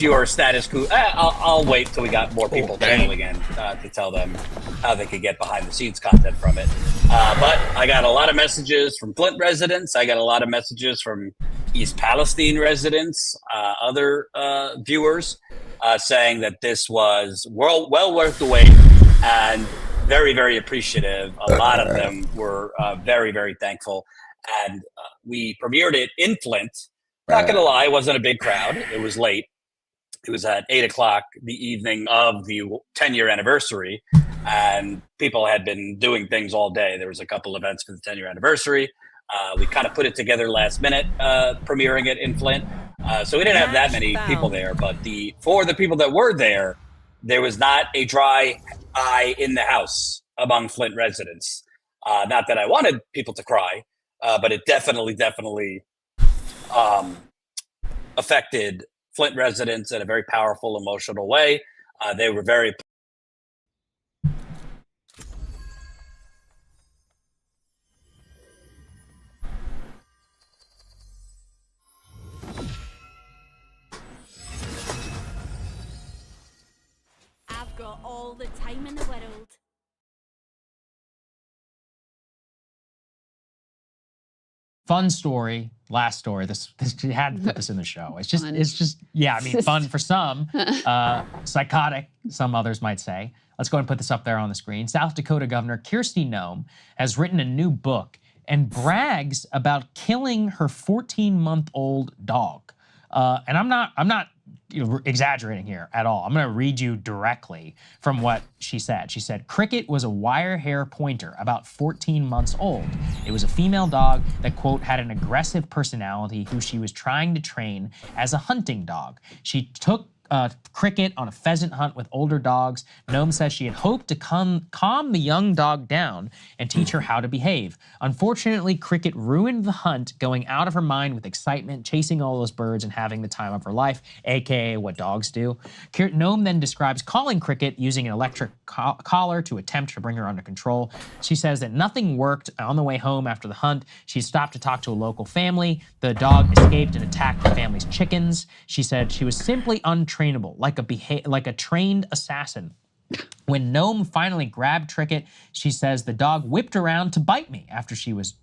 your status quo. I'll wait till we got more people channel again to tell them how they could get behind the scenes content from it. But I got a lot of messages from Flint residents. I got a lot of messages from East Palestine residents, other viewers, saying that this was well worth the wait and very, very appreciative. A lot of them were very, very thankful. And we premiered it in Flint. Not going to lie, it wasn't a big crowd. It was late. It was at 8 o'clock the evening of the 10-year anniversary, and people had been doing things all day. There was a couple events for the 10-year anniversary. We kind of put it together last minute, premiering it in Flint. So we didn't have that many people there, but for the people that were there was not a dry eye in the house among Flint residents. Not that I wanted people to cry, but it definitely affected Flint residents in a very powerful, emotional way. They were very. I've got all the time in the world. Fun story, last story. This had to put this in the show. It's just yeah. I mean, fun for some, psychotic. Some others might say. Let's go ahead and put this up there on the screen. South Dakota Governor Kristi Noem has written a new book and brags about killing her 14-month-old dog. And I'm not exaggerating here at all. I'm going to read you directly from what she said. She said, Cricket was a wire hair pointer about 14 months old. It was a female dog that, quote, had an aggressive personality who she was trying to train as a hunting dog. She took Cricket on a pheasant hunt with older dogs. Noem says she had hoped to calm the young dog down and teach her how to behave. Unfortunately, Cricket ruined the hunt, going out of her mind with excitement, chasing all those birds and having the time of her life, aka what dogs do. Noem then describes calling Cricket using an electric collar to attempt to bring her under control. She says that nothing worked. On the way home after the hunt, she stopped to talk to a local family. The dog escaped and attacked the family's chickens. She said she was simply untrainable, like a trained assassin. When Noem finally grabbed Cricket, she says the dog whipped around to bite me after she was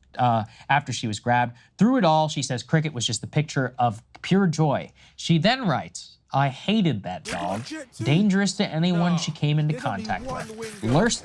grabbed. Through it all, she says Cricket was just the picture of pure joy. She then writes, I hated that dog. Dangerous to anyone she came into contact with. Worse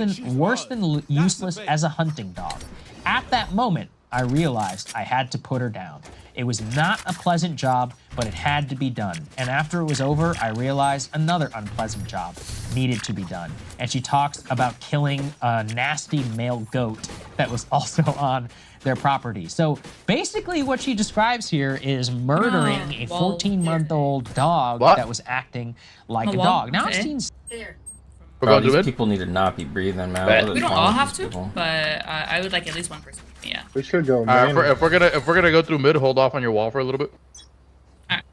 than useless as a hunting dog. At that moment, I realized I had to put her down. It was not a pleasant job, but it had to be done. And after it was over, I realized another unpleasant job needed to be done. And she talks about killing a nasty male goat that was also on their property. So basically what she describes here is murdering a 14-month-old dog that was acting like a dog. Now it seems... Bro, these people need to not be breathing, man. We don't all have to, but I would like at least one person. Yeah. We should go. If we're gonna go through mid, hold off on your wall for a little bit. Alright.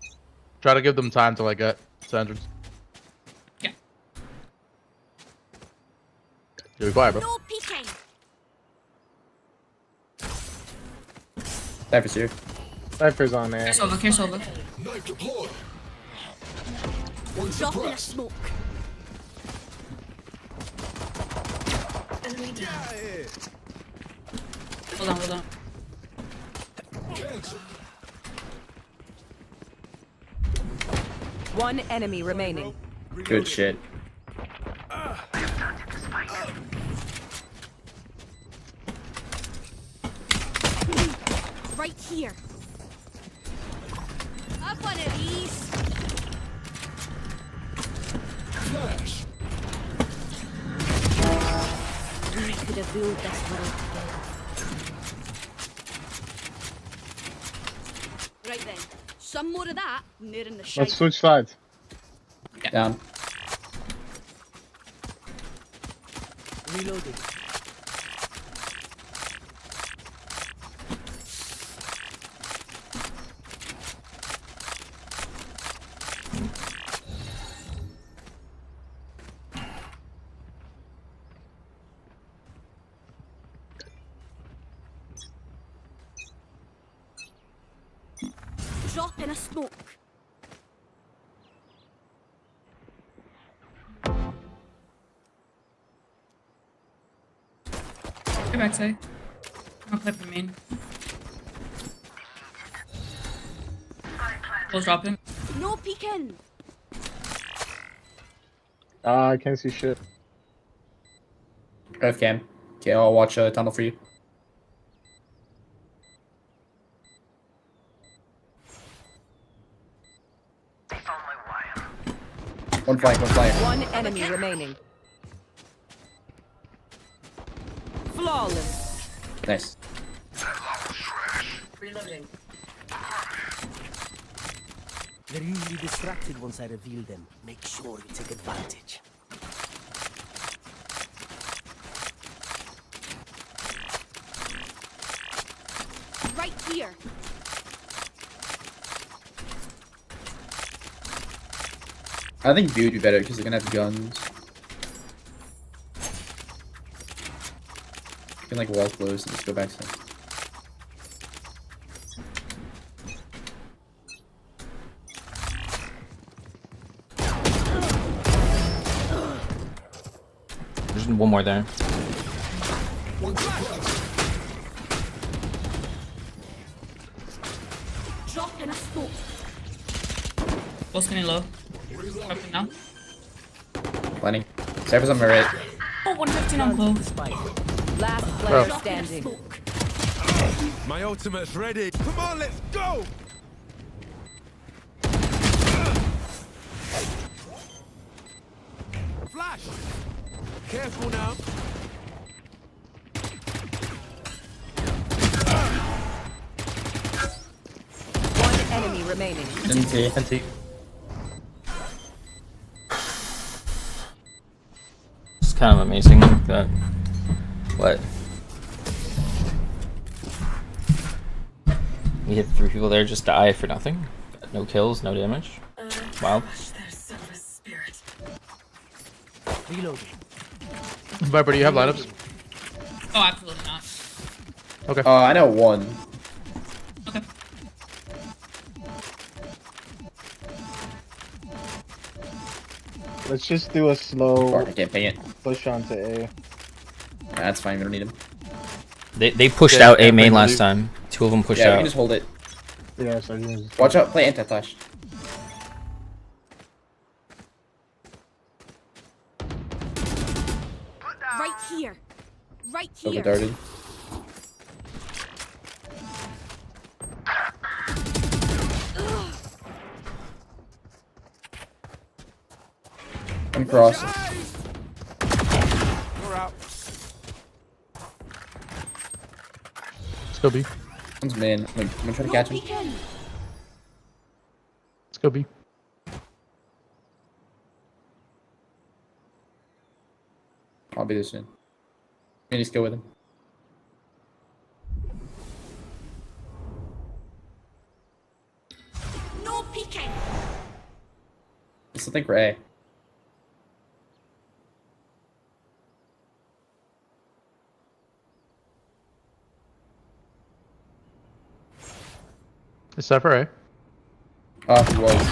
Try to give them time to like get to entrance. Yeah. Yeah, be quiet, bro. No peeking. Cypher's here. Cypher's on there. Here's over. Here's over. Drop in a smoke. Hold on. One enemy remaining. Good shit. Right here. Have one of these. Flash. We could have built this world together. Right then. Some more of that, and they're in the shite. Let's switch sides. Okay. Down. Reloading. Drop in a smoke. backside. I'll play for the main. We'll drop him. No peeking. I can't see shit. Earth cam. Okay, I'll watch tunnel for you. One flank, one flank. One enemy remaining. Flawless. Nice. Reloading. They're usually distracted once I reveal them. Make sure you take advantage. Right here. I think B would be better because they're gonna have guns. You can like wall close and just go back to. There's one more there. Drop in a smoke. Both skinny low. Dropping now. Planning. Cypher's on my right. Oh, 115 on close. Last player Drop in a standing. smoke. My ultimate's ready. Come on, let's go. Flash. Careful now. One enemy remaining. NT. NT. It's kind of amazing that. What? We hit 3 people there, just die for nothing. Got no kills, no damage. Wow. Reloading. Viper, do you have lineups? Oh, absolutely not. Okay. I know one. Okay. Let's just do a slow Or I can't ping it. push onto A. That's fine, we don't need him. They pushed Yeah, out A yeah, main bring last the time. 2 of them pushed Yeah, we out. can just hold it. Yeah, so you just... Watch out, play anti-flash. Right here. Right Over here. darted. One cross. We're out. Let's go B. One's main. I'm gonna try to No catch him. peeking. Let's go B. I'll be there soon. We need to go with him. No peeking. I still think we're A. Is Cypher A? Oh, he was.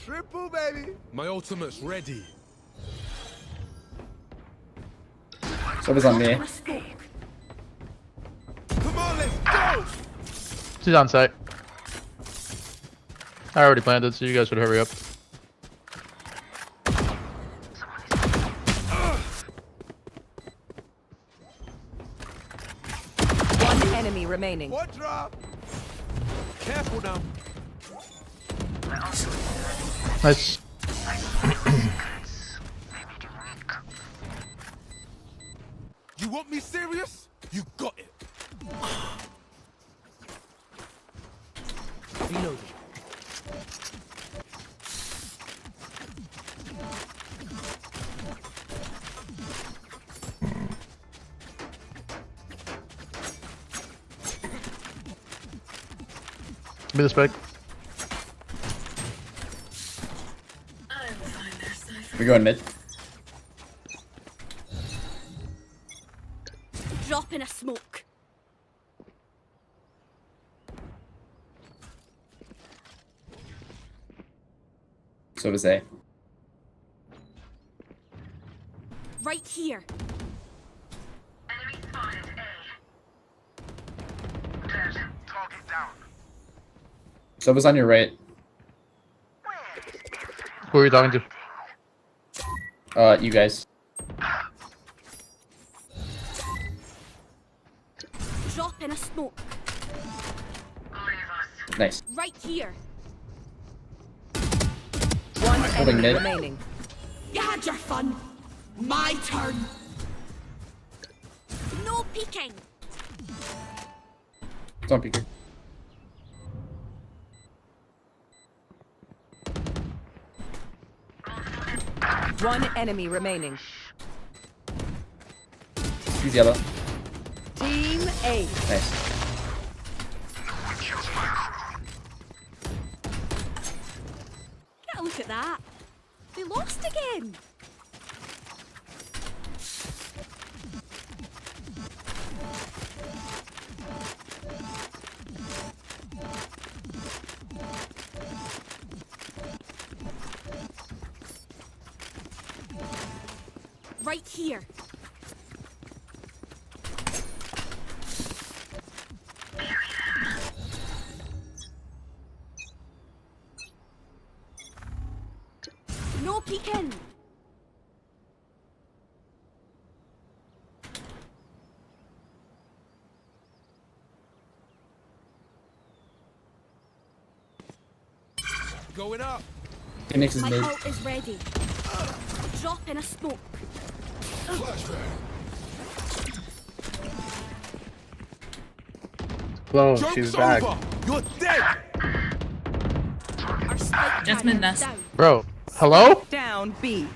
Triple, baby. My ultimate's ready. So was on me. Come on, let's go. She's on site. I already planted, so you guys would hurry up. One enemy remaining. What drop? Careful now. Nice. You want me serious? You got it. Reloading. Give me the spec. We're going mid. Drop in a smoke. So does A. Right here. Enemy spotted Sova's on your right. Who are you talking to? You guys. Drop in a smoke. Nice. Right here. One Holding enemy mid. remaining. You had your fun. My turn. No peeking. Don't peek her. One enemy remaining. He's yellow. Team A. Nice. Get a look at that. They lost again. Right here. No peeking. Going up. Phoenix is My mid. ult is ready. Drop in a smoke. Hello, Joke's over. You're dead. Our spike Just carrier mid nest. down. Bro, hello? Down B.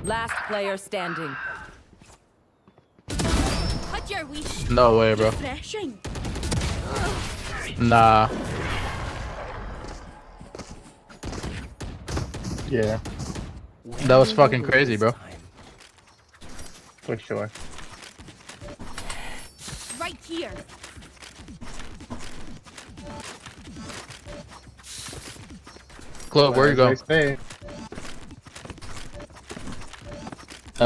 Last player standing. Had your wish. No way, bro. Refreshing. Nah. Yeah. That was fucking crazy, bro. For sure. Right here. Chloe, where you going? Oh,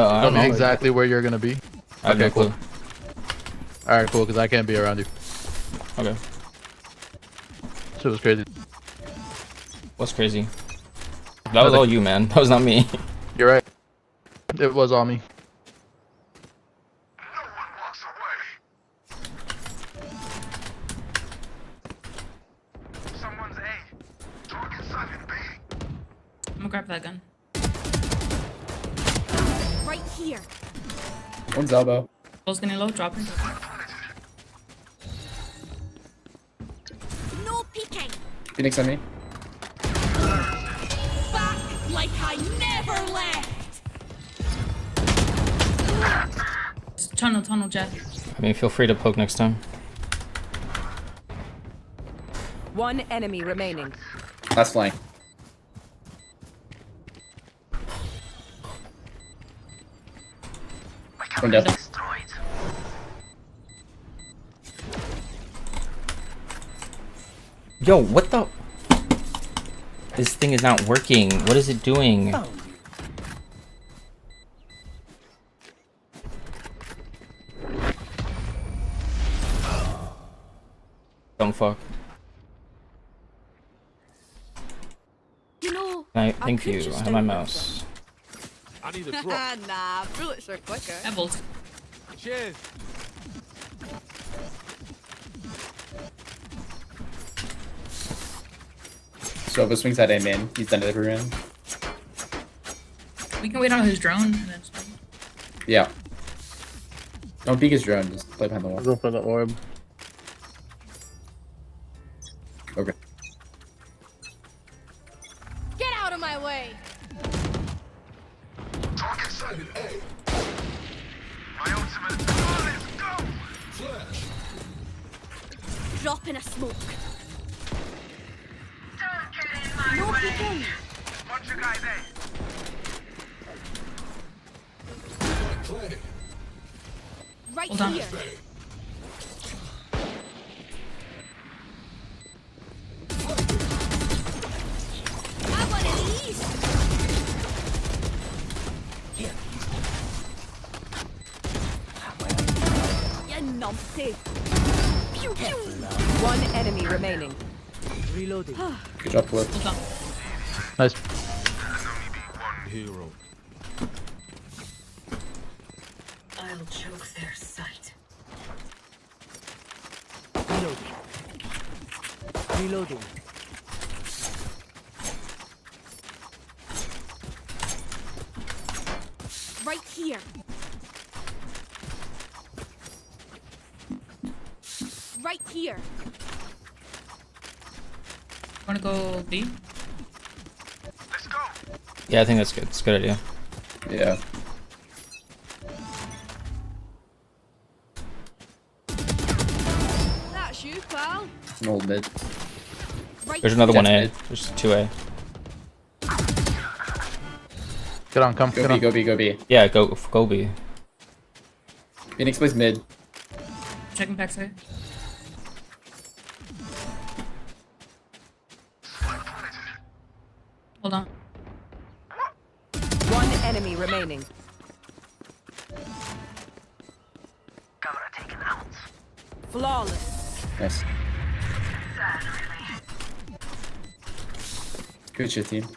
I Tell don't me know. exactly where you're gonna be. I have no Okay, cool. clue. Alright, cool, because I can't be around you. Okay. Shit was crazy. What's crazy? That was all you, man. That was not me. You're right. It was on me. I'm gonna grab that gun. Right here. One's elbow. Bull's gonna low, dropping. No peeking. Phoenix on me. Back like I never left. Tunnel, Jet. I mean, feel free to poke next time. One enemy remaining. Last flank. One down. Yo, what the? This thing is not working. What is it doing? Don't fuck. You know. Thank could you. just I have my outlive mouse. I need a drop. Nah, bullets are quicker. That bull's. Cheers. Sova swings at A man. He's done it every round. We can wait on his drone and then. Yeah. Don't peek his drone. Just play behind the wall. Go for the orb. Okay. Get out of my way. Drop in a smoke. No peeking. Right Hold on. here. Have one of these. You numpty. One enemy remaining. Reloading. Good job, Flip. Hold on. Nice. Hero. I'll choke their sight. Reloading. Reloading. Right here. Right here. Wanna go B? Yeah, I think that's good. It's a good idea. Yeah. That's you, pal. An old mid. Right There's another Jet's 1A. mid. There's 2A. Get on, come, Go get B, on. go B, go B. Yeah, go B. Phoenix plays mid. Checking backside. Hold on. One enemy remaining. Flawless. Nice. Good shit, team.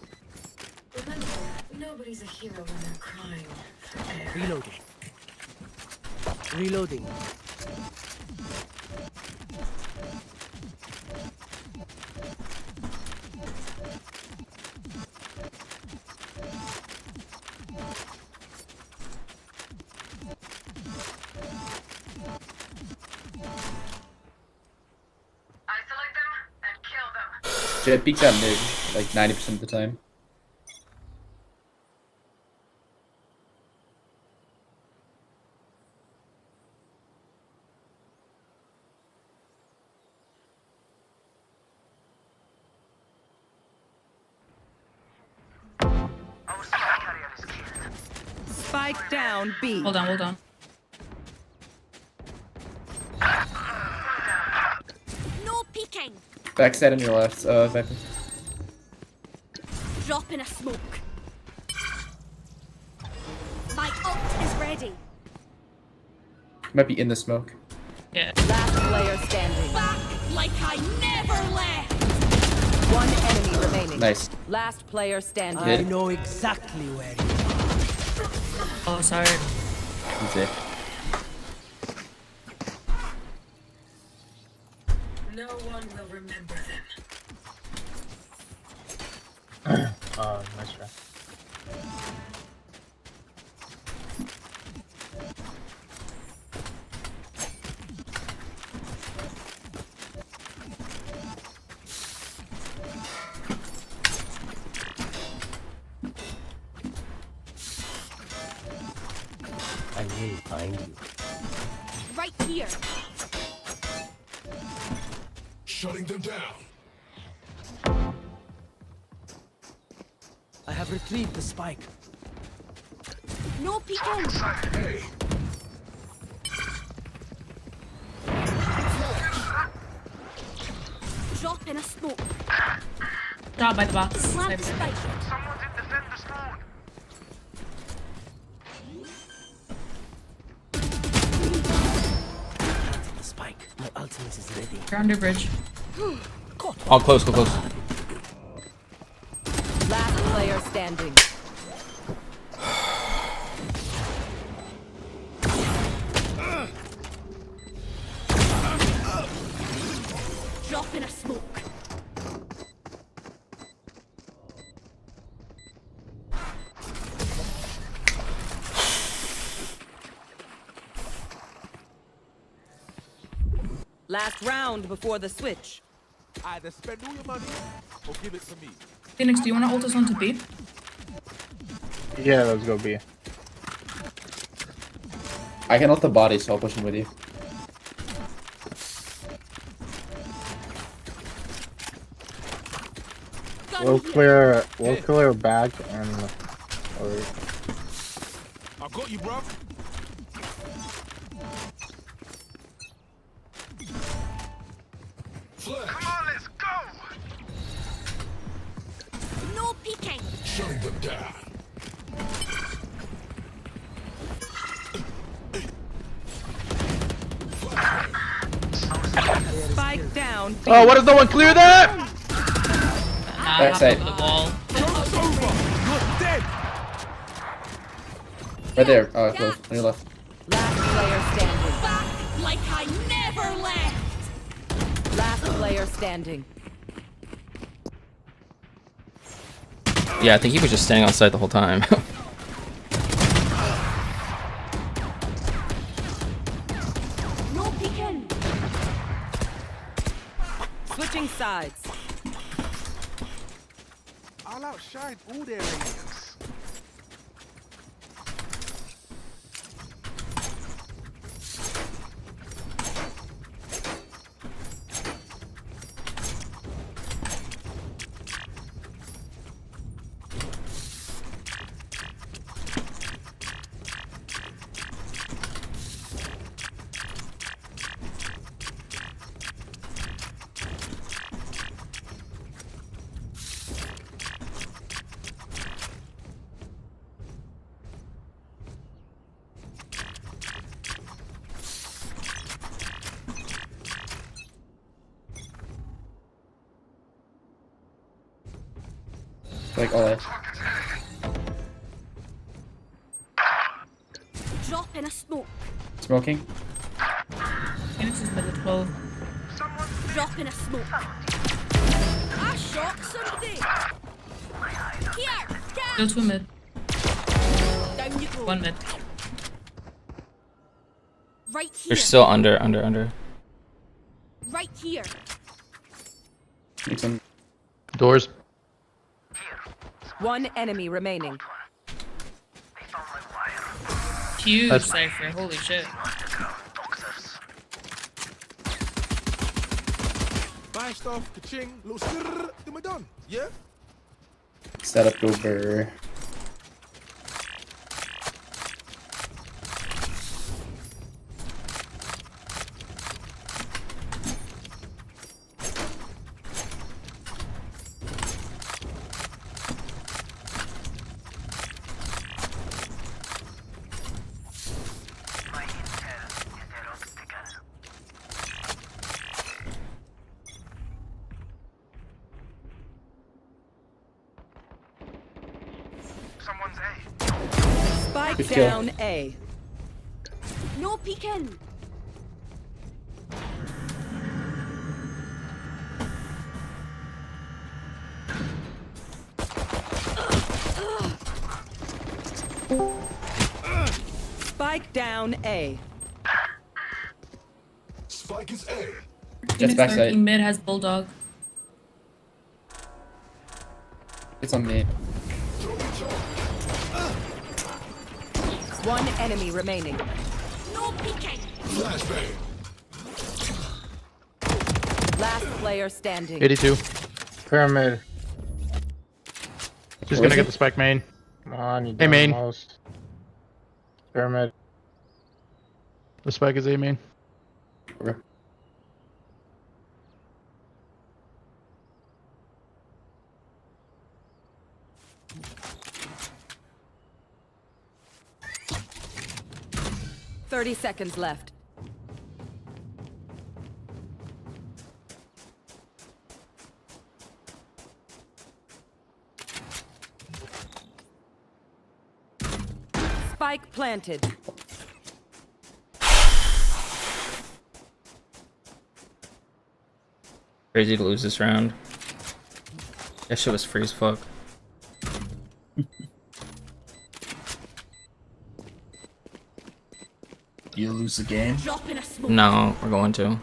Nobody's a hero when they're crying. Reloading. Reloading. Jet peeks out mid like 90% of the time. Spike down B. Hold on, hold on. No peeking. Backside on your left, Viper. Drop in a smoke. My ult is ready. Might be in the smoke. Yeah. Last player standing. Back like I never left. One enemy remaining. Nice. Last player standing. I know exactly where you Oh, sorry. That's it. No one will remember them. Nice try. I will find you. Right here. Shutting them down. I have retrieved the spike. No peeking. Drop in a smoke. Drop by the box. Plant Sniper. spike. Planted the spike. My ultimate is ready. You're under bridge. Oh, close, close. Last player standing. Drop in a smoke. Last round before the switch. Either spend all your money or give it to me. Phoenix, do you want to ult us onto B? Yeah, let's go B. I can ult the body, so I'll push him with you. Gun We'll here. clear back and I got you, bruv. Come on, let's go. No peeking. Shutting them down. down. B. Oh, what does no one clear that? Backside. The wall. You're dead. Right there. Oh, close. On your left. Last player standing. Back like I never left. Last player standing. Yeah, I think he was just standing on site the whole time. No peeking. Switching sides. I'll outshine all their aliens. Like all that. Drop in a smoke. Smoking. Phoenix is mid at 12. Drop in a smoke. I shot somebody. Here. Still Down. 2 mid. Down you go. 1 mid. Right here. You're still under. Right here. Make some. Doors. One enemy remaining. Huge That's- cipher. Holy shit. Buy stuff, ka-ching, little skrrr, then we're done. Yeah? Set up over. Spike Good kill. down A. No peeking. Spike down A. Spike is A. Just Phoenix backside. lurking mid has bulldog. It's on me. One enemy remaining. No peeking. Flashbang. Last player standing. 82. Pyramid. Just Where gonna is get it? the spike main. Come on, you Hey, main. most. Pyramid. The spike is A main. Okay. Thirty seconds left. Spike planted. Crazy to lose this round. That shit was free as fuck. You lose the game? Drop in a smoke. No, we're going to.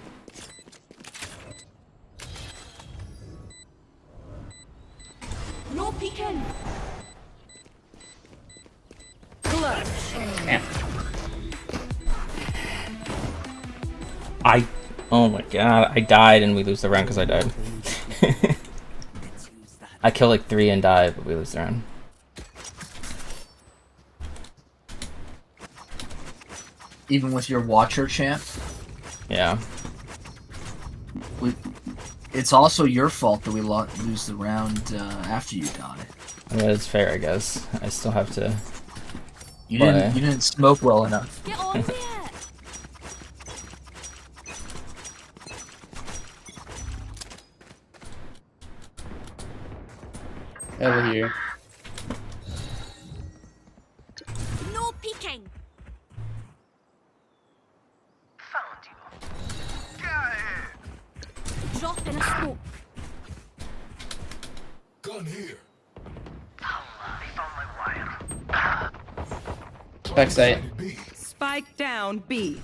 No peeking. Clutch. Oh my god, I died and we lose the round because I died. I kill like 3 and die, but we lose the round. Even with your Watcher champ? Yeah. It's also your fault that we lose the round after you got it. That is fair, I guess. I still have to. You Why? didn't smoke well enough. Get on with it. Over here. No peeking. Drop in a smoke. Gun here. Backside. Spike down B.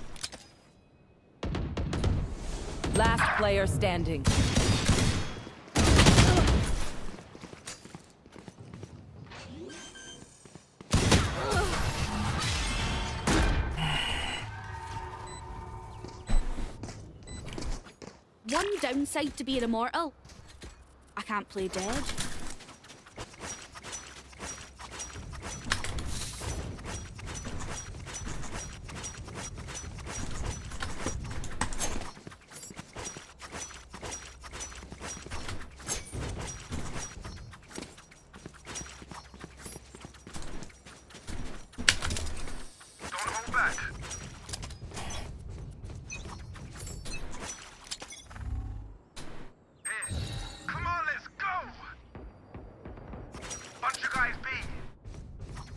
Last player standing. One downside to being immortal. I can't play dead.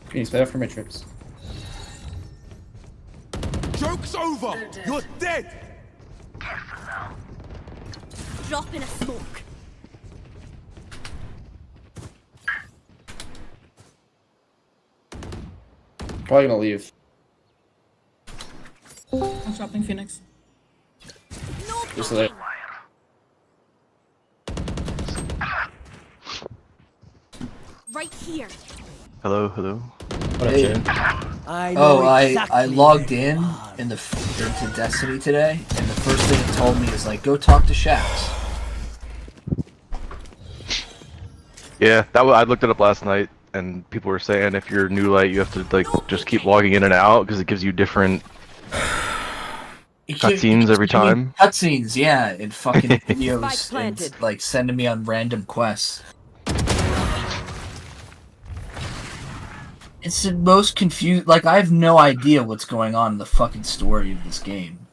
Phoenix, play out for my trips. Joke's over. You're dead. Drop in a smoke. Probably gonna leave. I'm dropping Phoenix. No Just there. right here. Hello, hello. What up, Jim? I I logged in into Destiny today, and the first thing it told me is like, go talk to Shax. Yeah, I looked it up last night, and people were saying if you're new light, you have to like just keep logging in and out because it gives you different cutscenes every time. Cutscenes, yeah, and fucking videos, Spike planted. and like sending me on random quests. It's the most confused. Like, I have no idea what's going on in the fucking story of this game,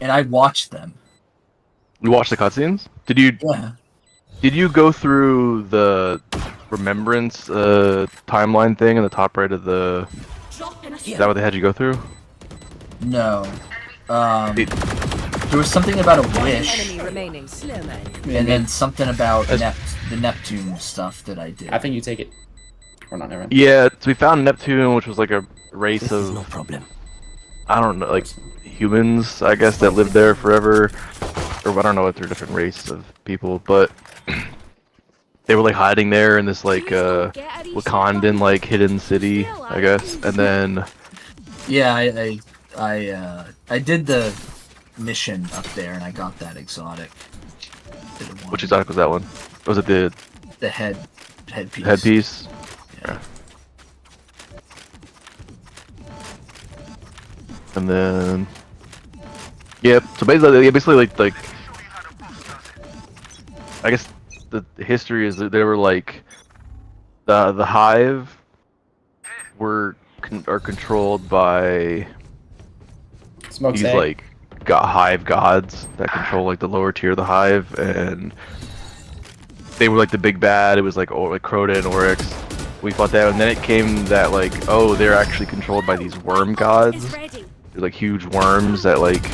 and I watched them. You watched the cutscenes? Did you? Yeah. Did you go through the remembrance timeline thing in the top right of the? Drop in a Is that what they had you go through? No. There was something about a wish, Enemy remaining. and then something about the Neptune stuff that I did. I think you take it. Or not, never mind. Yeah, so we found Neptune, which was like a race This of is no problem. I don't know, like humans, I guess, that lived there forever, or I don't know if they're a different race of people, but they were like hiding there in this like Wakandan like hidden city, I guess, and then Yeah, I did the mission up there, and I got that exotic. which exotic was that one? Was it the headpiece? headpiece? Yeah. And then, yep. So basically, like, I guess the history is that they were like, the Hive are controlled by Smoke's these A. like Hive gods that control like the lower tier of the Hive, and they were like the big bad. It was like Crota and Oryx. We fought that, and then it came that like, oh, they're actually controlled by these worm gods. They're like huge worms that like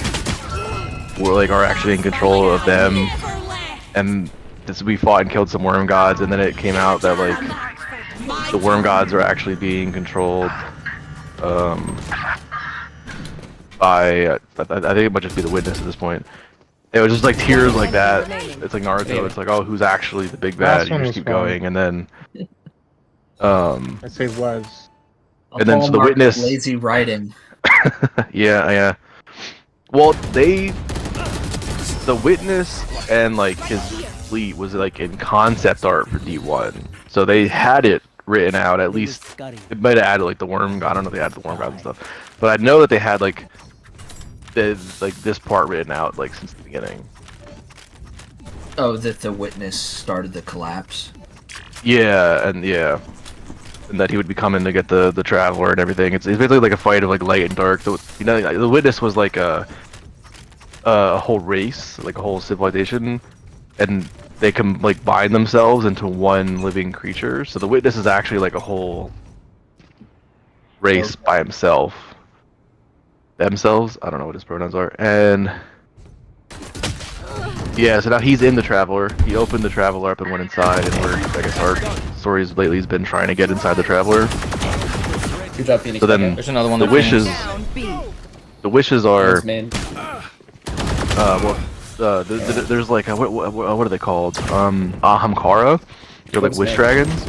are actually in control of them. And we fought and killed some worm gods, and then it came out that like the worm gods are actually being controlled by I think it might just be the Witness at this point. It was just like tiers like that. It's like Naruto. It's like, oh, who's actually the big bad? You just keep going, and then I say was. And then so the Witness. Lazy writing. Yeah. Well, the Witness and like his fleet was like in concept art for D1, so they had it written out at least. It might have added like the worm god. I don't know if they added the worm god and stuff, but I know that they had like this part written out like since the beginning. Oh, that the Witness started the collapse. Yeah, and that he would be coming to get the Traveler and everything. It's basically like a fight of like light and dark. So, you know, the Witness was like a whole race, like a whole civilization, and they can like bind themselves into one living creature. So the witness is actually like a whole race by himself. Themselves? I don't know what his pronouns are. And yeah, so now he's in the Traveler. He opened the Traveler up and went inside, and I guess our stories lately has been trying to get inside the Traveler. Good job, Phoenix. So then There's another one. the that wishes, Down B. the wishes are, Man. there's like, what are they called? Ahamkara. They're like wish dragons.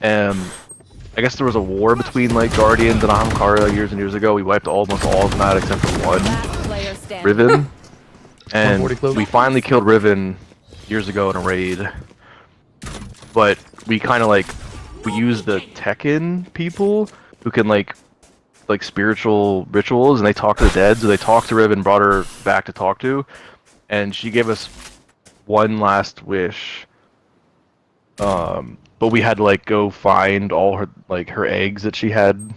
And I guess there was a war between like Guardians and Ahamkara years and years ago. We wiped almost all of them out except for one, Last player standing. Riven. And 140 club. we finally killed Riven years ago in a raid. But we kind of like, we used the Tekken people who can like spiritual rituals, and they talk to the dead. So they talked to Riven, brought her back to talk to, and she gave us one last wish. But we had to like go find all her eggs that she had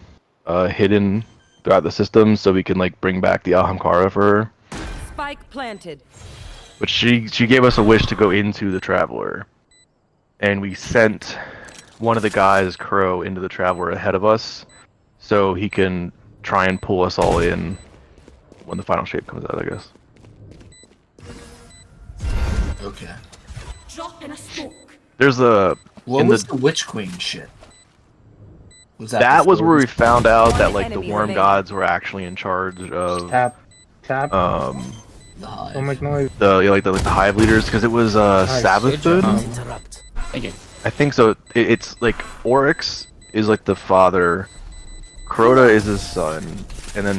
hidden throughout the system, so we can like bring back the Ahamkara for her. Spike planted. But she gave us a wish to go into the Traveler, and we sent one of the guys, Crow, into the Traveler ahead of us, so he can try and pull us all in when the final shape comes out, I guess. Okay. Drop in a smoke. There's a What in was the the Witch Queen shit? Was that was where we before? found out that like the Enemy Worm remaining. Gods were actually in charge of Tap. The Hive. Don't make noise. the Hive leaders, because it was Savathun. Interrupt. Thank you. I think so. It's like Oryx is like the father, Crota is his son, and then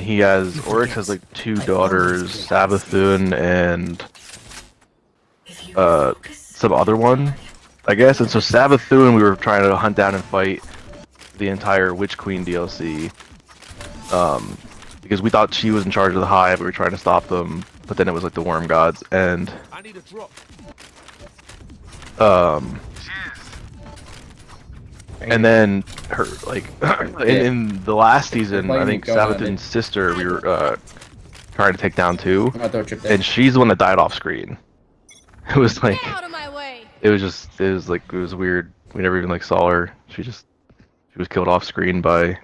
Oryx has like two daughters, Savathun and some other one, I guess. And so Savathun we were trying to hunt down and fight the entire Witch Queen DLC, because we thought she was in charge of the Hive. We were trying to stop them, but then it was like the Worm Gods, and I need a drop. and then her like in the last season, I think Go on, Savathun's sister we were trying to take down too, I'm gonna throw a trip there. and she's the one that died off screen. It was like, Get out of my way. it was weird. We never even like saw her. She was killed off screen by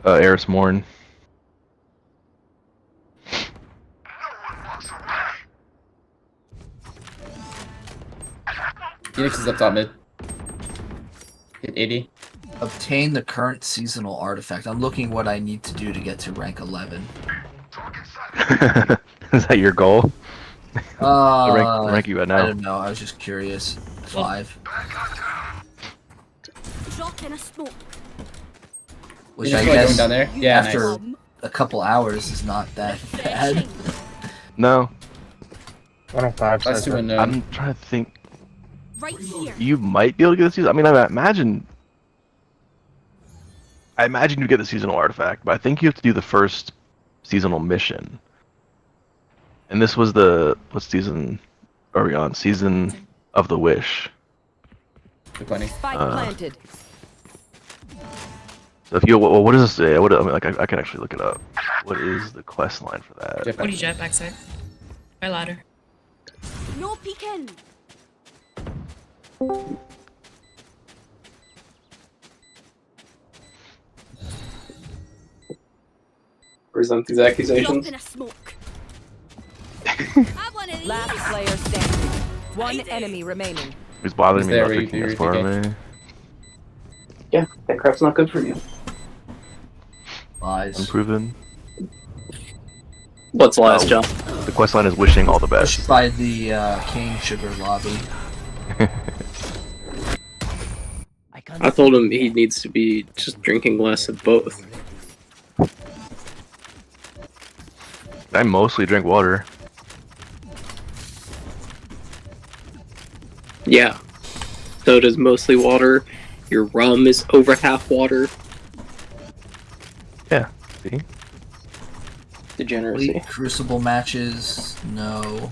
Eris Morn. Phoenix is up top mid. Hit 80. Obtain the current seasonal artifact. I'm looking what I need to do to get to rank 11. Is that your goal? Uh, What rank you at I now? don't know. I was just curious. 5. Drop in a smoke. Which You I just going guess down there? Yeah, after nice. a couple hours is not that bad. No, 105. That's too unknown. I'm trying to think. Right here. You might be able to get the season. I mean, I imagine you get the seasonal artifact, but I think you have to do the first seasonal mission. And this was what season are we on? Season of the Wish. Good plenty. Spike planted. So if you, what does this say? I mean, like I can actually look it up. What is the quest line for that? Jet What do back. you jet backside? By ladder. No peeking. Present these Drop accusations. in a smoke. Have one of these. Last player standing. One enemy remaining. Who's bothering Is me there about where you thinking do as your far TK? me? Yeah, that crap's not good for you. Lies. Unproven. What's last, Oh. John? The quest line is wishing all the best. Pushed by the cane sugar lobby. I told him he needs to be just drinking less of both. I mostly drink water. Yeah. Soda's mostly water. Your rum is over half water. Yeah. See? Degeneracy. Complete Crucible matches. No.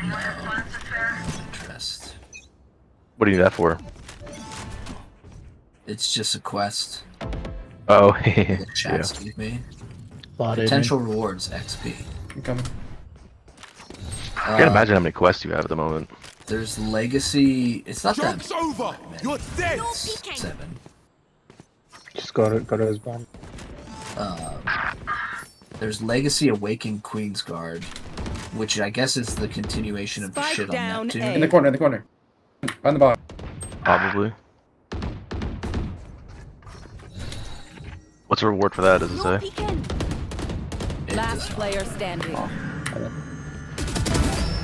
No. Interest. What do you need that for? It's just a quest. Oh, The yeah. chats gave me. Bot Potential rewards XP. I'm coming. I can't imagine how many quests you have at the moment. There's Legacy. It's not that Joke's over. You're dead. No peeking. 7. Just go to his bomb. There's Legacy Awakened Queensguard, which I guess is the continuation of the Spike shit on down Neptune. A. In the corner. On the bottom. Probably. What's the reward for that, does it No say? peeking. Last player standing.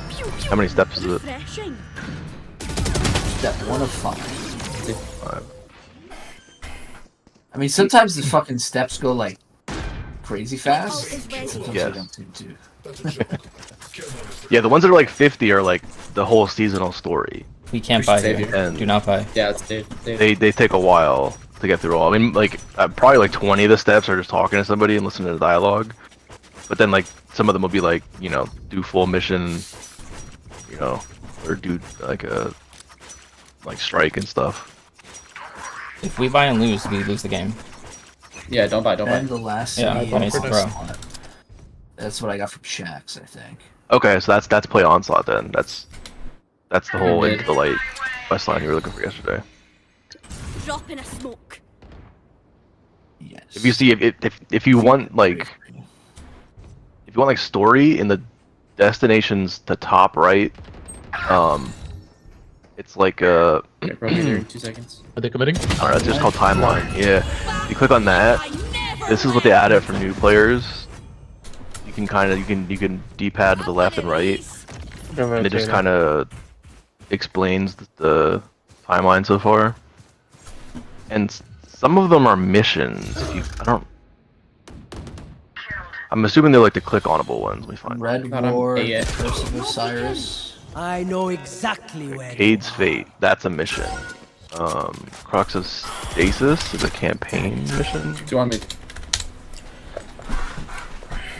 Pew, pew. How many steps is it? Refreshing. Step 1 of 5. 5. I mean, sometimes the fucking steps go like crazy fast. Oh, it's ready. Sometimes Yes. they don't too. Yeah, the ones that are like 50 are like the whole seasonal story. We can't We should buy save here. you. And Do not buy. Yeah, it's dude. they take a while to get through all. I mean, like probably like 20 of the steps are just talking to somebody and listening to the dialogue. But then like some of them will be like, you know, do full mission, you know, or do like a strike and stuff. If we buy and lose, we lose the game. Yeah, don't buy. And the last Yeah, city Bunny's is the pro. Onslaught. That's what I got from Shax, I think. Okay, so that's play onslaught then. That's the whole Good. Into the Light quest line you were looking for yesterday. Drop in a smoke. Yes. If you see if you want like story in the destinations to top right, it's like Okay, bro, be there in 2 seconds. Are they committing? alright, that's just called timeline. Yeah. If you click on that, I never this is what they added for new players. You can you can D-pad to the left and right, and it just kind of explains the timeline so far. And some of them are missions. I'm assuming they're like the click onable ones. Let me find. Red Got 'em. Ward, Yeah. Curse of Osiris. I know exactly where. Cade's Fate. That's a mission. Crux of Stasis is a campaign mission. Do you want me?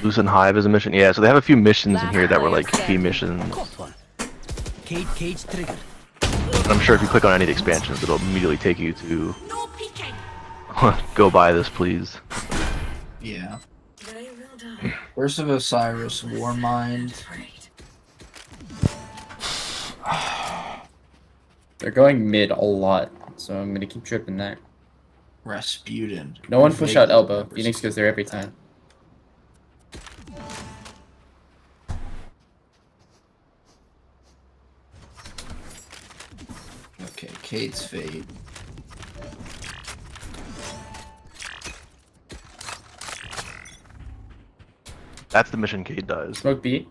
Lucent Hive is a mission. Yeah, so they have a few missions in here that were like key missions. Caught one. Cage trigger. And I'm sure if you click on any of the expansions, it'll immediately take you to No peeking. go buy this, please. Yeah. Curse of Osiris, Warmind. They're going mid a lot, so I'm gonna keep tripping that. Rasputin. No one push out elbow. Phoenix goes there every time. Okay, Cade's Fate. That's the mission Cade does. Smoke B.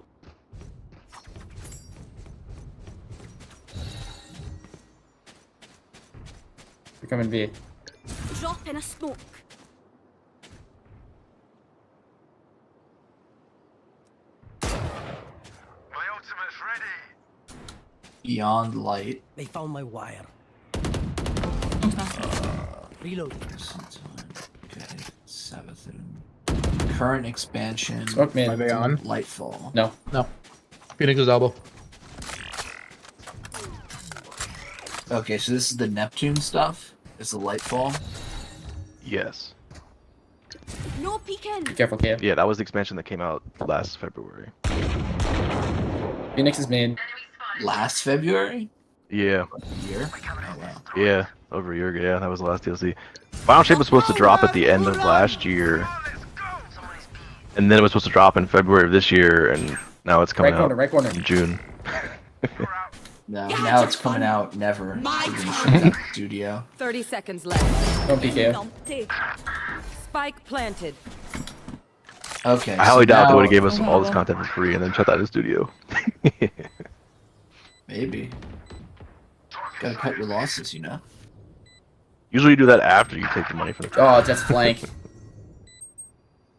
They're coming B. Drop in a smoke. My ultimate's ready. Beyond Light. They found my wire. Reload. Okay, Savathun. Current expansion. Smoke mid. Are they on? Lightfall. No. No. Phoenix's elbow. Okay, so this is the Neptune stuff. It's the Lightfall. Yes. No peeking. Be careful, KF. Yeah, that was the expansion that came out last February. Phoenix is main. Last February? Yeah. A year? Oh, wow. Yeah, over a year ago. Yeah, that was the last DLC. Final Shape was supposed to drop at the end of last year, and then it was supposed to drop in February of this year, and now it's coming Right corner, out right corner. in June. No, now it's coming out never. We're gonna shut down the studio. 30 seconds left. Don't be KF. Numpty. Spike planted. Okay. I highly so doubt they now- would have gave us all this content for free and then shut down the studio. Maybe. Gotta cut your losses, you know? Usually you do that after you take the money from the Oh, that's flank.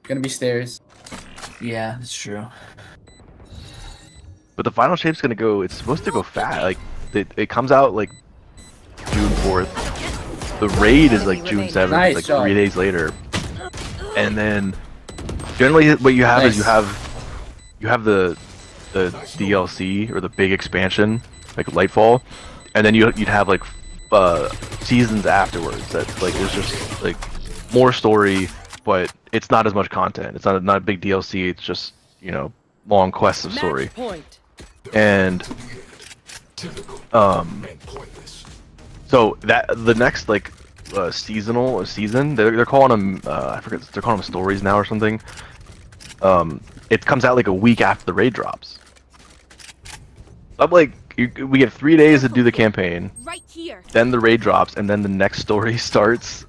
Gonna be stairs. Yeah, it's true. But the Final Shape's gonna go, it's supposed to go fast. Like, it comes out like June 4th. The raid is like June 7th, Nice like job. 3 days later. And then generally what you have is you Nice. have the DLC or the big expansion, like Lightfall, and then you'd have like seasons afterwards that like is just like more story, but it's not as much content. It's not a big DLC. It's just, you know, long quests of story. Match point. And so that the next like season they're calling them I forget, they're calling them stories now or something. It comes out like a week after the raid drops. I'm like, we get 3 days to do the campaign, Right here. then the raid drops, and then the next story starts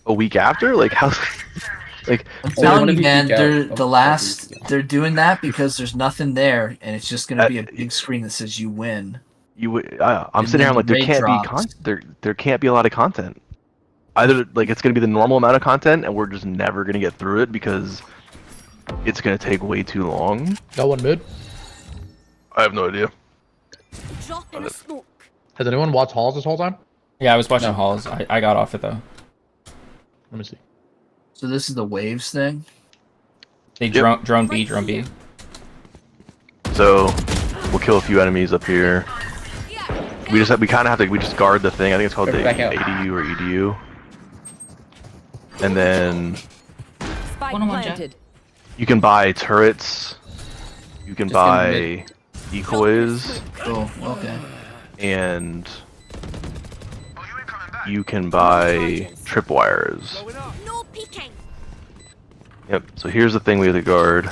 a week after. Like how? Like I'm Well, telling one you, of you man, geek out. they're Oh, the last. They're doing that because there's nothing there, and it's just gonna be a big screen that says you win. I'm And sitting here, I'm then like, the there raid can't drops. be there can't be a lot of content. Either like it's gonna be the normal amount of content, and we're just never gonna get through it because it's gonna take way too long. Got one mid. I have no idea. Drop in a smoke. Has anyone watched Halls this whole time? Yeah, I was watching No. Halls. I got off it though. Let me see. So this is the waves thing. They Yep. drone B, drone B. So we'll kill a few enemies up here. We kind of have to guard the thing. I think it's called the Back out. ADU or EDU. And then Spike One-on-one, Jack. planted. you can buy turrets. You can Just in buy mid. decoys, Oh, okay. and you can buy tripwires. No peeking. Yep. So here's the thing we have to guard.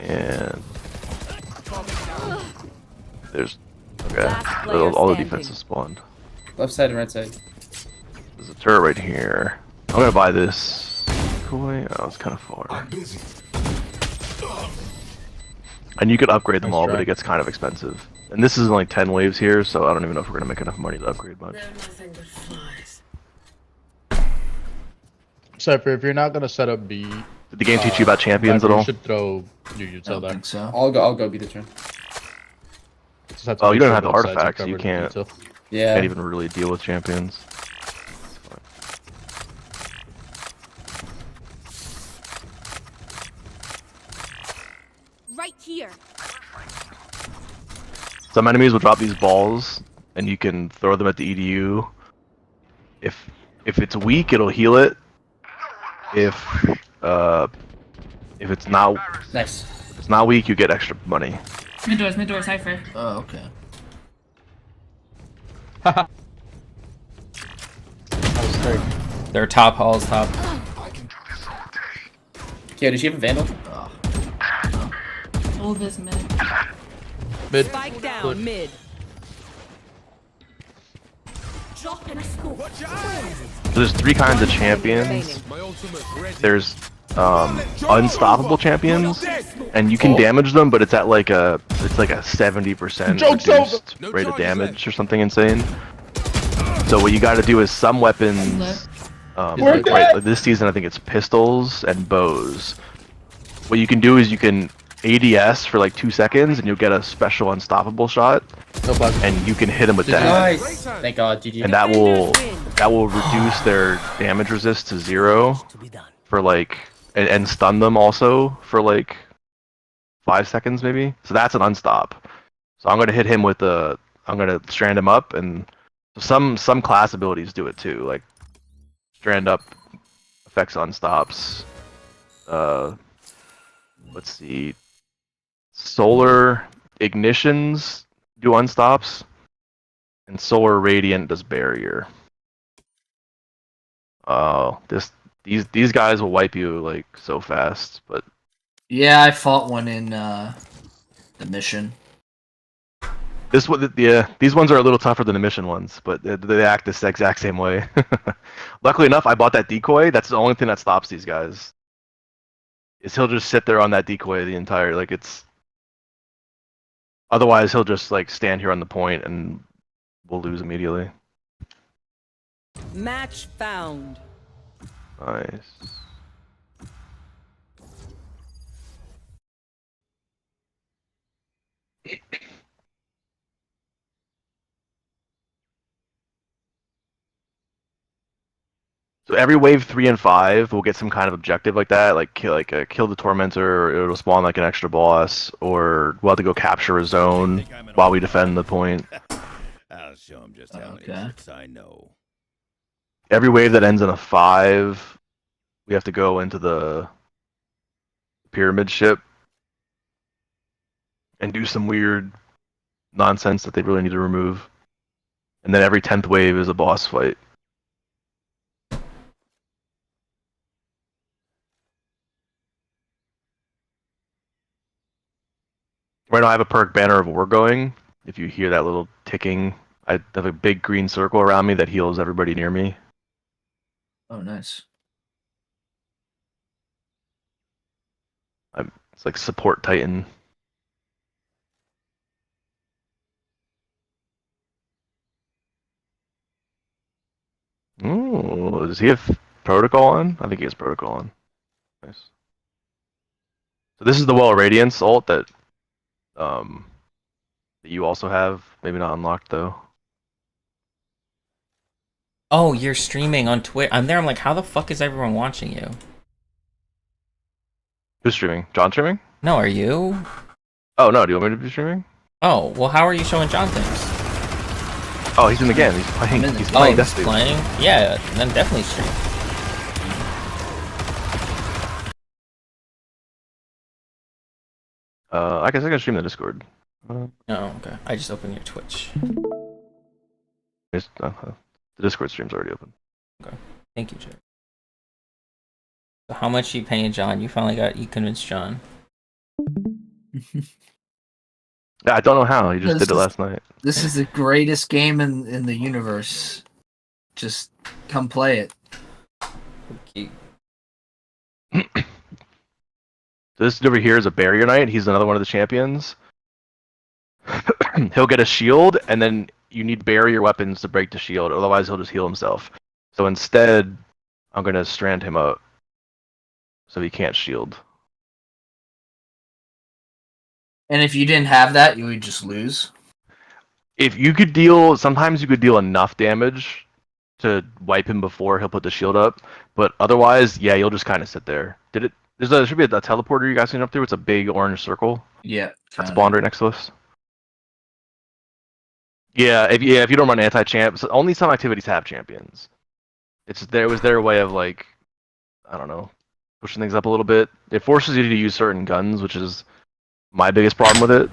And there's okay. Last player All the standing. defenses spawned. Left side and right side. There's a turret right here. I'm gonna buy this decoy. Oh, it's kind of far. And you could upgrade them Nice all, try. but it gets kind of expensive. And this is only 10 waves here, so I don't even know if we're gonna make enough money to upgrade much. Cypher, if you're not gonna set up B, Did the game teach you about champions at you all? should throw I Jujutsu don't there. think so. I'll go be the turn. Just have to Oh, make you don't sure have the both sides are artifacts, you covered can't. with Jujutsu. Yeah. Can't even really deal with champions. Right here. Some enemies will drop these balls, and you can throw them at the EDU. If it's weak, it'll heal it. If it's not Nice. weak, you get extra money. Mid doors, Cypher. Oh, okay. That was third. They're top, Halls top. Yeah, does she have a vandal? All this mid. Mid. Spike down mid. Drop in a smoke. Watch your eyes. So there's 3 kinds of champions. My ultimate ready. There's unstoppable champions, and you can damage them, but it's at like a 70% Joke's reduced over. No rate of charges damage or something insane. So what you got to do is some weapons. We're Like this season, I think it's pistols and bows. What you can do is you can ADS for like 2 seconds, and you'll get a special unstoppable shot, No flash. and you can hit them with that. Nice. Thank God, GG. And that will reduce their damage resist to 0 To be done. for like, and stun them also for like 5 seconds maybe. So that's an unstop. So I'm gonna hit him with I'm gonna strand him up, and some class abilities do it too. Like strand up affects unstops. Let's see. Solar ignitions do unstops, and solar radiant does barrier. Oh, these guys will wipe you like so fast, but Yeah, I fought one in the mission. these ones are a little tougher than the mission ones, but they act the exact same way. Luckily enough, I bought that decoy. That's the only thing that stops these guys. Is he'll just sit there on that decoy the entire it's. Otherwise, he'll just like stand here on the point, and we'll lose immediately. Match found. Nice. So every wave 3 and 5 will get some kind of objective like that, like kill the tormentor, or it'll spawn like an extra boss, or we'll have to go capture a zone while we defend the point. I'll show him just how many Okay. tricks I know. Every wave that ends in a 5, we have to go into the pyramid ship and do some weird nonsense that they really need to remove. And then every 10th wave is a boss fight. Right now I have a perk Banner of War going. If you hear that little ticking, I have a big green circle around me that heals everybody near me. Oh, nice. It's like support Titan. Ooh, does he have protocol on? I think he has protocol on. Nice. So this is the Well Radiance ult that you also have. Maybe not unlocked though. Oh, you're streaming on Twitch. I'm there. I'm like, how the fuck is everyone watching you? Who's streaming? John streaming? No, are you? Oh no, do you want me to be streaming? Oh, well, how are you showing John things? Oh, he's in the game. He's playing. He's Oh, playing he's Destiny. playing? Yeah, then definitely stream. I guess I can stream the Discord. Oh, okay. I just opened your Twitch. The Discord stream's already open. Okay. Thank you, Jay. So how much are you paying John? You convinced John. Yeah, I don't know how. He just did it last night. This is the greatest game in the universe. Just come play it. Okay. This dude over here is a Barrier Knight. He's another one of the champions. He'll get a shield, and then you need barrier weapons to break the shield. Otherwise, he'll just heal himself. So instead, I'm going to strand him up so he can't shield. And if you didn't have that, you would just lose. If you could deal, sometimes you could deal enough damage to wipe him before he'll put the shield up. But otherwise, yeah, you'll just kind of sit there. There should be a teleporter you guys can jump through. It's a big orange circle. Yeah. That spawned right next to us. Yeah, if you don't run anti-champ, only some activities have champions. It was their way of like, I don't know, pushing things up a little bit. It forces you to use certain guns, which is my biggest problem with it.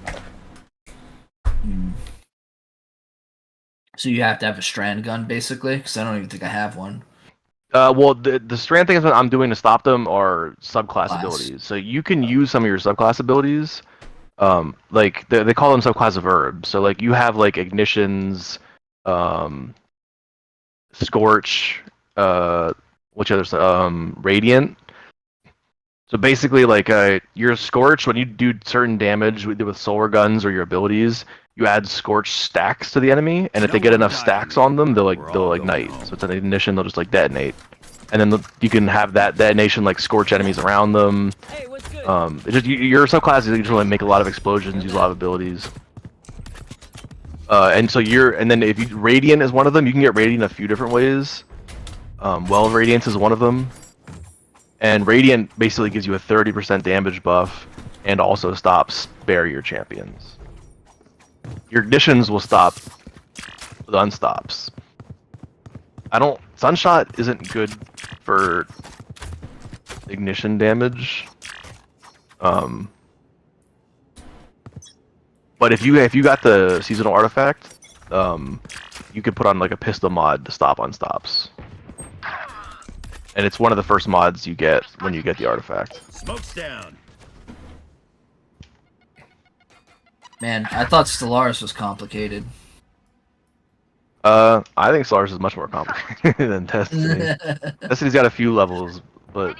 So you have to have a strand gun, basically, because I don't even think I have one. Well, the strand things that I'm doing to stop them are subclass abilities. So you can use some of your subclass abilities. Like they call them subclass of herbs. So like you have like ignitions, scorch, which others? Radiant. So basically, like your scorch, when you do certain damage with solar guns or your abilities, you add scorch stacks to the enemy, and if they get enough stacks on them, they'll ignite. So it's an ignition; they'll just like detonate, and then you can have that detonation like scorch enemies around them. Your subclasses usually make a lot of explosions, use a lot of abilities. And then if you Radiant is one of them, you can get Radiant a few different ways. Well, Radiance is one of them. And Radiant basically gives you a 30% damage buff and also stops barrier champions. Your ignitions will stop the unstops. Sunshot isn't good for ignition damage. But if you got the seasonal artifact, you could put on like a pistol mod to stop unstops. And it's one of the first mods you get when you get the artifact. Smoke's down. Man, I thought Stellaris was complicated. I think Stellaris is much more complicated than Destiny. Destiny's got a few levels, but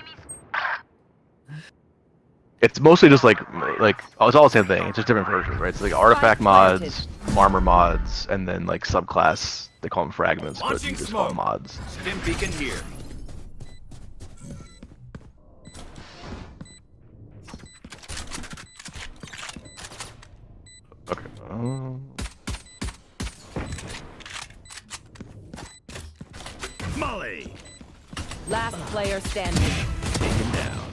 it's mostly just like it's all the same thing. It's just different versions, right? It's like artifact mods, armor mods, and then like subclass. They call them fragments, but you just call them mods. Stim beacon here. Okay. Molly. Last player standing. Take him down.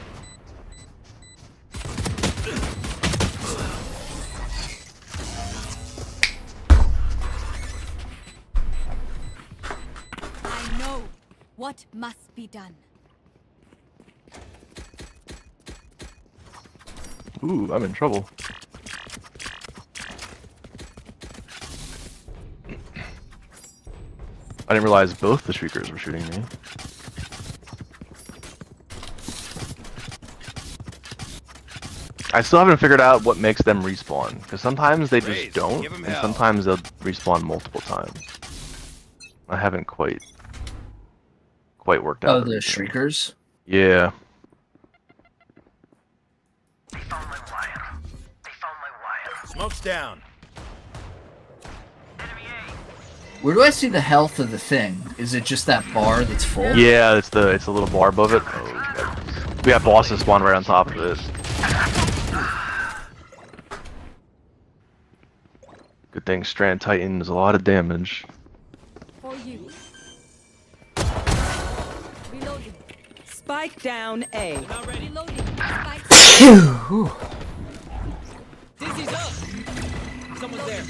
I know what must be done. Ooh, I'm in trouble. I didn't realize both the Shriekers were shooting me. I still haven't figured out what makes them respawn, because sometimes they just don't, and sometimes they'll respawn multiple times. I haven't quite worked out. Oh, the Shriekers? Yeah. Smoke's down. Where do I see the health of the thing? Is it just that bar that's full? Yeah, it's a little bar above it. Oh, we got bosses spawn right on top of it. Good thing Strand Titan does a lot of damage. For you. Spike down A. Reloading. Spike. Dizzy's up. Someone's there.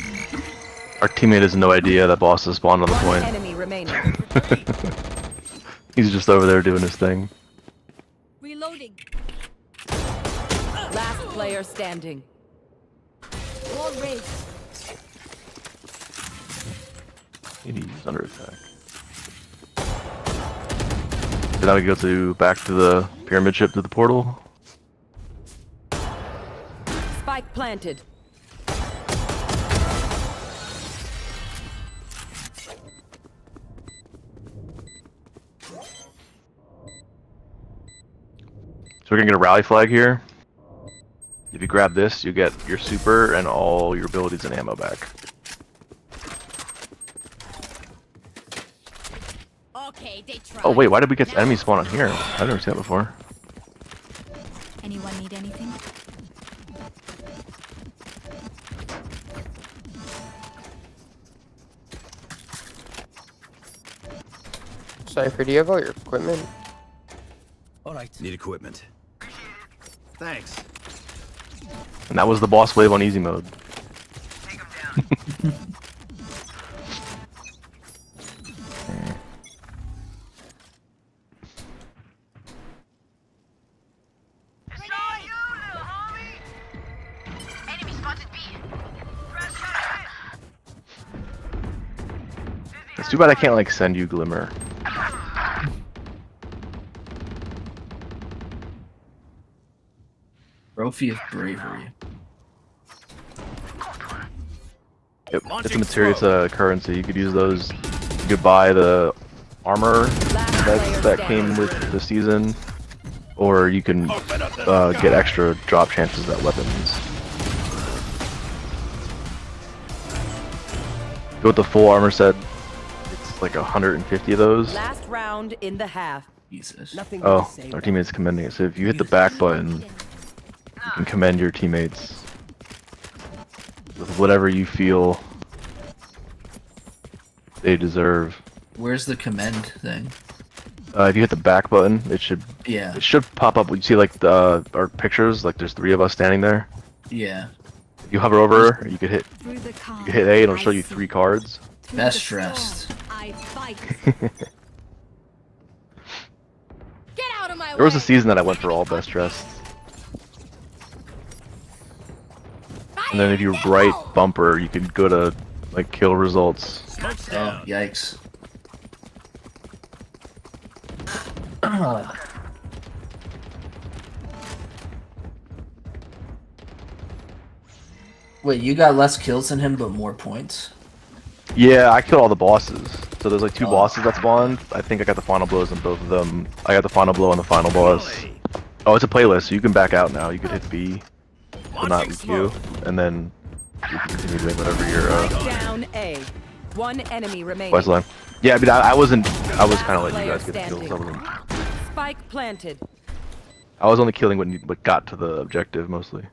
Our teammate has no idea that bosses spawned on the One point. enemy remaining. He's just over there doing his thing. Reloading. Last player standing. Wall raised. He's under attack. So now we go back to the pyramid ship to the portal. Spike planted. So we're gonna get a rally flag here. If you grab this, you get your super and all your abilities and ammo back. Okay, they try. Oh wait, why did we get enemy spawn on here? I've never seen that before. Anyone need anything? Cypher, do you have all your equipment? Alright. Need equipment. Thanks. And that was the boss wave on easy mode. It's too bad I can't like send you Glimmer. Trophy of Bravery. Yep, it's a material, it's a currency. You could use those. You could buy the armor that came with the season, or you can get extra drop chances at weapons. Go with the full armor set. It's like 150 of those. Last round in the half. Jesus. Nothing Oh, to say. our teammate's commending it. So if you hit the back button, you can commend your teammates with whatever you feel they deserve. Where's the commend thing? If you hit the back button, it should pop up. You see like our pictures, like there's 3 of us standing there. Yeah. If you hover over, you could hit A and it'll show you 3 cards. Best dressed. I fight. Get out of my way. There was a season that I went for all best dressed. And then if you right bumper, you could go to like kill results. Oh, yikes. Wait, you got less kills than him, but more points? Yeah, I killed all the bosses. So there's like 2 bosses that spawned. I think I got the final blows on both of them. I got the final blow on the final boss. Oh, it's a playlist, so you can back out now. You could hit B to not requeue, and then you can continue doing whatever your Down A. One enemy remaining. quest line. Yeah, I mean, I was kind of letting you guys get the kills. Spike planted. I was only killing what got to the objective mostly.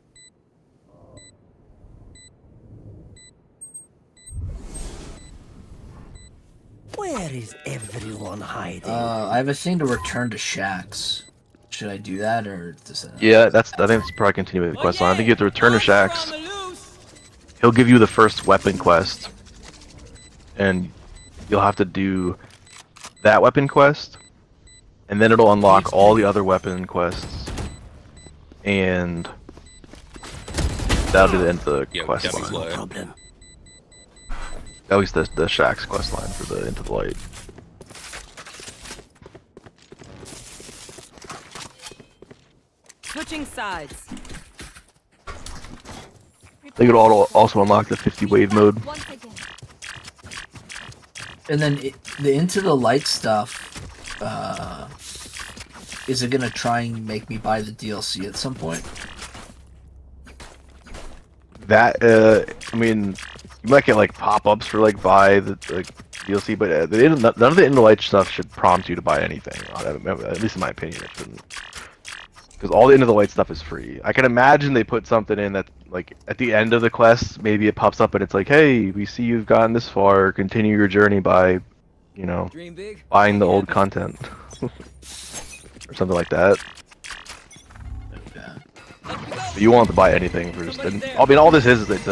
Where is everyone hiding? I have a thing to return to Shaxx. Should I do that, or does that... Yeah, I think it's probably continuing the quest line. I think you have to return to Shaxx. He'll give you the first weapon quest, and you'll have to do that weapon quest, and then it'll unlock all the other weapon quests, and that'll be the end of the quest line. At least the Shaxx quest line for the Into the Light. Switching sides. They could also unlock the 50 wave mode. Once again. And then the Into the Light stuff, is it gonna try and make me buy the DLC at some point? That I mean, you might get like pop-ups for like buy the DLC, but none of the Into the Light stuff should prompt you to buy anything. At least in my opinion, it shouldn't. Because all the Into the Light stuff is free. I can imagine they put something in that, like, at the end of the quest, maybe it pops up and it's like, hey, we see you've gotten this far, continue your journey by, you know, buying the old content. Or something like that. But you won't have to buy anything first. And, I mean, all this is it's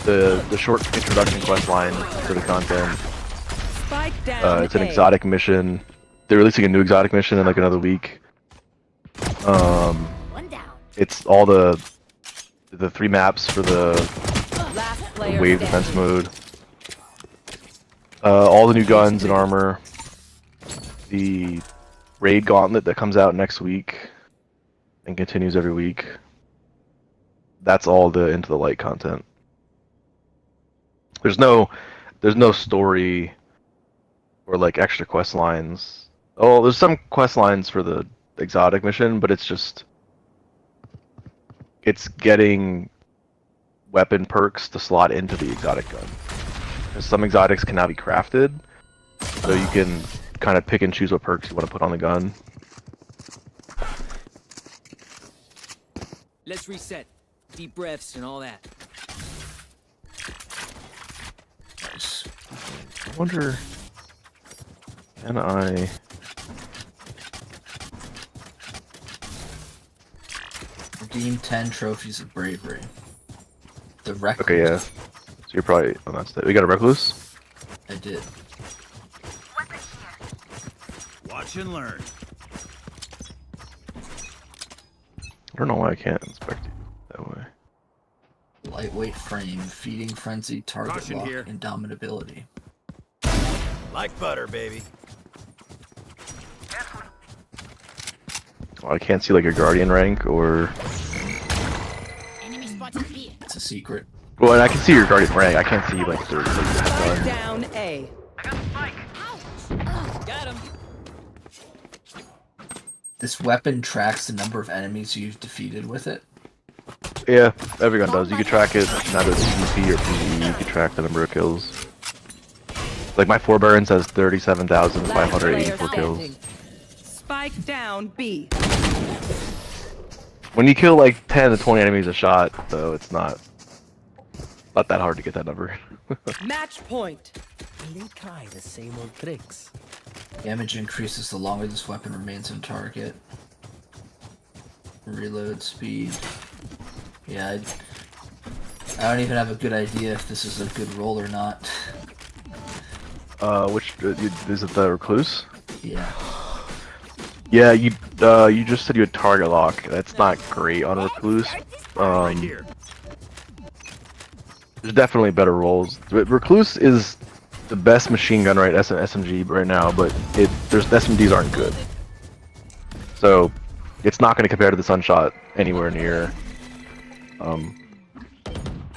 the short introduction quest line for the content. It's an exotic mission. They're releasing a new exotic mission in like another week. It's all the 3 maps for the wave defense mode. All the new guns and armor. The raid gauntlet that comes out next week and continues every week. That's all the Into the Light content. There's no story or like extra quest lines. Oh, there's some quest lines for the exotic mission, but it's getting weapon perks to slot into the exotic gun. Because some exotics can now be crafted, so you can kind of pick and choose what perks you want to put on the gun. Let's reset. Deep breaths and all that. Nice. I wonder, can I... Redeem 10 trophies of bravery. The Recluse. Okay, yeah. So you're probably... Oh, that's it. We got a Recluse? I did. Watch and learn. I don't know why I can't inspect you that way. Lightweight frame, feeding frenzy, target Caution lock, here. indomitability. Like butter, baby. Well, I can't see like your Guardian rank or... Enemy spotted B. It's a secret. Well, and I can see your Guardian rank. I can't see like the gun. Down A. Got him. This weapon tracks the number of enemies you've defeated with it. Yeah, every gun does. You can track it, either PvP or PvE. You can track the number of kills. Like my Forbearance has 37,584 kills. Spike down B. When you kill like 10 to 20 enemies a shot, though, it's not that hard to get that number. Match point. They try the same old tricks. Damage increases the longer this weapon remains on target. Reload speed. Yeah, I don't even have a good idea if this is a good roll or not. Which is it the Recluse? Yeah. Yeah, you just said you had target lock. That's not great on Recluse. There's definitely better rolls. Recluse is the best machine gun right SMG right now, but there's SMGs aren't good. So it's not going to compare to the Sunshot anywhere near.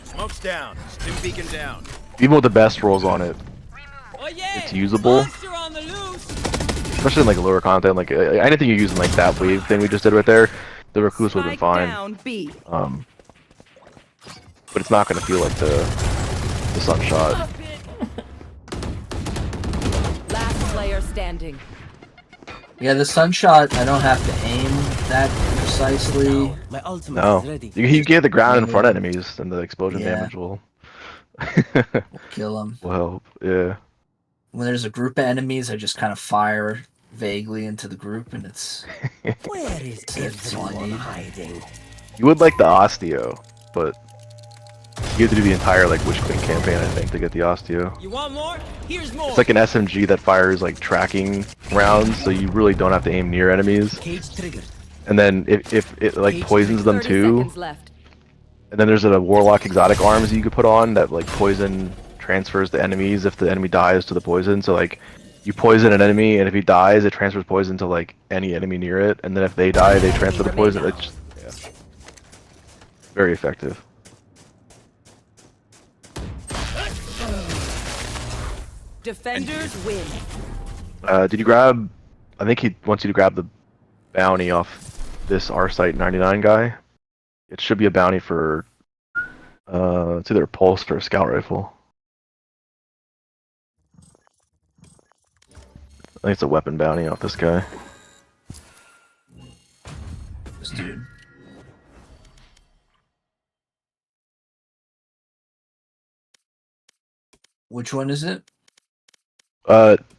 Smoke's down. Stim beacon down. Even with the best rolls on it, Oh yeah. it's usable. Monster on the loose. Especially in like lower content, like anything you're using like that wave thing we just did right there, the Recluse would have been fine. Down B. But it's not going to feel like the Sunshot. Last player standing. Yeah, the Sunshot, I don't have to aim that precisely. My ultimate No, is ready. you get the ground in front of enemies, and the explosion damage will Kill them. will help. Yeah. When there's a group of enemies, I just kind of fire vaguely into the group, and it's Where is That's all I everyone need. hiding? You would like the Osteo, but you have to do the entire like Witch Queen campaign, I think, to get the Osteo. You want more? Here's more. It's like an SMG that fires like tracking rounds, so you really don't have to aim near enemies. Cage triggered. And then if it like Cage poisons them 30 too, seconds left. And then there's a Warlock exotic arms you could put on that like poison transfers to enemies if the enemy dies to the poison. So like you poison an enemy, and if he dies, it transfers poison to like any enemy near it. And then if they die, they transfer the poison. It's just, yeah, very effective. Defenders win. Did you grab? I think he wants you to grab the bounty off this R-Site 99 guy. It should be a bounty for it's either a pulse or a scout rifle. I think it's a weapon bounty off this guy. This dude. Which one is it?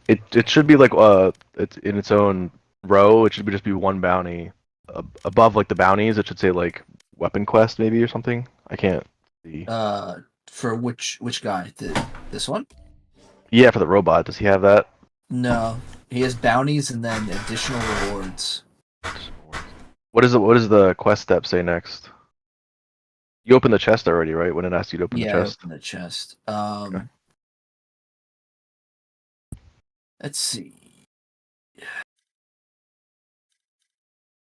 It should be like it's in its own row. It should be just be one bounty above like the bounties. It should say like weapon quest maybe or something. I can't see. For which guy? This one? Yeah, for the robot. Does he have that? No, he has bounties and then additional rewards. What is the quest step say next? You opened the chest already, right? When it asked you to open the chest. Yeah, open the chest. Okay. Let's see.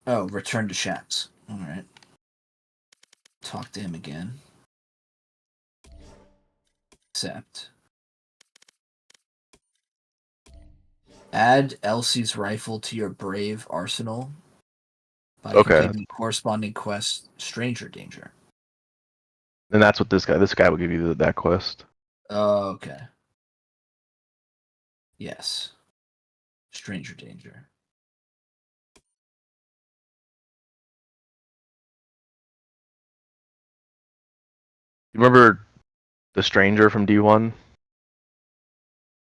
Oh, return to Shax. All right. Talk to him again. Accept. Add Elsie's rifle to your Brave arsenal by completing the corresponding quest, Stranger Danger. And that's what this guy will give you that quest. Oh, okay. Yes. Stranger Danger. You remember the stranger from D1?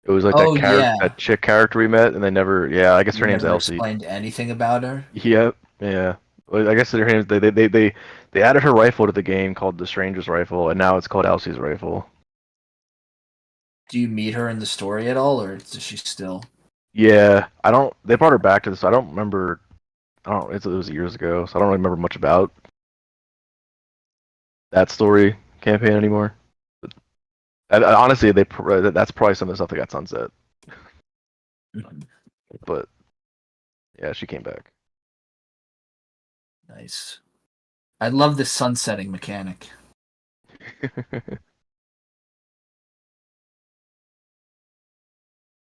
It was like that chick character we met, and they never. Yeah, I guess her name's Elsie. Explained anything about her? Yep. Yeah. Well, I guess her name. They added her rifle to the game called the Stranger's Rifle, and now it's called Elsie's Rifle. Do you meet her in the story at all, or is she still? Yeah, I don't. They brought her back to this. I don't remember. It was years ago, so I don't remember much about that story campaign anymore. Honestly, that's probably some of the stuff that got sunset. But yeah, she came back. Nice. I love this sunsetting mechanic.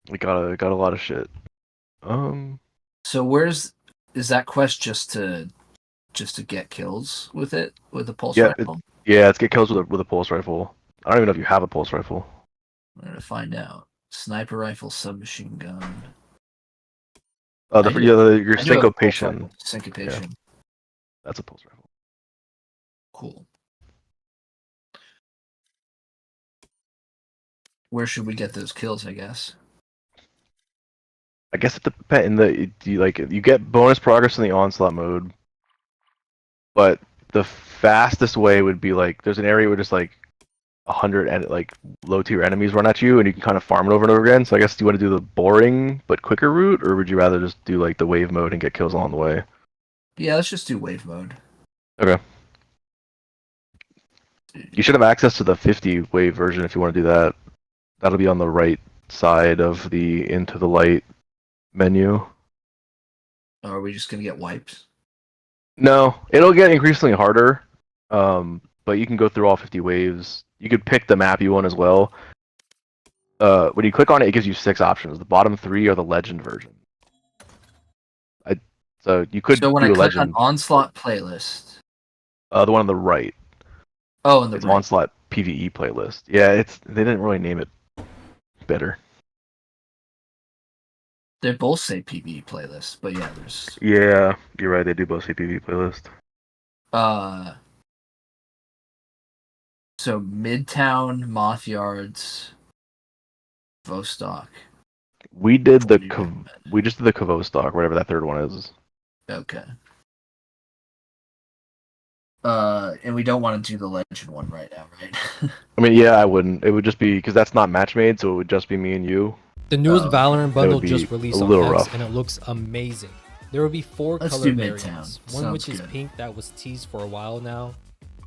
We got a lot of shit. So is that quest just to get kills with it with a pulse rifle? It's get kills with a pulse rifle. I don't even know if you have a pulse rifle. I'm gonna find out. Sniper rifle, submachine gun. Your syncopation. Syncopation. Yeah. That's a pulse rifle. Cool. Where should we get those kills? I guess. I guess it depends. You get bonus progress in the onslaught mode, but the fastest way would be like there's an area where just like 100 like low tier enemies run at you, and you can kind of farm it over and over again. So I guess do you want to do the boring but quicker route, or would you rather just do like the wave mode and get kills along the way? Yeah, let's just do wave mode. Okay. You should have access to the 50 wave version if you want to do that. That'll be on the right side of the Into the Light menu. Are we just gonna get wiped? No, it'll get increasingly harder. But you can go through all 50 waves. You could pick the map you want as well. When you click on it, it gives you 6 options. The bottom 3 are the legend version. So you could when do I a click legend. on Onslaught playlist. The one on the right. Oh, in the it's right. Onslaught PvE playlist. Yeah, they didn't really name it better. They both say PvE playlist, but yeah, there's. Yeah, you're right. They do both say PvE playlist. So Midtown, Moth Yards, Vostok. We just did the Kavostok, whatever that third one is. Okay. And we don't want to do the legend one right now, right? I mean, yeah, I wouldn't. It would just be because that's not match made, so it would just be me and you. The newest Valorant bundle be just released a on little X, rough. and it looks amazing. There will be 4 Let's color do variants. Midtown. One Sounds which is good. pink that was teased for a while now.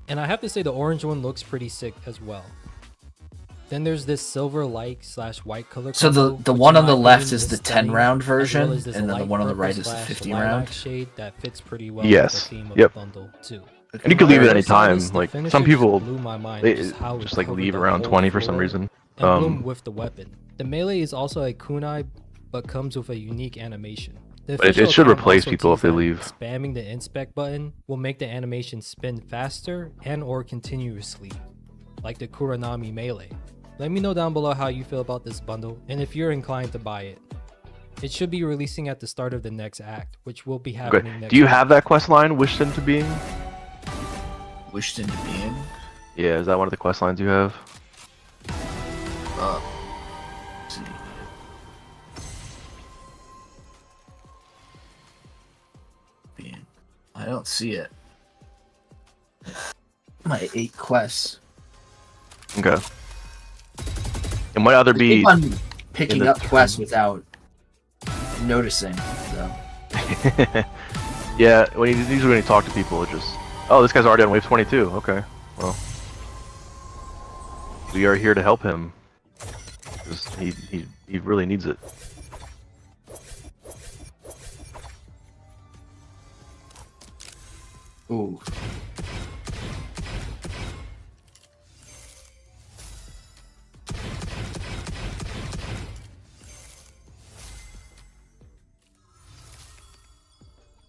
And I have to say the orange one looks pretty sick as well. Then there's this silver like / white color. So combo, the which one in on the my left opinion is the stunning, 10-round as well version, as this and then the light one on the right purple is the / 50-round. lilac shade that fits pretty well Yes. with the theme of Yep. the bundle too. And you can leave it any First side time. is the Like finisher some people, blew my mind they just how it just like covered leave the around whole 20 for some floor reason. and bloom with the weapon. The melee is also a kunai, but comes with a unique animation. The But it official should account replace also people if teased they that leave. Spamming the inspect button will make the animation spin faster and or continuously, like the Kuranami melee. Let me know down below how you feel about this bundle and if you're inclined to buy it. It should be releasing at the start of the next act, which will be happening Okay. next Do you week. have that quest line, Wished into Being? Wished into being. Yeah, is that one of the quest lines you have? Let's see. Being. I don't see it. My 8 quests. Okay. It might either I be. keep on picking the up quests without noticing. So. Yeah, usually when you talk to people, it just. Oh, this guy's already on wave 22. Okay, well. We are here to help him. 'Cause he really needs it. Ooh.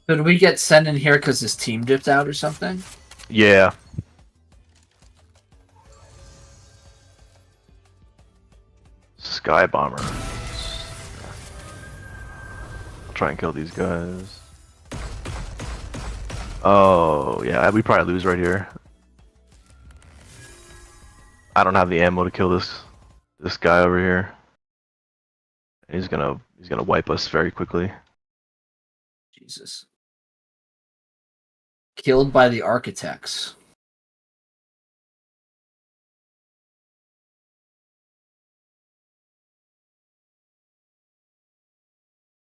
So did we get sent in here because his team dipped out or something? Yeah. Sky Bomber. I'll try and kill these guys. Oh, yeah, we probably lose right here. I don't have the ammo to kill this guy over here. He's gonna wipe us very quickly. Jesus. Killed by the architects.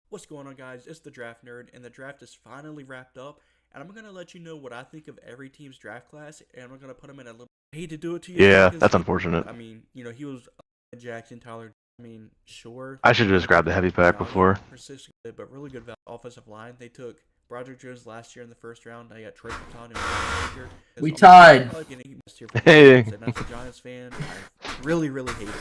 What's going on, guys? It's the Draft Nerd, and the draft is finally wrapped up, and I'm going to let you know what I think of every team's draft class, and I'm going to put them in a little... I hate to do it to you. Yeah, because, that's unfortunate. I mean, you know, he was Jackson, Tyler, I mean, sure. I should have just grabbed the heavy pack before. But really good offensive line. They took Broderick Jones last year in the first round. They got Trey Fontana. We tied. Hey. And as a Giants fan, I really hate it.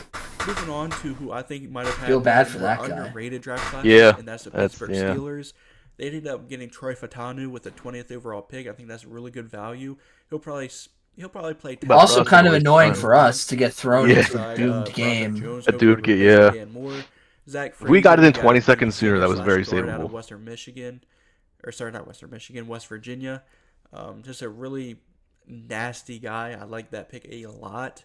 Moving on to who I think might have had Feel bad for more that guy. underrated draft class. Yeah, And that's the that's- Pittsburgh yeah. Steelers. They ended up getting Troy Fatanu with the 20th overall pick. I think that's really good value. He'll probably play. Also kind of annoying for us to get thrown Yeah. into a doomed game. A dude get, yeah. Zach If we got it in Frazier, 20 the seconds sooner, that was slash very guard out of savable. Western Michigan, or sorry, not Western Michigan, West Virginia. Just a really nasty guy. I like that pick a lot.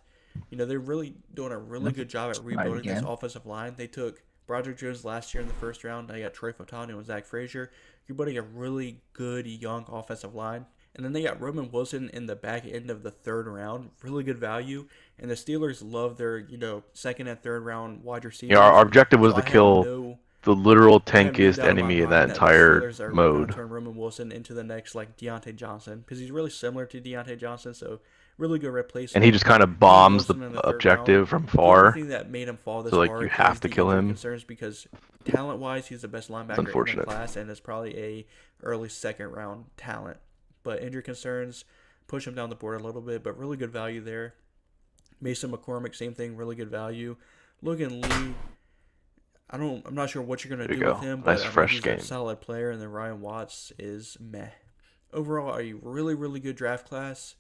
You know, they're really doing a really good job at rebuilding this offensive line. They took Broderick Jones last year in the first round. They got Troy Fontana and Zach Frazier. You're putting a really good young offensive line. And then they got Roman Wilson in the back end of the third round. Really good value. And the Steelers love their, you know, second and third round wide receivers. Yeah, our objective was So to I have kill no- the literal I have no tankiest doubt in my enemy in mind that the entire Steelers are gonna mode. turn Roman Wilson into the next like Deontay Johnson because he's really similar to Deontay Johnson. So really good replacement. And he just kind of Roman bombs the Wilson in third objective round. from far. The only thing that made him fall this So, like, far you have is to the kill injury him. concerns because talent-wise, he's the best linebacker in the unfortunate. class and is probably a early second round talent. But injury concerns push him down the board a little bit, but really good value there. Mason McCormick, same thing, really good value. Logan Lee, I'm not sure what you're gonna There you do go. with him, Nice but I mean, fresh he's game. a solid player, and then Ryan Watts is meh. Overall, a really good draft class.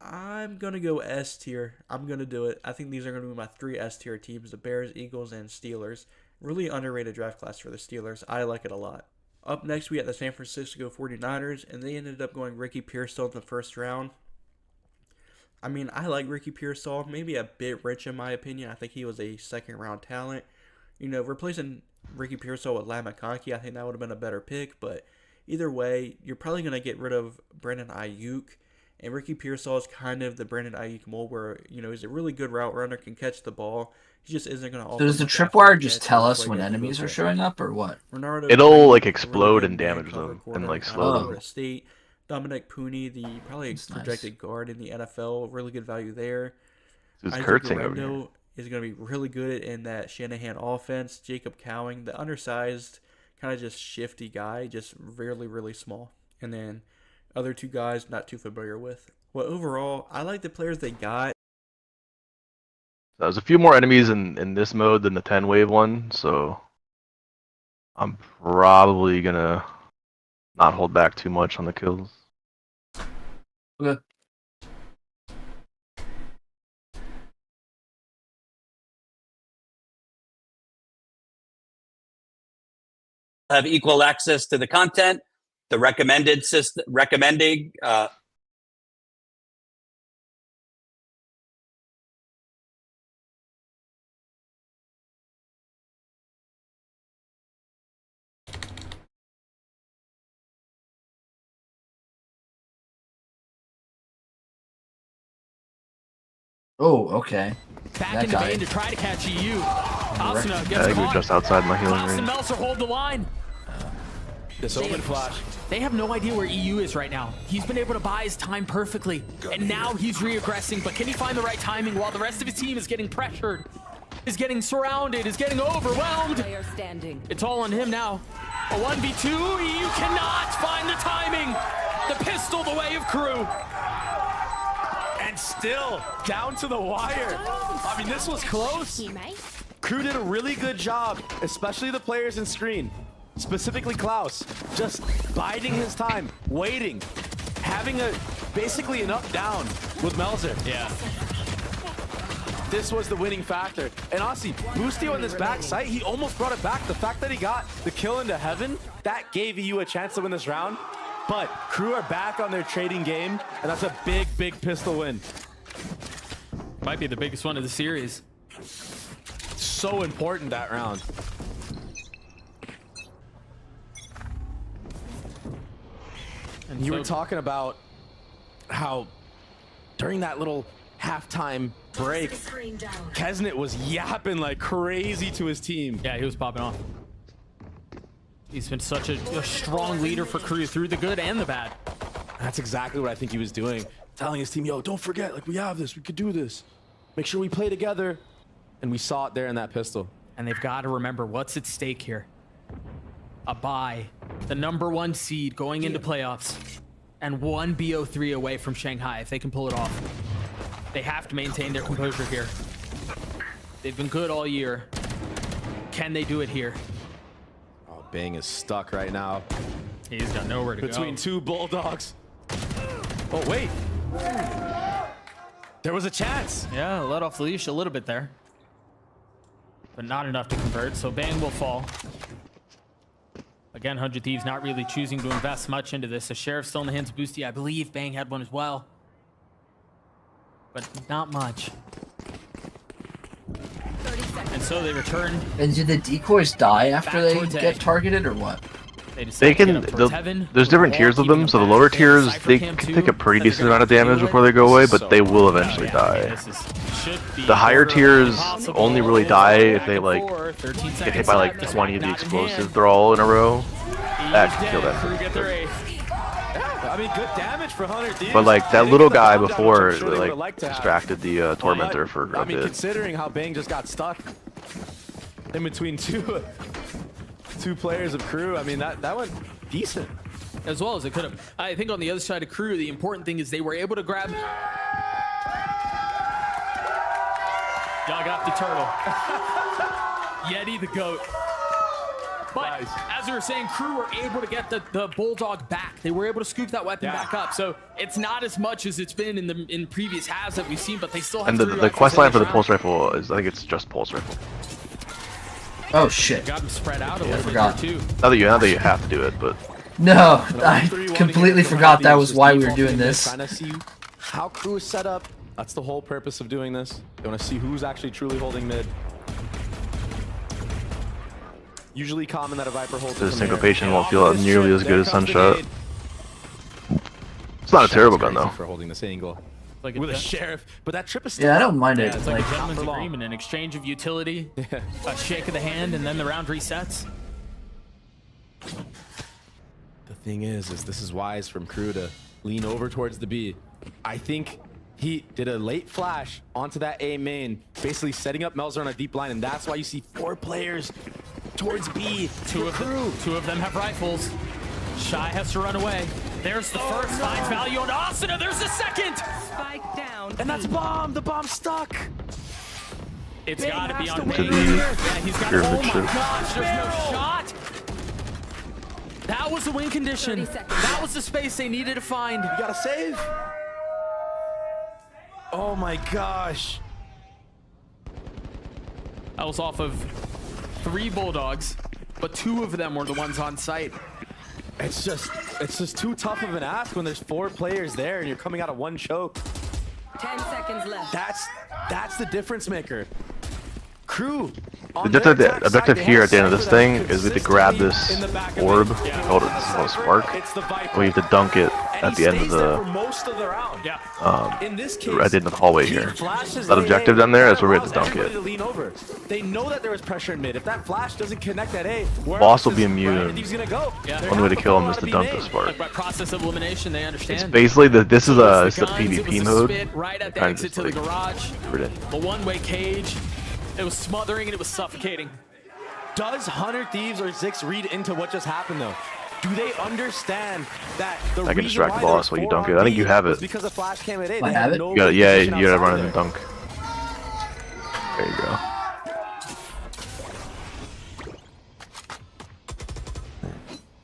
I'm gonna go S tier. I'm gonna do it. I think these are gonna be my 3 S tier teams: the Bears, Eagles, and Steelers. Really underrated draft class for the Steelers. I like it a lot. Up next, we got the San Francisco 49ers, and they ended up going Ricky Pearsall in the first round. I mean, I like Ricky Pearsall, maybe a bit rich in my opinion. I think he was a second round talent. You know, replacing Ricky Pearsall with Lamar McConkey, I think that would have been a better pick. But either way, you're probably going to get rid of Brandon Ayuk. And Ricky Pearsall is kind of the Brandon Ayuk mold where, you know, he's a really good route runner, can catch the ball. He just isn't going to offer. So does the much tripwire after just catch. tell It's us like when a enemies are Udoka. showing up or what? Renardo It'll Green, like really explode good and man damage cover them corner and like out of slow them. Florida State. Dominic Pooney, the probably projected guard in the NFL, really good value there. It's Isaac Kurtzing over Guerrero is going to be really good in that Shanahan offense. Jacob Cowing, the undersized, kind of just shifty guy, just really, really small. And then other two guys not too familiar with. Well, overall, I like the players they got. There's a few more enemies in this mode than the 10 wave one, so I'm probably gonna not hold back too much on the kills. Okay. Have equal access to the content, the recommending. Oh, okay. Back in the vein to try to catch EU. Asuna I gets think we're caught. just outside my healing Klaus and range. Meltzer hold the line. This open flash. They have no idea where EU is right now. He's been able to buy his time perfectly, and now he's reaggressing. But can he find the right timing while the rest of his team is getting pressured, is getting surrounded, is getting overwhelmed? Player standing. It's all on him now. A 1v2. EU cannot find the timing. The pistol the way of Crew. And still down to the wire. I mean, this was close. Crew did a really good job, especially the players in screen, specifically Klaus, just biding his time, waiting, having basically an up down with Melzer. Yeah. This was the winning factor. And honestly, Boostio on this back site, he almost brought it back. The fact that he got the kill into heaven, that gave EU a chance to win this round. But Crew are back on their trading game, and that's a big, big pistol win. Might be the biggest one of the series. So important that round. And you were talking about how during that little halftime break, Kesnet was yapping like crazy to his team. Yeah, he was popping off. He's been such a strong leader for Crew through the good and the bad. That's exactly what I think he was doing. Telling his team, yo, don't forget, like, we have this, we could do this. Make sure we play together. And we saw it there in that pistol. And they've got to remember what's at stake here. A bye, the #1 seed going into playoffs, and one BO3 away from Shanghai if they can pull it off. They have to maintain their composure here. They've been good all year. Can they do it here? Oh, Bang is stuck right now. He's got nowhere to go. Between two Bulldogs. Oh, wait. There was a chance. Yeah, let off the leash a little bit there. But not enough to convert, so Bang will fall. Again, 100 Thieves not really choosing to invest much into this. The Sheriff's still in the hands of Boosty. I believe Bang had one as well. But not much. And so they return. And do the decoys die after they towards get A. targeted or what? They can. There's different tiers of them. So the lower tiers, they can take a pretty decent amount of damage before they go away, but they will eventually die. The higher tiers only really die if they like get hit by like 20 of the explosive thrall in a row. That can kill them. I mean, good damage for 100 Thieves. But like that little guy before, like distracted the tormentor for a I mean, bit. considering how Bang just got stuck in between two players of Crew, I mean that went decent. As well as it could have. I think on the other side of Crew, the important thing is they were able to grab. Y'all got the turtle. Yeti the goat. But as we were saying, Crew were able to get the Bulldog back. They were able to scoop that weapon back up. So it's not as much as it's been in previous halves that we've seen, but they still have. And the quest line for the pulse rifle is, I think it's just pulse rifle. Oh shit! Got them spread out a Yeah, I little forgot. bit too. Now that you have to do it, but No, I completely forgot that was why we were doing this. Trying to see how Crew is set up. That's the whole purpose of doing this. They want to see who's actually truly holding mid. Usually common that a Viper holds. the syncopation won't feel nearly as good as Sunshot. It's not a terrible gun though. For holding this angle. Like with a sheriff, but that trip is still Yeah, I don't mind Yeah, it. it's like a Like, gentleman's agreement, an exchange of utility, a shake of the hand, and then the round resets. The thing is this is wise from Crew to lean over towards the B. I think he did a late flash onto that A main, basically setting up Melzer on a deep line, and that's why you see 4 players towards B. Two of them have rifles. Shy has to run away. There's the first, finds value on Asuna. There's the second. Spike down. And that's bomb. The bomb's stuck. It's Big got to be has on to main. win. Yeah, he's got. Pyramid Oh my shift. gosh! There's no shot. That was the win condition. That was the space they needed to find. You gotta save. Oh my gosh. That was off of 3 Bulldogs, but 2 of them were the ones on site. It's just too tough of an ask when there's 4 players there and you're coming out of 1 choke. 10 seconds left. That's the difference maker. Crew. The objective here at the end of this thing is we have to grab this orb called a spark. We have to dunk it at the end of the In this case, at the end of the hallway here. That objective down there is where we have to dunk it. to lean over. They know that there was pressure in mid. If that flash doesn't connect at A, where Boss else will be is immune. Ryan Thieves gonna go? Only way to kill him is to dunk the spark. Like by process of elimination, they understand. It's basically this is a It was the guns, PvP it was the mode. spit right at the Kind of exit just to the like garage. rid it. The one-way cage. It was smothering and it was suffocating. Does Hunter Thieves or Zix read into what just happened though? Do they understand that the I can reason distract why the boss there while you was dunk 4 it. I think you on have B was it. because the flash came at A. I They have had it? no You gotta, yeah, position you gotta outside run in of and it. dunk. There you go.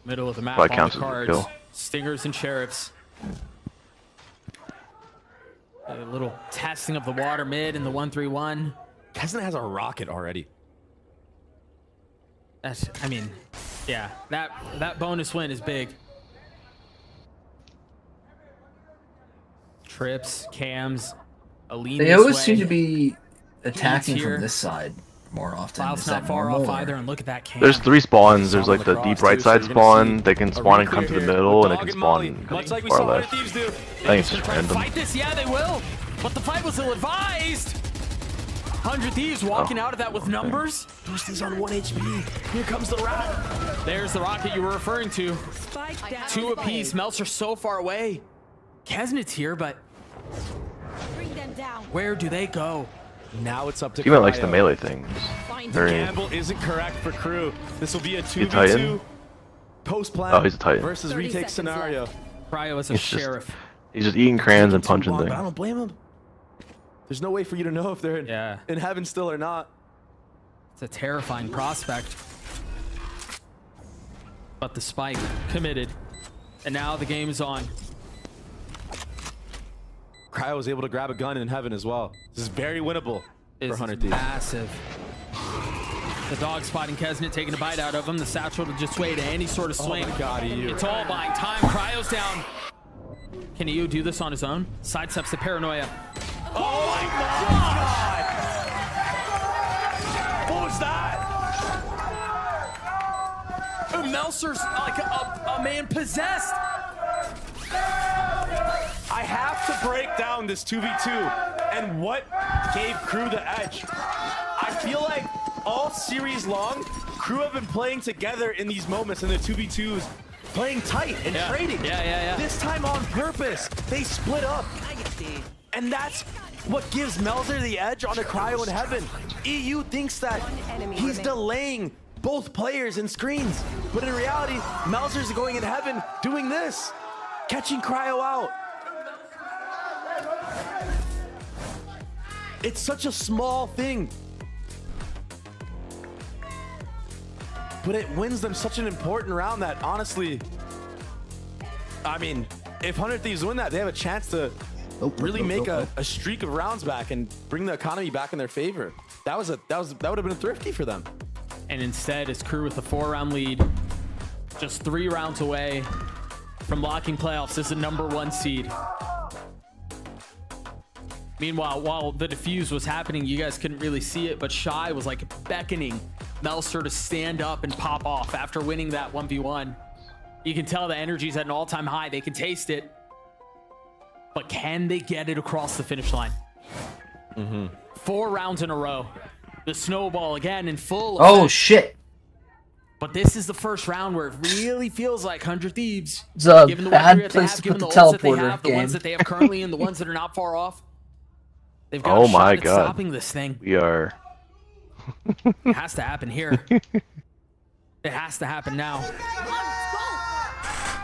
Middle of the map, Probably all counts the as a cards. kill. Stingers and Sheriffs. A little testing of the water mid in the 1-3-1. Kesna has a rocket already. That's, I mean, yeah, that bonus win is big. Trips, cams, Aline. They this always way. seem to be attacking here. from this side more often. Cloud's Is not that far normal, off or- either, and look at that cam. There's 3 spawns. There's Spawn like the across, deep right too, so side you're gonna spawn. see They can a spawn and replay come to the here middle, with and they Dog can and spawn Molly, and much like we far saw left. Hunter Thieves do. I think it's just Try to random. fight this, yeah, they will. But the fight was ill-advised. 100 Thieves walking out of that with numbers. Toasty's on 1 HP. Here comes the rocket. There's the rocket you were referring to. Spike down. 2 apiece. Meltzer so far away. Kesnit's here, but Bring them down. where do they go? Now it's up to Teammate likes the Cryo. melee things. Very. Gamble isn't correct for Crew. This will be a Titan? 2v2 post plan Oh, he's a Titan. versus 30 retake seconds scenario. Cryo is a It's just- sheriff. He's just eating crayons and punching But I things. don't blame him. There's no way for you to know if they're Yeah. in heaven still or not. It's a terrifying prospect. But the spike committed. And now the game is on. Cryo was able to grab a gun in heaven as well. This is very winnable This for is Hunter Thieves. massive. The dog spotting Kesnit, taking a bite out of him. The satchel to just sway to any sort of swing. Oh my God, EU. It's all buying time. Cryo's down. Can EU do this on his own? Sidesteps the paranoia. Oh my God! What was that? Meltzer's like a man possessed. I have to break down this 2v2 and what gave Crew the edge. I feel like all series long, Crew have been playing together in these moments in the 2v2s, playing tight and trading. Yeah. This time on purpose, they split up. And that's what gives Melzer the edge on a Cryo in heaven. EU thinks that he's delaying both players in screens. But in reality, Melzer's going in heaven doing this, catching Cryo out. It's such a small thing, but it wins them such an important round that honestly, I mean, if Hunter Thieves win that, they have a chance to really make a streak of rounds back and bring the economy back in their favor. That would have been thrifty for them. And instead, it's Crew with a 4-round lead. Just 3 rounds away from locking playoffs as the #1 seed. Meanwhile, while the defuse was happening, you guys couldn't really see it, but Shy was like beckoning Meltzer to stand up and pop off after winning that 1v1. You can tell the energy's at an all-time high. They can taste it. But can they get it across the finish line? 4 rounds in a row. The snowball again in full effect. Oh shit! But this is the first round where it really feels like 100 Thieves. It's a given the bad weaponry that they place have, to given put the the ults that they teleporter have, the ones game. that they have currently, and the ones that are not far off. They've got Oh a shot my at god. stopping this thing. We are. It has to happen here. It has to happen now.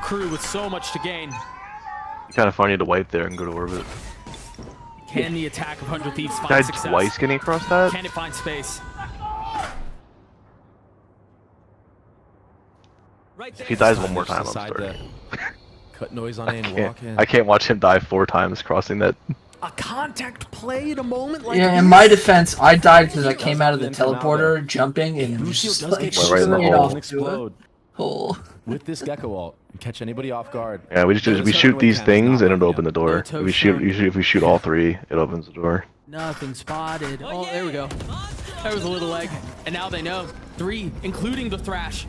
Crew with so much to gain. Kind of funny to wipe there and go to orbit. Can the attack of 100 Thieves find Died success? twice getting across that? Can it find space? If he dies one more time, I'm sorry. Cut noise on it and walk in. I can't watch him die 4 times crossing that. A contact play at a moment like Yeah, this? in my defense, I died because I came out of the teleporter, jumping, and just like right in the straight hole. off to Explode a hole. with this gecko ult and catch anybody off guard. Yeah, we shoot these things and it'll open the door. No If we shoot all 3, it opens the door. Nothing spotted. Oh, there we go. There was a little egg. And now they know. 3, including the Thrash.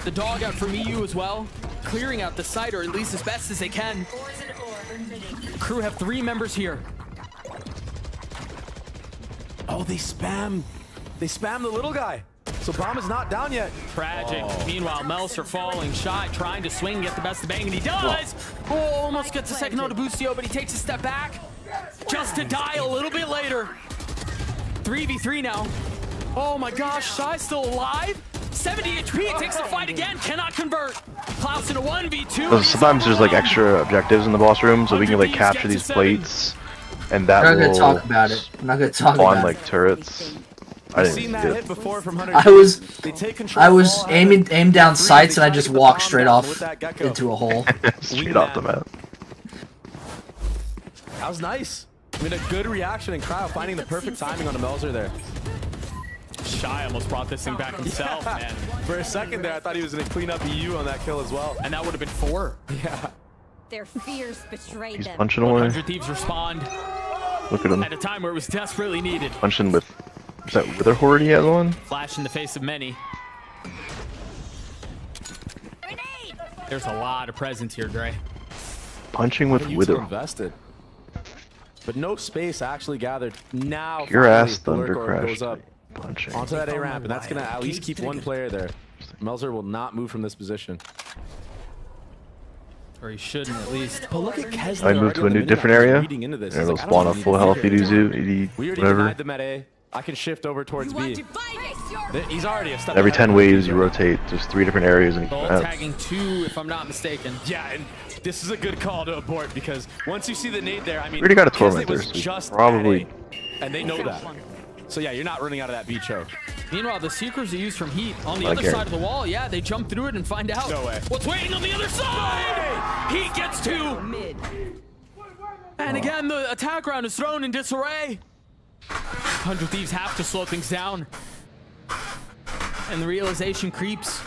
The dog out from EU as well. Clearing out the site, or at least as best as they can. Crew have 3 members here. Oh, they spam the little guy. So bomb is not down yet. Tragic. Meanwhile, Melser falling, Shy trying to swing, get the best of Bang, and he does! Oh, almost gets a second on to Boostio, but he takes a step back. Just to die a little bit later. 3v3 now. Oh my gosh, Shy's still alive? 70 HP, takes the fight again, cannot convert. Klaus in a 1v2. So sometimes there's like extra objectives in the boss room, so we can like capture these plates, and that I'm not will gonna talk about it. I'm not gonna talk spawn about like it. turrets. I I've didn't seen see that it. hit before from 100 I was Thieves. aiming down sights and I just walked straight off into a hole. Straight off the map. That was nice. I mean, a good reaction and Cryo finding the perfect timing on the Melzer there. Shy almost brought this thing back himself, Yeah. man. For a second there, I thought he was going to clean up EU on that kill as well. And that would have been 4. Yeah. Their fears betrayed He's them. punching away. 100 Thieves respond Look at him. at a time where it was desperately needed. Punching with. Is that Wither Horde he has on? Flash in the face of many. There's a lot of presence here, Dre. Punching with You Wither. two invested. But no space actually gathered. Now Your ass finally, the Thunder lurk orb Crash. goes up Punching. onto that A ramp, and that's going to at least keep one player there. Melzer will not move from this position. Or he shouldn't, at least. But look at Kesler I moved to a already on the new minimap, different just area, reading into this. and He's it'll like, I spawn don't a need full to health be here. ED, We already whatever. denied the med A. I can shift over towards B. He's already a step Every ahead 10 of waves, B. you rotate. There's 3 different areas, and you Bolt can have. tagging 2, if I'm not mistaken. Yeah, and this is a good call to abort because once you see the nade there, I mean, We already got a Kesler torment there, was so we just probably. at A, and they know that. So yeah, you're not running out of that B choke. Meanwhile, the Seekers are used from Heat on the I other guarantee. side of the wall. Yeah, they jump through it and find out. No way. What's waiting on the other side? Heat gets 2. Mid. And again, the attack round is thrown in disarray. 100 Thieves have to slow things down. And the realization creeps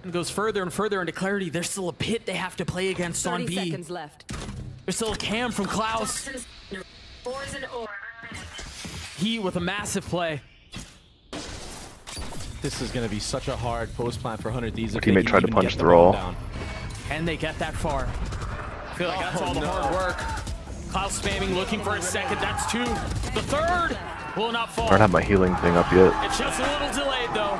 and goes further and further into clarity. There's still a pit they have to play against on 30 B. seconds left. There's still a cam from Klaus. Heat with a massive play. This is going to be such a hard post plan for 100 Thieves. My if they teammate can tried to even punch get the bomb roll. down. Can they get that far? I feel like that's all the hard work. Klaus spamming, looking for a second. That's 2. The third will not fall. I don't have my healing thing up yet. It's just a little delayed, though.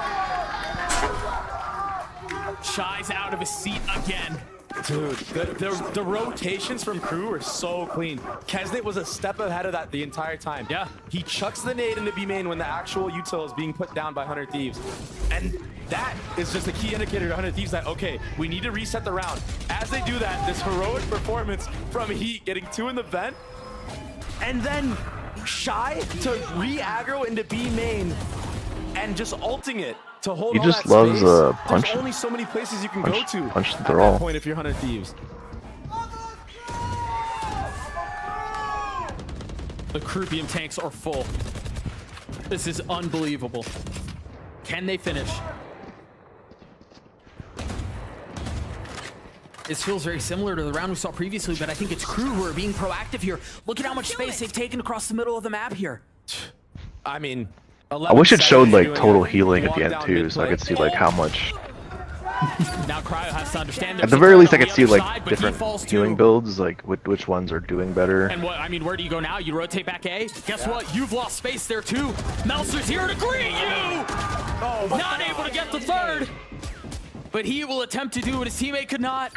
Shy's out of his seat again. Dude, the rotations from Crew were so clean. Kesnet was a step ahead of that the entire time. Yeah. He chucks the nade into B main when the actual util is being put down by 100 Thieves. And that is just a key indicator to 100 Thieves that, okay, we need to reset the round. As they do that, this heroic performance from Heat getting 2 in the vent, and then Shy to re-aggro into B main and just ulting it to hold He all just that loves, space. punch- There's only so many places you can punch- go to punch the at draw. that point if you're 100 Thieves. The Croupium tanks are full. This is unbelievable. Can they finish? This feels very similar to the round we saw previously, but I think it's Crew who are being proactive here. Look at how much space they've taken across the middle of the map here. I mean, I wish it 11-7 showed like doing total a healing at walk the end down too, mid so I play. could see like how much. Now Cryo has to understand At there's the a very third least, I on could the see other like side, but he different falls healing too. builds, like which ones are doing better. And what, I mean, where do you go now? You rotate back A? Guess what? You've lost space there too. Melser's here to greet you! Not able able to get the third, but he will attempt to do what his teammate could not.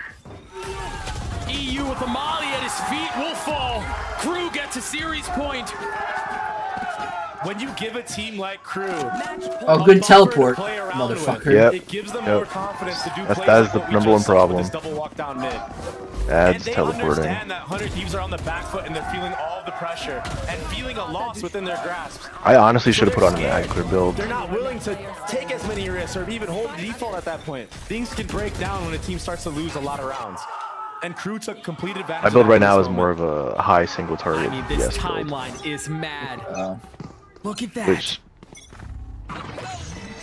EU with a molly at his feet will fall. Crew gets a series point. When you give a team like Crew Oh, good teleport, motherfucker. Yep. it gives them Yep. more confidence to do That plays is like the what we number one just saw with problem. this double walk down mid. And Adds they teleporting. understand that 100 Thieves are on the back foot and they're feeling all of the pressure and feeling a loss within their grasp. I honestly So should have put they're on an scared. Agler build. They're not willing to take as many risks or even hold default at that point. Things can break down when a team starts to lose a lot of rounds. And Crew took complete advantage. My build of that right now in is this more moment. of a high single target I mean, this yes build, timeline is mad. Look at that. which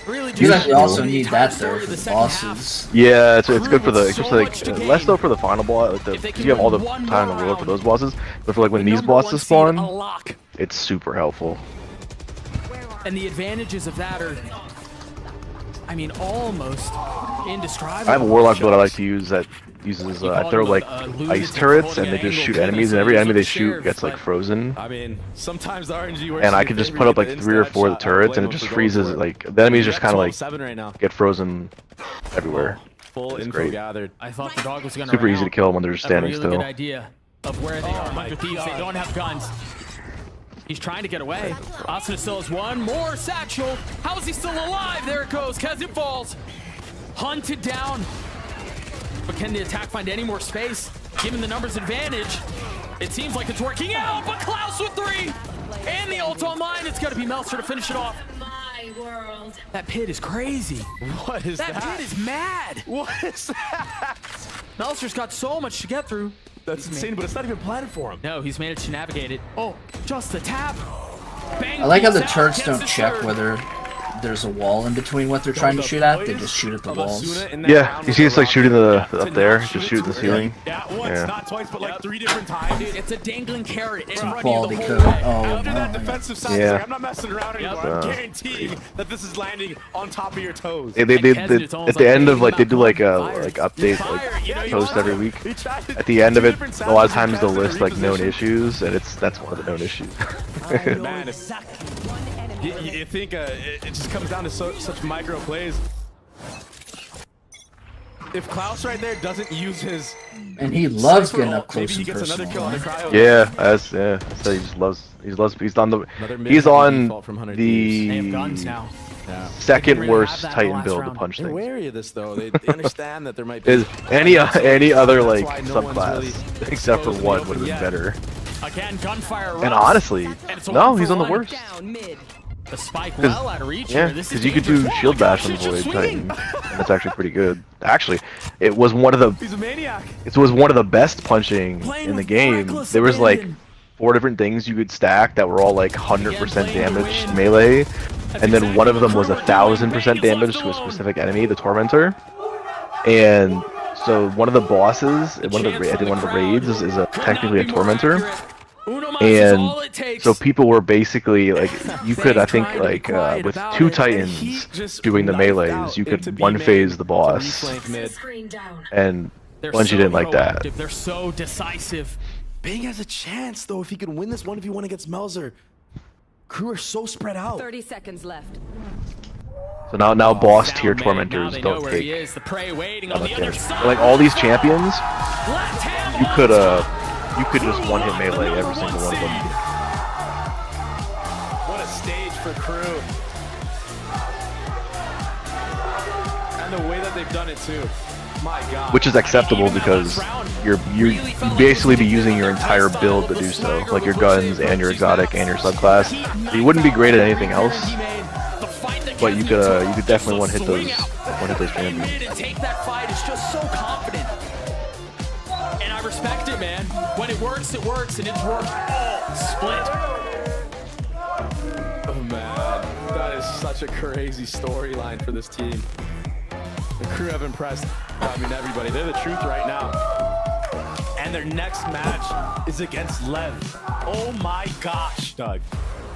Really You just actually also the need entire that though story for of the second half. bosses. yeah, it's good for the with just so like much to less gain. so for the final boss. Like If they you have all the can win one time in more the world for round, those bosses, but for like when these number one bosses seed spawn, a lock. it's super helpful. And the advantages of that are, I mean, almost indescribable. I have a warlock build I like to use that uses I throw like ice turrets and they just shoot enemies, and every enemy they shoot gets like frozen. I mean, sometimes the RNG works. And I can just put up like 3 or 4 of the turrets, and it just freezes. Like the enemies just kind of like 7 right now. get frozen everywhere. Full It's info great. gathered. I thought the dog was going to Super easy to kill them when they're just I have a standing really still. good idea of where they are. 100 Thieves, they don't have guns. He's trying to get away. Asuna still has one more satchel. How is he still alive? There it goes. Kazim falls. Hunted down. But can the attack find any more space? Given the numbers advantage, it seems like it's working out. But Klaus with 3. And the ult online. It's got to be Meltzer to finish it off. That pit is crazy. What is that? That pit is mad. What is that? Meltzer's got so much to get through. That's insane, but it's not even planned for him. No, he's managed to navigate it. Oh, just the tap. Bang, I like how the beats out, turrets gets don't the check third. whether there's a wall in between what they're trying to shoot at. They just shoot at the walls. Yeah, you see it's like shooting the up there, just shoot the ceiling. Yeah, once, Yeah. not twice, but like 3 different times. Dude, it's a dangling carrot in Some front of you quality the code. whole way. Oh, After that no. defensive side, Yeah. like, I'm not messing around anymore. Yep. I'm guaranteeing that this is landing on top of your toes. They at the end of like they do like a update like post every week. At the end of it, a lot of times they'll list like known issues, and that's one of the known issues. Man, you think it just comes down to such micro plays. If Klaus right there doesn't use his And he loves Cypher getting ult, up close maybe he and gets another personal. kill on the Right? cryo. Yeah, so he's on the he's on They have guns the now. second worst Titan build to punch They're things. wary of this though. They understand that there might be Is any other like That's why no one's really subclass except for exposed one the would have been open better. Again, gunfire. And rush. honestly, And it's a no, one he's for on the one. worst. The spike well out of reach Yeah, here. This is because you could do dangerous. shield Oh my bash gosh, on it's just Void swinging. Titan, and that's actually pretty good. Actually, it was one of the He's a maniac. it was one of the best punching Playing in the with game. reckless There was like abandon. 4 different things you could stack that were all like 100% Again, playing to damage win. melee, That's and then exactly one of what them was Crew are doing. 1000% Vegas damage left to a alone. specific enemy, the Tormentor. And so one of the bosses, one of the raids is technically a Tormentor. And so people were basically like, you could, I think, like with 2 Titans doing the melees, you could one phase the boss, and They're Bungie so didn't like that. proactive. They're so decisive. Bang has a chance though if he can win this 1v1 against Melzer. Crew are so spread out. 30 seconds left. So now boss Down tier mid. Now tormentors they know don't where take he is. The prey waiting on that the much other damage. side. Like all these champions, Left hand you could just one hit melee every single one of them. What a stage for Crew. And the way that they've done it too. My God. Which is acceptable because you basically be using your entire build to do so, like your guns and your exotic and your subclass. You wouldn't be great at anything else, but you could definitely one hit those champions. and take that fight is just so confident. And I respect it, man. When it works, and it's worked all split. Oh man, that is such a crazy storyline for this team. The Crew have impressed, I mean, everybody. They're the truth right now. And their next match is against Lev. Oh my gosh, Doug.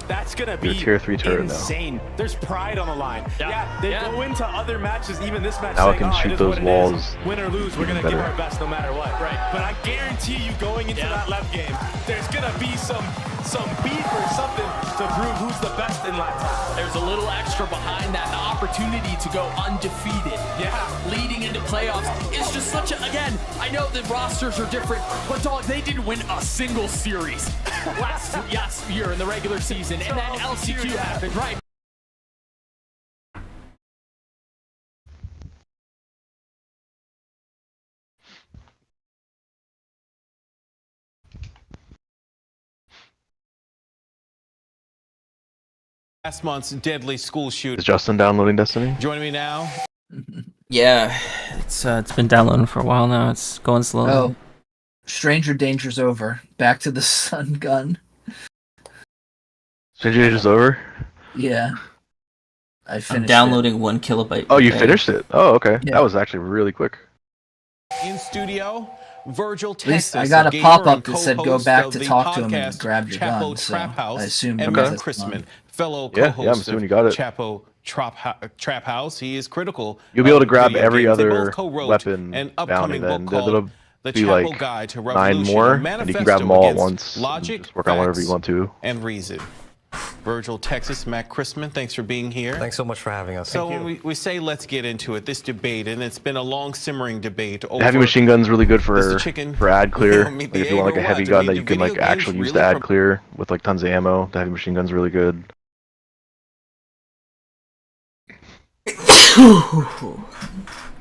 That's gonna be Tier 3 turret now. insane. There's pride on the line. Yeah, they go into other matches, even this match. Now it saying, can "Oh, shoot is those what it walls is. Win or lose, we're even gonna give better. our best no matter what." Right. But I guarantee you, going into that Lev game, there's gonna be some beef or something to prove who's the best in Latin. There's a little extra behind that. The opportunity to go undefeated. Yeah, leading into playoffs is just such a, again, I know the rosters are different, but dog, they didn't win a single series last year in the regular season, and then LCQ happened, right? Last month's deadly school shooting. Is Justin downloading Destiny? Joining me now. Yeah, it's been downloading for a while now. It's going slowly. Oh, Stranger Danger's over. Back to the sun gun. Stranger Danger's over? Yeah. I finished I'm downloading 1 kilobyte. Oh, you finished it? Oh, okay. Yeah. That was actually really quick. In studio, Virgil At least Texas. I got a gamer pop-up and that said go co-host back of to the talk to him and podcast grab your Chapo gun. So Trap House, I assume and Matt Matt is Chrisman, on. fellow Yeah, co-host I'm assuming you got of it. Chapo Trap House. He is critical. You'll be able to of grab video every games. They other both co-wrote weapon an bounty upcoming then. book called There'll The be Chapo like Guide to 9 Revolution, more, a and you can grab them all at manifesto once. against logic, Just work on whatever you facts, want to. and reason. Virgil Texas, Matt Chrisman, thanks for being here. Thanks so much for having us. So when we say let's get into it, this debate, and it's been a long simmering debate over Heavy machine gun's really good is for the chicken, ad clear. you know, meet Like if the you want egg like a or heavy what? I gun mean, that you do can like video games actually use really the ad clear with like tons of ammo, the heavy machine gun's really good.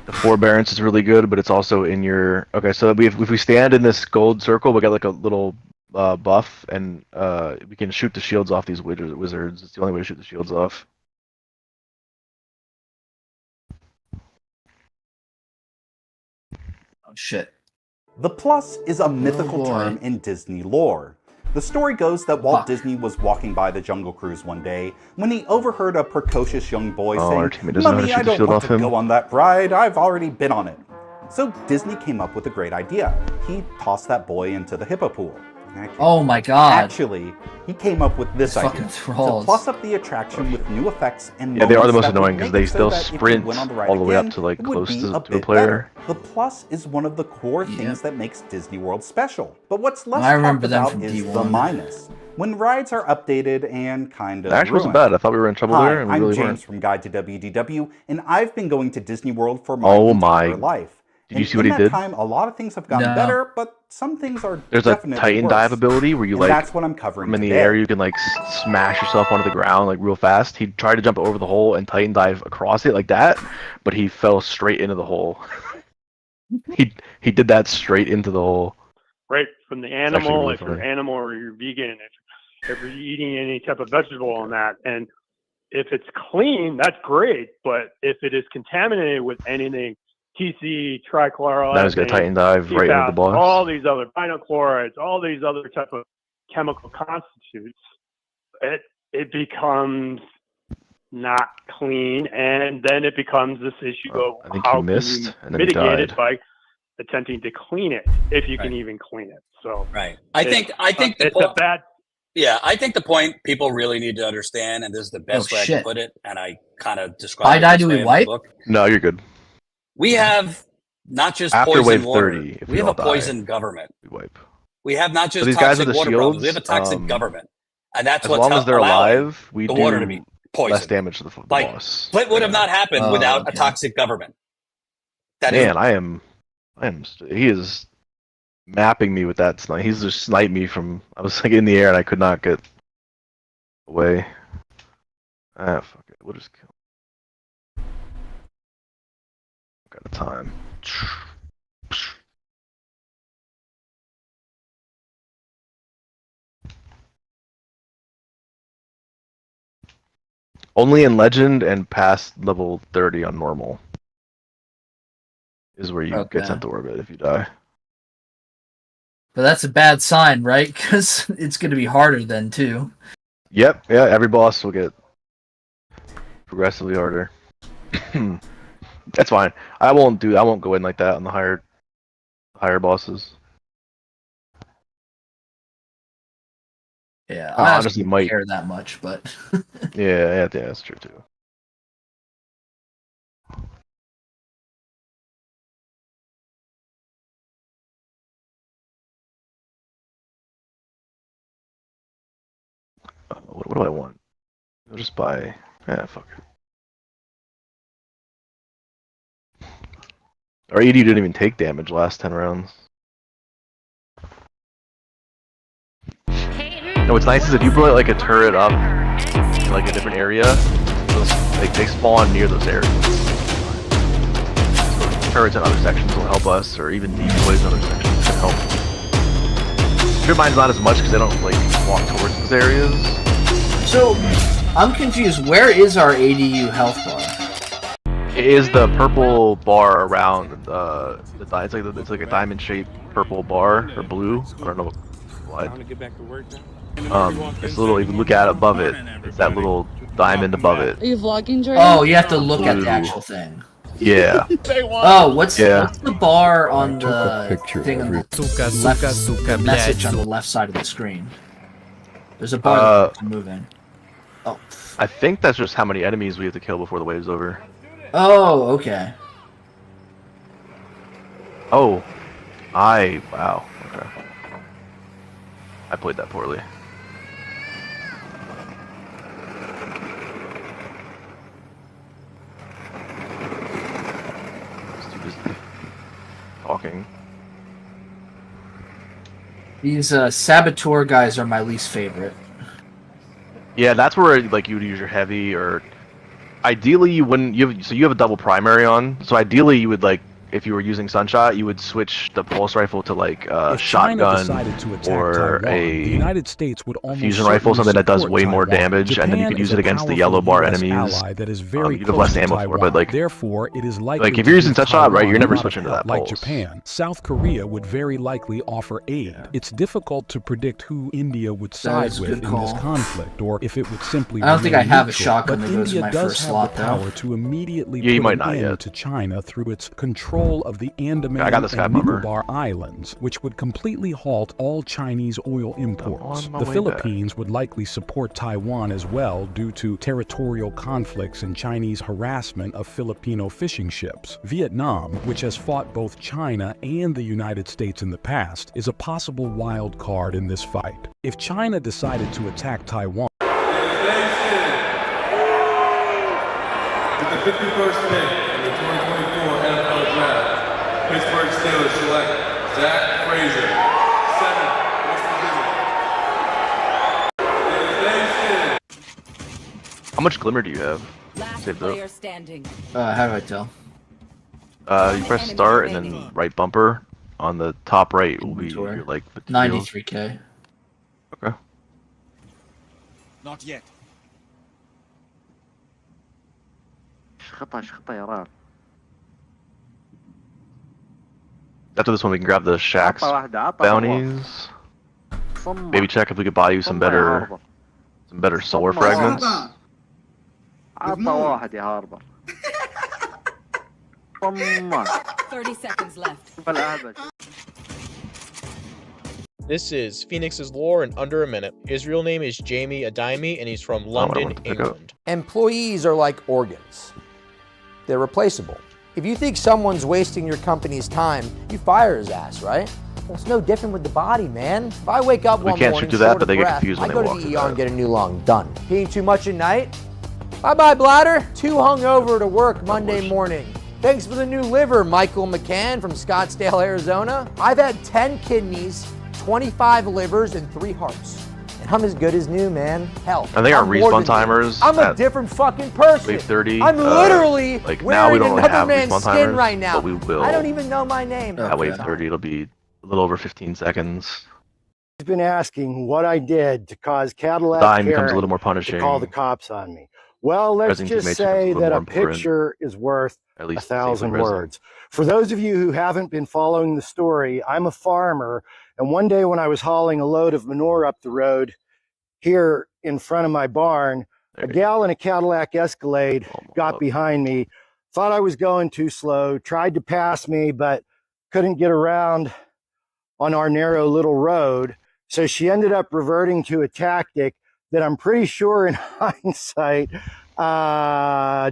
The forbearance is really good, but it's also in your okay. So if we stand in this gold circle, we got like a little buff, and we can shoot the shields off these wizards. It's the only way to shoot the shields off. Oh shit. The Plus is a mythical term in Disney lore. The story goes that Walt Disney was walking by the Jungle Cruise one day when he overheard a precocious young boy our saying, teammate doesn't know how to "Mummy, shoot I the don't shield want off to him." go on that ride, I've already been on it." So Disney came up with a great idea. He tossed that boy into the hippo pool. Oh my god. Actually, he came up with this idea. Fucking To trolls. plus up the attraction with new effects and Yeah, they are the most moments that would annoying because make it so they'll that if you sprint went on the ride all the way up again, to like it would close be to a a bit player. better. The Plus is one of the core things that makes Disney World special. But what's less I remember talked them about from is D1. the minus. When rides are updated and kind of That actually wasn't ruined. bad. I thought we were in trouble Hi, there, and we I'm really James weren't. from Guide to WDW, and I've been going to Disney World for my Oh entire my- life. Did you And see what in he that did? time, a lot of things have gotten No. better, but some things are There's a definitely Titan worse. dive ability where you And like that's what I'm covering from in the today. air you can like smash yourself onto the ground like real fast. He tried to jump over the hole and Titan dive across it like that, but he fell straight into the hole. he did that straight into the hole. Right from the actually animal, really if you're funny. animal or you're vegan, if you're eating any type of vegetable on that, and if it's clean, that's great. But if it is contaminated with anything, TC, trichloroethane, Now he's gonna Titan dive right into the PFAS, boss. all these other binochlorides, all these other type of chemical constitutes, it becomes not clean, and then it becomes this issue I of think how he can missed, you and then he mitigate it died. by attempting to clean it, if you can Right. even clean it. So Right. I think the it's a bad. Yeah, I think the point people really need to understand, and this is the best way I shit. can put it, and I kind of describe By it die this do way we in my wipe? book. No, you're good. We have not just After poison wave water. 30, if We we have all a die, poison government. we wipe. We have not just these guys toxic with the water problems. We have a shields, toxic government, and that's As what's long as they're allowing alive, we the do water to be poisoned. less damage to the Like boss. Flint would have not happened without okay. a toxic government. That is Man, he is mapping me with that snipe. He's just sniped me from, I was like in the air and I could not get away. Ah, fuck it. We'll just kill. Got a time. Only in Legend and past level 30 on normal is where you Okay. get sent to orbit if you die. But that's a bad sign, right? Because it's going to be harder then, too. Yep, yeah, every boss will get progressively harder. That's fine. I won't go in like that on the higher bosses. Yeah, I I honestly honestly might. care that much, but Yeah, that's true too. What do I want? I'll just buy. Yeah, fuck it. Our AD didn't even take damage last 10 rounds. And what's nice is if you put like a turret up in like a different area, those, like, they spawn near those areas. So turrets in other sections will help us, or even decoys in other sections can help. Your mine's not as much because they don't like walk towards those areas. So, I'm confused. Where is our ADU health bar? It is the purple bar around the it's like a diamond shaped purple bar or blue. I don't know what. It's a little. If you look at it above it, it's that little diamond above it. Are you vlogging, Jordan? Oh, you have to look at the actual thing. Yeah. Oh, what's the bar on the thing on the left message on the left side of the screen? There's a bar that's moving. Oh. I think that's just how many enemies we have to kill before the wave's over. Oh, okay. Oh. Wow. Okay. I played that poorly. Just too busy talking. These saboteur guys are my least favorite. Yeah, that's where like you would use your heavy, or ideally you wouldn't. You have a double primary on. So ideally you would like, if you were using Sunshot, you would switch the pulse rifle to like a shotgun or a United States would fusion rifle, something that does way more damage, and then you could use it against the yellow bar enemies. That is very you'd have less ammo for, but like, therefore, it is likely if you're using Sunshot, right, you're never switching to that like pulse. Japan, South Korea would very likely offer aid. Yeah. It's difficult to predict who India would side with in this conflict, or if it would simply. I don't think I have a neutral, shotgun but that goes in India my does first have slot, the power to immediately you put might an not end yet. to China through its control of the Andaman I got the Sky and Bomber. Nicobar Islands, which would completely halt all Chinese oil imports. my The way Philippines would likely support Taiwan as well due to territorial conflicts and Chinese harassment of Filipino fishing ships. Vietnam, which has fought both China and the United States in the past, is a possible wild card in this fight. If China decided to attack Taiwan, With the 51st pick in the 2024 NFL Draft, Pittsburgh Steelers select Zach Frazier, center, West Virginia. How much glimmer do you have? Last Saved player up. standing. How do I tell? You press start and then right bumper on the top right will be your like 93K. Okay. Not yet. After this one, we can grab the Shaxx bounties. Maybe check if we could buy you some better solar fragments. 30 seconds left. This is Phoenix's lore in under a minute. His real name is Jamie Adeyemi, and he's from London, England. Employees are like organs. They're replaceable. If you think someone's wasting your company's time, you fire his ass, right? Well, it's no different with the body, man. If I wake up one morning short of breath, I go to the ER and get a new lung. Done. Peeing too much at night? Bye-bye, bladder. Too hungover to work Monday morning. Thanks for the new liver, Michael McCann from Scottsdale, Arizona. I've had 10 kidneys, 25 livers, and 3 hearts. And I'm as good as new, man. Hell, I think our I'm more respawn than timers. I'm a at different fucking person. Wave 30. I'm literally like now we wearing don't really another have man's respawn skin timers, right now. but we will. I don't even know my name. At wave 30, it'll be a little over 15 seconds. He's been asking what I did to cause Cadillac Dying becomes Karen a little more to punishing. call the cops on me. Well, let's Resident just Teammates say becomes a that little a more important. picture is worth At least 1,000 Resident. words. For those of you who haven't been following the story, I'm a farmer, and one day when I was hauling a load of manure up the road here in front of my barn, a gal in a Cadillac Escalade got behind me, thought I was going too slow, tried to pass me, but couldn't get around on our narrow little road. So she ended up reverting to a tactic that I'm pretty sure in hindsight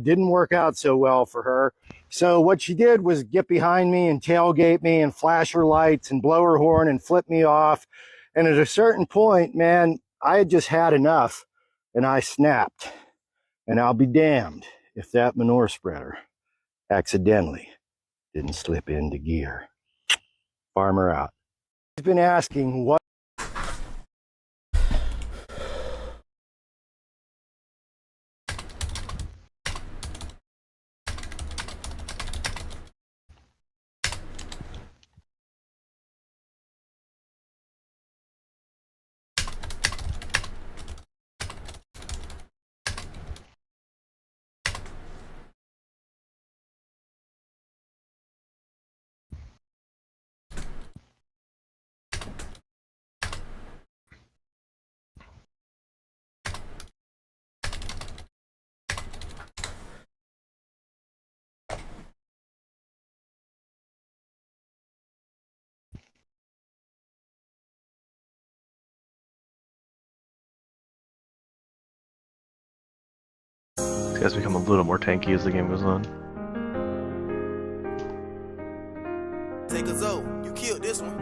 didn't work out so well for her. So what she did was get behind me and tailgate me and flash her lights and blow her horn and flip me off. And at a certain point, man, I had just had enough and I snapped. And I'll be damned if that manure spreader accidentally Didn't slip into gear. Farmer out. He's been asking what. These guys become a little more tanky as the game goes on. Take a Zoe. You killed this one.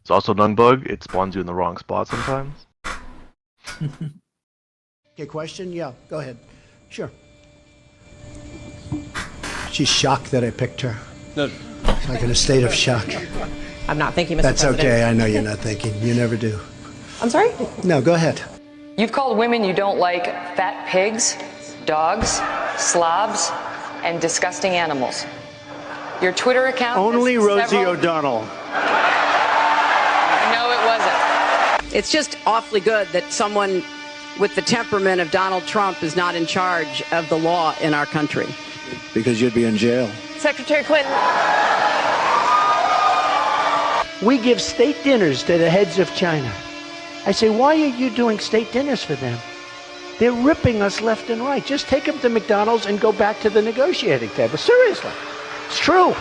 It's also Nung Bug. It spawns you in the wrong spot sometimes. Okay, question? Yeah, go ahead. Sure. She's shocked that I picked her. No. Like in a state of shock. I'm not thinking, Mr. That's President. okay. I know you're not thinking. You never do. I'm sorry? No, go ahead. You've called women you don't like fat pigs, dogs, slobs, and disgusting animals. Your Twitter account Only has Rosie several- O'Donnell. No, it wasn't. It's just awfully good that someone with the temperament of Donald Trump is not in charge of the law in our country. Because you'd be in jail. Secretary Clinton. We give state dinners to the heads of China. I say, why are you doing state dinners for them? They're ripping us left and right. Just take them to McDonald's and go back to the negotiating table. Seriously. It's true.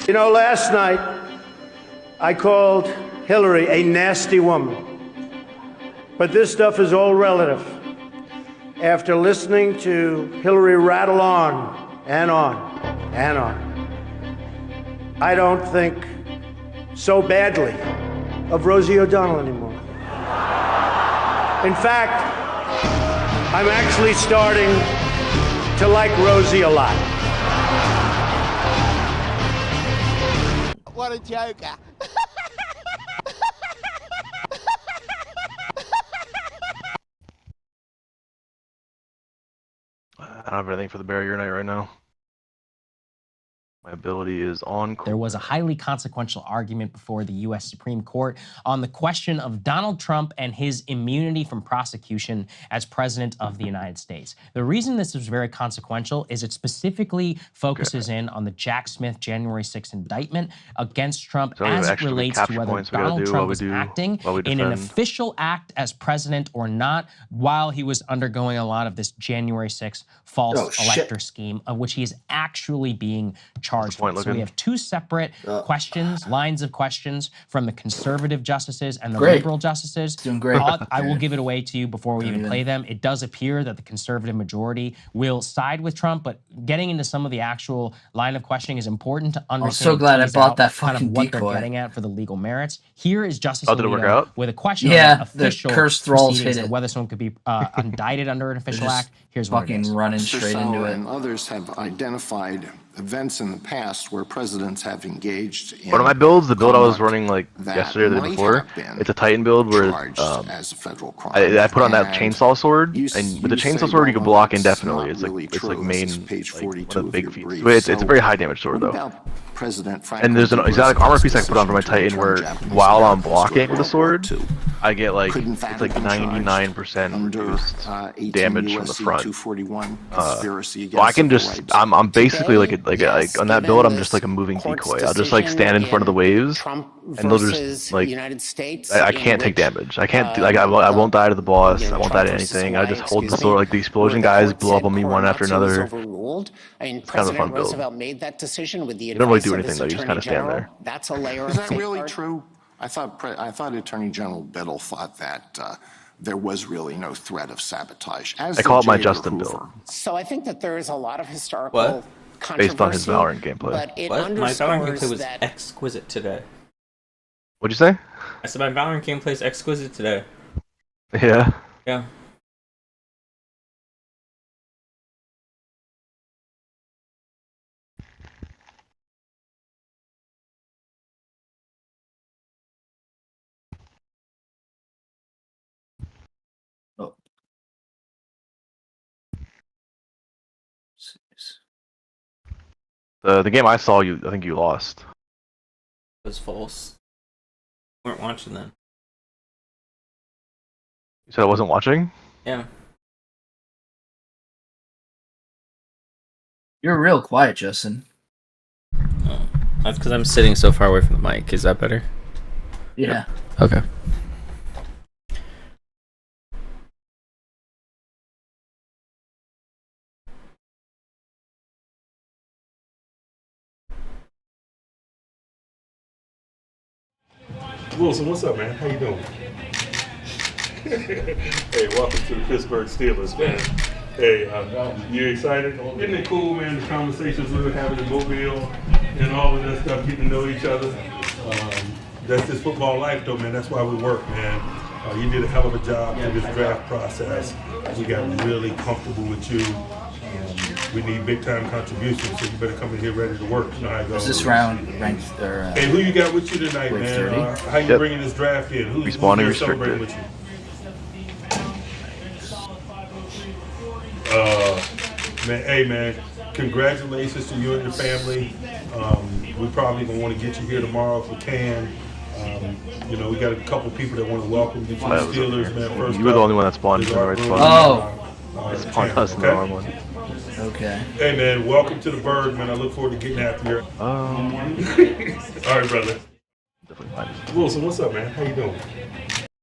You know, last night I called Hillary a nasty woman. But this stuff is all relative. After listening to Hillary rattle on and on and on, I don't think so badly of Rosie O'Donnell anymore. In fact, I'm actually starting to like Rosie a lot. What a joker. I don't have anything for the Barrier Knight right now. My ability is on. There was a highly consequential argument before the U.S. Supreme Court on the question of Donald Trump and his immunity from prosecution as president of the United States. The reason this is very consequential is it specifically focuses in on the Jack Smith January 6th indictment against Trump as it relates to whether Donald Trump was acting in an official act as president or not while he was undergoing a lot of this January 6th false elector scheme of which he is actually being charged. So we have two separate questions, lines of questions from the conservative justices and the liberal justices. Doing great. I will give it away to you before we even play them. It does appear that the conservative majority will side with Trump, but getting into some of the actual line of questioning is important to understand. I'm so glad I bought that kind fucking of what decoy. they're getting at for the legal merits. Here is Justice did it work Alito out? with a question Yeah, on the official cursed thralls proceedings hit and it. whether someone could be indicted under an official just act. Here's what it fucking is. running Mr. straight into Sauer it. and others have identified events in the past where presidents have engaged in One of my builds, the build I was running like that yesterday or the day might before, have been it's a Titan build where as a federal crime. I put on that And chainsaw sword, and with the you chainsaw say, sword you can block well, indefinitely. that's It's like not really it's like true. main This is page like, one 42 of the big of your feats. brief. It's a So very high damage sword what though. about President Franklin And there's an D. exotic armor piece I can put on for my Roosevelt Titan where Japanese while I'm Americans blocking during with a World sword, War II. I get like, Couldn't it's like fathom charge 99% reduced 18 damage from the USC front. 241 conspiracy So I against can civil just, rights. I'm basically like yes, on that given build, I'm this just like a moving court's decoy. I'll just like stand in front of the waves, Trump and they'll just versus like, United States, I in can't take which, damage. I can't, like, I won't die to the boss, I won't die to anything. I just hold the sword, like the explosion guys blow up on me one after another. Overruled. I mean, It's kind of a President fun build. Roosevelt made that decision with the You don't really advice do of anything his though, you just Attorney kind of stand General. there. That's a layer Is of that really safeguard. true? I thought Attorney General Biddle thought that there was really no threat of sabotage. As I call it my did J. Justin Edgar build. Hoover. So I think that there is a lot of historical What? controversy. Based on his Valorant gameplay. But it What? My Valorant underscores gameplay was that exquisite today. What'd you say? I said my Valorant gameplay is exquisite today. Yeah. Yeah. The game I saw, I think you lost. It was false. We weren't watching then. You said I wasn't watching? Yeah. You're real quiet, Justin. Oh, that's because I'm sitting so far away from the mic. Is that better? Yeah. Okay. Wilson, what's up, man? How you doing? Hey, welcome to the Pittsburgh Steelers, man. Hey, you excited? Isn't it cool, man, the conversations we were having in Mobile and all of that stuff, getting to know each other? That's just football life, though, man. That's why we work, man. You did a hell of a job through this draft process. We got really comfortable with you. We need big-time contributions, so you better come in here ready to work. You know how it goes. Is this round ranked or? Hey, who you got with you tonight, Wave man? 30? How you bringing this draft in? Who's Respawning here restricted. celebrating with you? Man, hey, man, congratulations to you and your family. We probably gonna want to get you here tomorrow if we can. You know, we got a couple people that want to welcome you to the Steelers, man. First You were the up only one that spawned is in the our right brother, spot. It Champ, spawned us in the wrong one. Okay. Hey, man, welcome to the Bird, man. I look forward to getting after you. All right, brother. Wilson, what's up, man? How you doing?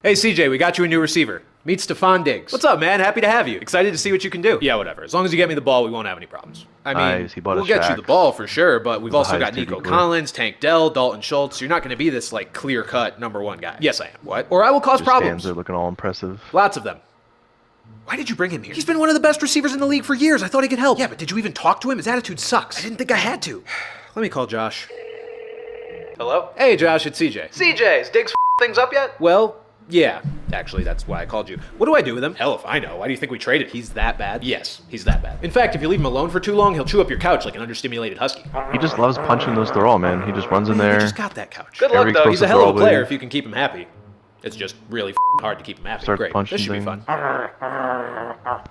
Hey CJ, we got you a new receiver. Meet Stephon Diggs. What's up, man? Happy to have you. Excited to see what you can do. Yeah, whatever. As long as you get me the ball, we won't have any problems. I mean, Nice, he bought we'll a get you Shaq. the ball for sure, but we've The also got highest Nico ticket Collins, Tank Dell, Dalton Schultz. You're not going to be this, like, clear-cut #1 guy. Yes, I am. What? Or I will cause Your problems. stands are looking all impressive. Lots of them. Why did you bring him here? He's been one of the best receivers in the league for years. I thought he could help. Yeah, but did you even talk to him? His attitude sucks. I didn't think I had to. Let me call Josh. Hello? Hey, Josh, it's CJ. CJ, is Diggs things up yet? Well, yeah. Actually, that's why I called you. What do I do with him? Hell if I know. Why do you think we traded? He's that bad? Yes, he's that bad. In fact, if you leave him alone for too long, he'll chew up your couch like an understimulated husky. He just loves punching those throw all, man. He just runs in there. He just got that couch. Good luck, Every though. He's a explosive hell of a throw player away. if you can keep him happy. It's just really hard to keep him happy. Start Great. punching This should be things. fun.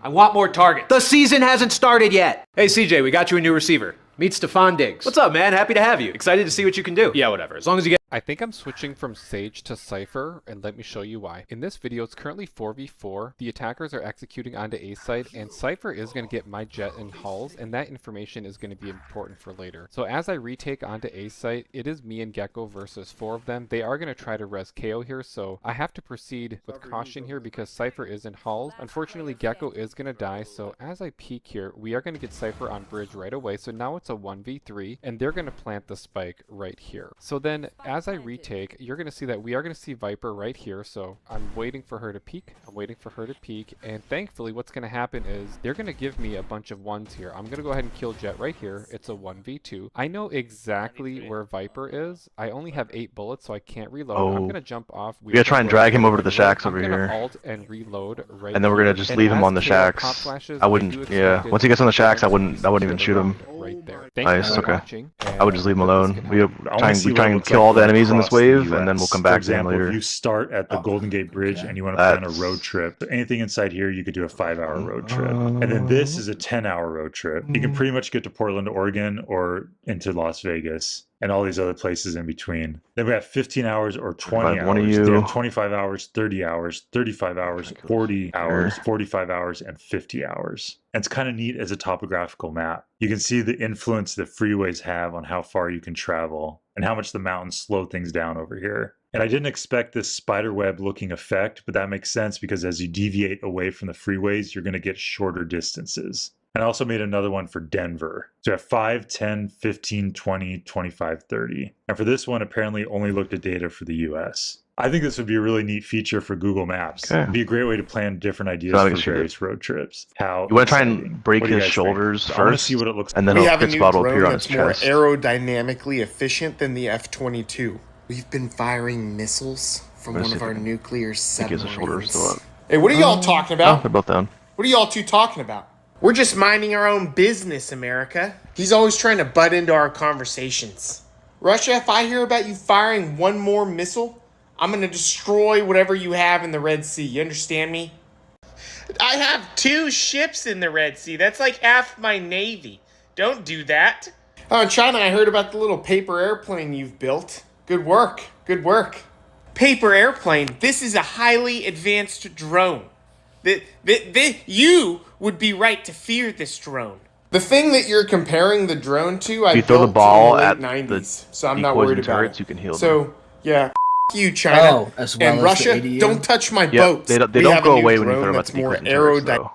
I want more targets. The season hasn't started yet. Hey, CJ, we got you a new receiver. Meet Stephon Diggs. What's up, man? Happy to have you. Excited to see what you can do. Yeah, whatever. As long as you get... I think I'm switching from Sage to Cypher, and let me show you why. In this video, it's currently 4v4. The attackers are executing onto A site, and Cypher is going to get my jet and hulls, and that information is going to be important for later. So as I retake onto A site, it is me and Gecko versus 4 of them. They are going to try to res KO here, so I have to proceed with caution here because Cypher is in hulls. Unfortunately, Gecko is going to die, so as I peek here, we are going to get Cypher on bridge right away. So now it's a 1v3, and they're going to plant the spike right here. So then as I retake, you're going to see that we are going to see Viper right here. So I'm waiting for her to peek. I'm waiting for her to peek. And thankfully, what's going to happen is they're going to give me a bunch of ones here. I'm going to go ahead and kill Jet right here. It's a 1v2. I know exactly where Viper is. I only have 8 bullets, so I can't reload. Oh. I'm going to jump off. We gotta try and drag him over to the shacks over I'm gonna here. alt and reload right And then we're gonna here. just And leave him as on the KO shacks. pop flashes, I do wouldn't, expect yeah. it Once he gets on the shacks, I to wouldn't even shoot him. right there. Thank you Nice, for okay. watching, and I would just leave them alone. We try see and what it kill all looks the like enemies in this across the wave, and then we'll US. come For back example, to them if later. you start at the Golden Gate Bridge and you want to plan a road trip, anything inside here, you could do a 5-hour road trip. And then this is a 10-hour road trip. You can pretty much get to Portland, Oregon, or into Las Vegas, and all these other places in between. Then we have 15 hours or 20 hours. One of They you. have 25 hours, 30 hours, 35 hours, 40 hours, 45 hours, and 50 hours. And it's kind of neat as a topographical map. You can see the influence that freeways have on how far you can travel and how much the mountains slow things down over here. And I didn't expect this spiderweb looking effect, but that makes sense because as you deviate away from the freeways, you're going to get shorter distances. And I also made another one for Denver. So I have 5, 10, 15, 20, 25, 30. And for this one, apparently only looked at data for the US. I think this would be a really neat feature for Google Maps. Okay. It'd be a great way to plan different ideas So I for can shoot various road trips. How You want to try exciting. and break What do you his guys think? shoulders I want to first, see what it looks and then We a have a crit new spot will appear drone on his that's more chest. aerodynamically efficient than the F-22. We've been firing missiles from Where's one of the- our nuclear I think his shoulders submarines. still up. Hey, what are y'all talking Oh, about? they're both down. What are y'all two talking about? We're just minding our own business, America. He's always trying to butt into our conversations. Russia, if I hear about you firing one more missile, I'm gonna destroy whatever you have in the Red Sea. You understand me? I have 2 ships in the Red Sea. That's like half my navy. Don't do that. Oh, in China, I heard about the little paper airplane you've built. Good work. Good work. Paper airplane? This is a highly advanced drone. You would be right to fear this drone. The thing that you're comparing the drone to, I If you throw the built ball in at the late the 90s, so I'm not decoys worried and about turrets, it. you can heal them. So, yeah, you, China. Oh, as well and as Russia, the ADU? don't touch my Yeah, boats. they We don't have a go new away when you drone throw them at that's the more decoys and turrets, aerodynamic. though.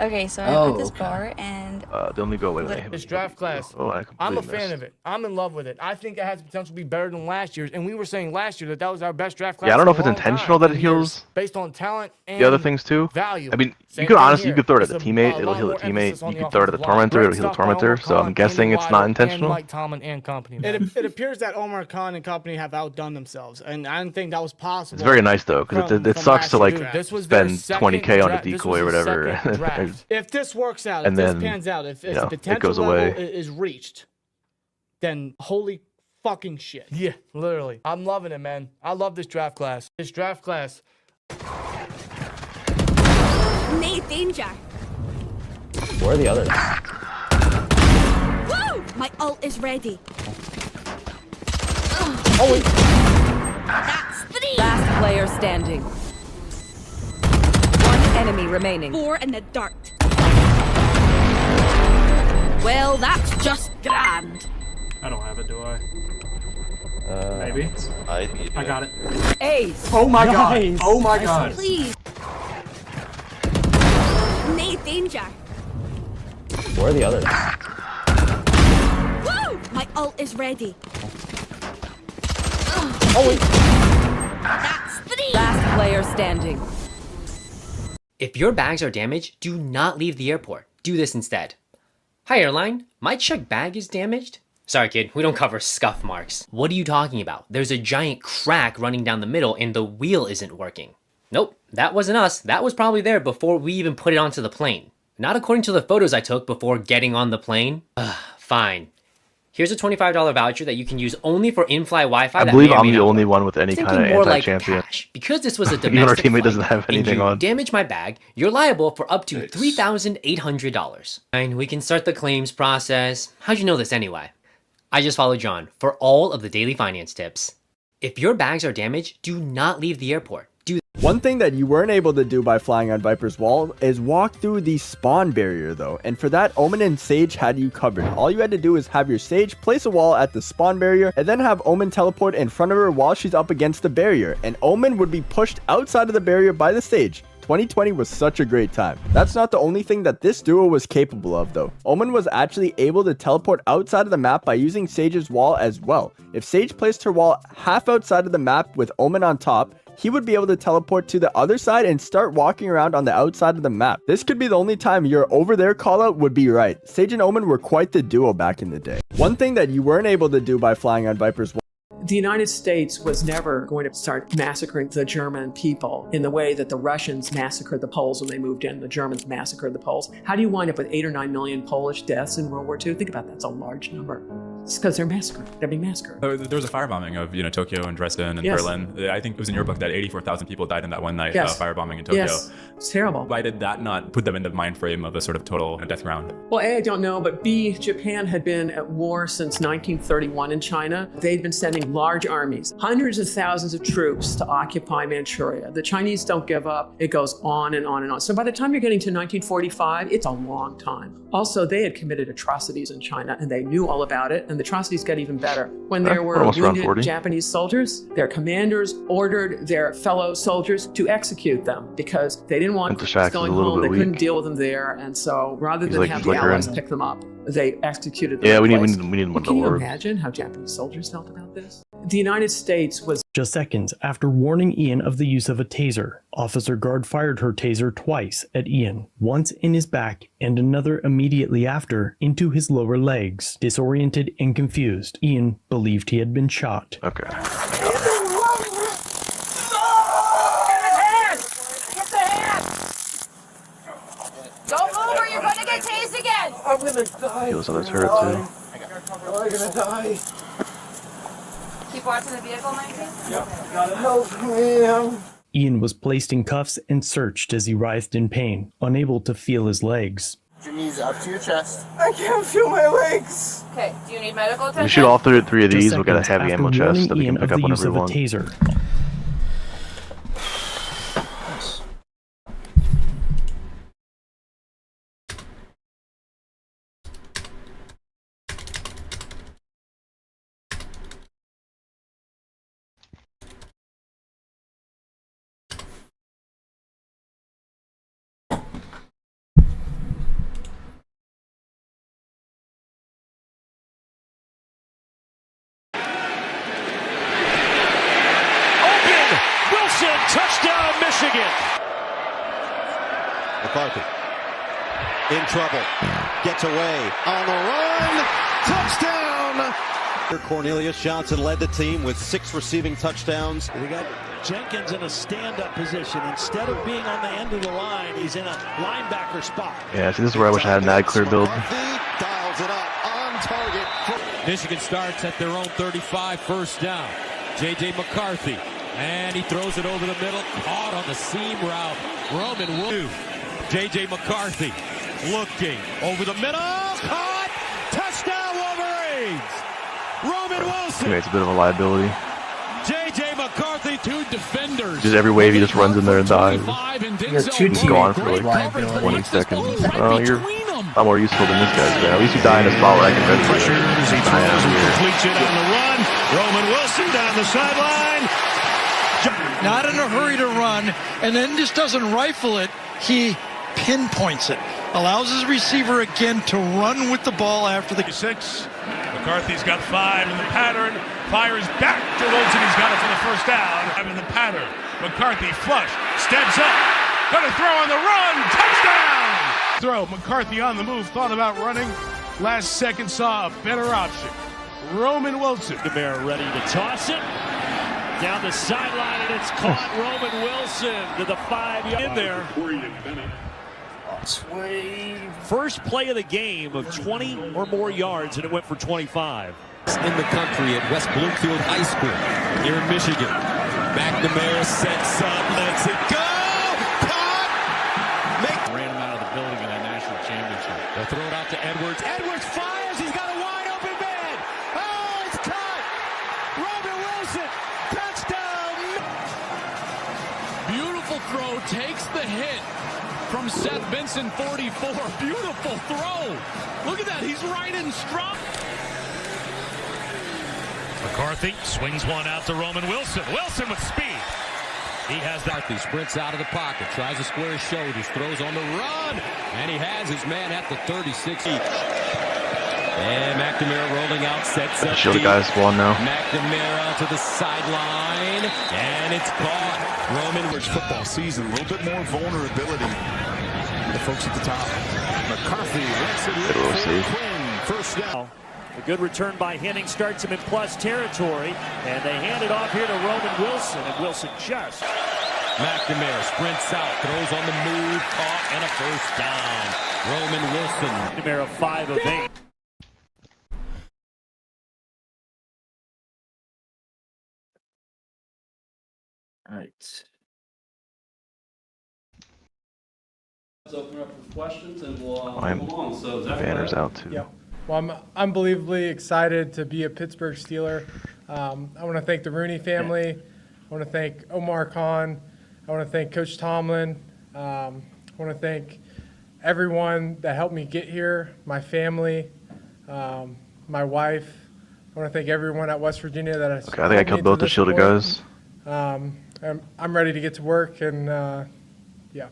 Okay, so I'm Oh, at this okay. bar and They only go away when they hit This draft class, Oh, I I'm a completely fan missed. of it. I'm in love with it. I think it has the potential to be better than last year's. And we were saying last year that that was our best draft class. Yeah, I don't know in if a it's long intentional time. that it And here's- heals based on talent and the other things too. value. I mean, Same you could thing honestly, you here. could throw it at It's the a teammate, lot it'll heal the more emphasis teammate. on You the could throw it at the offensive line. tormentor, Great it'll heal the stuff by Omar tormentor. So Khan, I'm guessing Andy it's Weidel, not intentional. And Mike Tomlin and company. It appears that Omar Khan and company have outdone themselves, and I didn't think that was possible. It's very nice though, because it from sucks to last like year. This was their spend second 20K on a this decoy was or the whatever. second draft. If this works out, if And this then, pans out, if you the know, it potential goes level away. is reached, then holy fucking shit. Yeah, literally. I'm loving it, man. I love this draft class. This draft class. Nate danger. Where are the others? Woo! My ult is ready. Oh, wait. That's 3. Last player standing. One enemy remaining. 4 in the dirt. Well, that's just grand. I don't have it, do I? Maybe. I got it. Ace. Oh my Nice. god. Oh my god. Please. Nate danger. Where are the others? Woo! My ult is ready. Oh, wait. That's 3. Last player standing. If your bags are damaged, do not leave the airport. Do this instead. Hi airline, my checked bag is damaged? Sorry kid, we don't cover scuff marks. What are you talking about? There's a giant crack running down the middle and the wheel isn't working. Nope, that wasn't us. That was probably there before we even put it onto the plane. Not according to the photos I took before getting on the plane. Fine. Here's a $25 voucher that you can use only for in-fly Wi-Fi. I that believe may or I'm may the not only work. one with any Thinking kind of more like anti-champion. cash. Because this was a Even our domestic teammate flight doesn't have and anything you on. damage my bag, you're liable for up to $3,800. And we can start the claims process. How'd you know this anyway? I just followed John for all of the daily finance tips. If your bags are damaged, do not leave the airport. One thing that you weren't able to do by flying on Viper's wall is walk through the spawn barrier though, and for that Omen and Sage had you covered. All you had to do is have your Sage place a wall at the spawn barrier and then have Omen teleport in front of her while she's up against the barrier, and Omen would be pushed outside of the barrier by the Sage. 2020 was such a great time. That's not the only thing that this duo was capable of though. Omen was actually able to teleport outside of the map by using Sage's wall as well. If Sage placed her wall half outside of the map with Omen on top, he would be able to teleport to the other side and start walking around on the outside of the map. This could be the only time your over there callout would be right. Sage and Omen were quite the duo back in the day. One thing that you weren't able to do by flying on Viper's wall. The United States was never going to start massacring the German people in the way that the Russians massacred the Poles when they moved in, the Germans massacred the Poles. How do you wind up with 8 or 9 million Polish deaths in World War II? Think about that, it's a large number. It's because they're massacred. They're being massacred. There was a firebombing of Tokyo and Dresden and Yes. Berlin. I think it was in your book that 84,000 people died in that one night Yes. firebombing in Tokyo. Yes, it's terrible. Why did that not put them in the mind frame of a sort of total death ground? Well, A, I don't know, but B, Japan had been at war since 1931 in China. They'd been sending large armies, hundreds of thousands of troops to occupy Manchuria. The Chinese don't give up. It goes on and on and on. So by the time you're getting to 1945, it's a long time. Also, they had committed atrocities in China, and they knew all about it, and the atrocities got even better. When there were almost around wounded 40. Japanese soldiers, their commanders ordered their fellow soldiers to execute them because they didn't want And the troops Shax is going a little home. They bit couldn't weak. deal with them there, and so rather He's than like- have he's the like her Allies in- pick them up, they executed them. Yeah, in we need place. one to Can you work. imagine how Japanese soldiers felt about this? The United States was Just seconds after warning Ian of the use of a taser, Officer Guard fired her taser twice at Ian, once in his back and another immediately after into his lower legs. Disoriented and confused, Ian believed he had been shot. Okay. Don't move or you're gonna get tased again! I'm gonna die. He was on his hurt too. I'm gonna die. Keep watching the vehicle, Mikey? Yep. Gotta help me. Ian was placed in cuffs and searched as he writhed in pain, unable to feel his legs. Your knees up to your chest. I can't feel my legs. Okay, do you need medical attention? We shoot all three of Just these. We'll get a seconds heavy after ammo chest warning that we Ian can of pick up the use whenever we of a want. taser. Wilson, touchdown, Michigan. McCarthy in trouble, gets away on the run, touchdown! Cornelius Johnson led the team with 6 receiving touchdowns. We got Jenkins in a stand-up position. Instead of being on the end of the line, he's in a linebacker spot. Yeah, see, this is where I wish I had an ad clear build. Dials it up on target. Michigan starts at their own 35, first down. J.J. McCarthy, and he throws it over the middle, caught on the seam route. Roman Wilson. J.J. McCarthy looking over the middle, caught, touchdown Wolverines! Roman Wilson. Anyway, it's a bit of a liability. J.J. McCarthy, 2 defenders. Just every wave he just runs in there and dies. You're two He's team gone for like liability. 20 seconds. Oh, you're a lot more useful than this guy's been. At least you die in a spot where I can defend. Pressures, he throws and completes it on the run. Roman Wilson down the sideline. Not in a hurry to run, and then just doesn't rifle it. He pinpoints it. Allows his receiver again to run with the ball after the 6. McCarthy's got 5 in the pattern. Fires back to Wilson. He's got it for the first down. I'm in the pattern. McCarthy flush. Steps up. Gonna throw on the run. Touchdown! Throw. McCarthy on the move. Thought about running. Last second saw a better option. Roman Wilson. DeMera ready to toss it. Down the sideline, and it's caught. Roman Wilson to the 5-yard in there. First play of the game of 20 or more yards, and it went for 25. In the country at West Bloomfield High School here in Michigan. McNamara sets up, lets it go. Caught. Ran him out of the building in that national championship. They'll throw it out to Edwards. Edwards fires. He's got a wide open man. Oh, it's caught. Roman Wilson. Touchdown. Beautiful throw. Takes the hit from Seth Benson, 44. Beautiful throw. Look at that. He's right in strong. McCarthy swings one out to Roman Wilson. Wilson with speed. He has that. He sprints out of the pocket, tries to square his shoulders, throws on the run, and he has his man at the 36 each. And McNamara rolling out, sets up. Show the guys one now. McNamara to the sideline, and it's caught. Roman. Football season, a little bit more vulnerability. The folks at the top. McCarthy lets it in for Quinn. First down. A good return by Henning starts him in plus territory, and they hand it off here to Roman Wilson, and Wilson just. McNamara sprints out, throws on the move, caught, and a first down. Roman Wilson. McNamara 5 of 8. Right. Let's open up for questions and we'll I'm move along. So Zach, banners out too. Yeah. Well, I'm unbelievably excited to be a Pittsburgh Steeler. I want to thank the Rooney family. I want to thank Omar Khan. I want to thank Coach Tomlin. I want to thank everyone that helped me get here, my family, my wife. I want to thank everyone at West Virginia that has. Okay, I think I killed both the shielded guys. I'm ready to get to work, and yeah.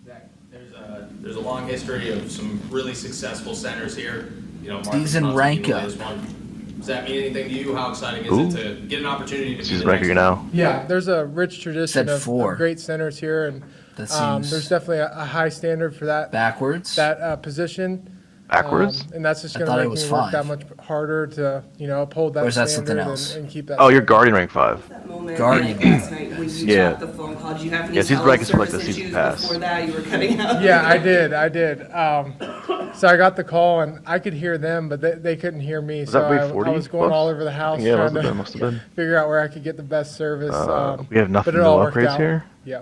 Zach, there's a long history of some really successful centers here. You know, He's in Ranka. Is one. Does that mean anything to you? How exciting is it to get an opportunity to be He's the Ranka next now. Yeah, there's a rich tradition Said of 4. great centers here, and That seems there's definitely a high standard for that backwards. that position. Backwards? And that's just I going thought to it make me was work 5. that much harder to, uphold that Or is that standard something else? And keep that. Oh, you're standard. Guardian rank 5. That moment Guardian. last night when you Yeah. got the phone call, did you have any Yes, he's cell ranking for, like, service the season issues pass. before that you were cutting out? Yeah, I did. So I got the call and I could hear them, but they couldn't hear me. Was So that Wave I 40 was going plus? all over the house Yeah, trying must have been. figure out where I could get the best service. We have nothing, but it all no worked upgrades out. here? Yeah.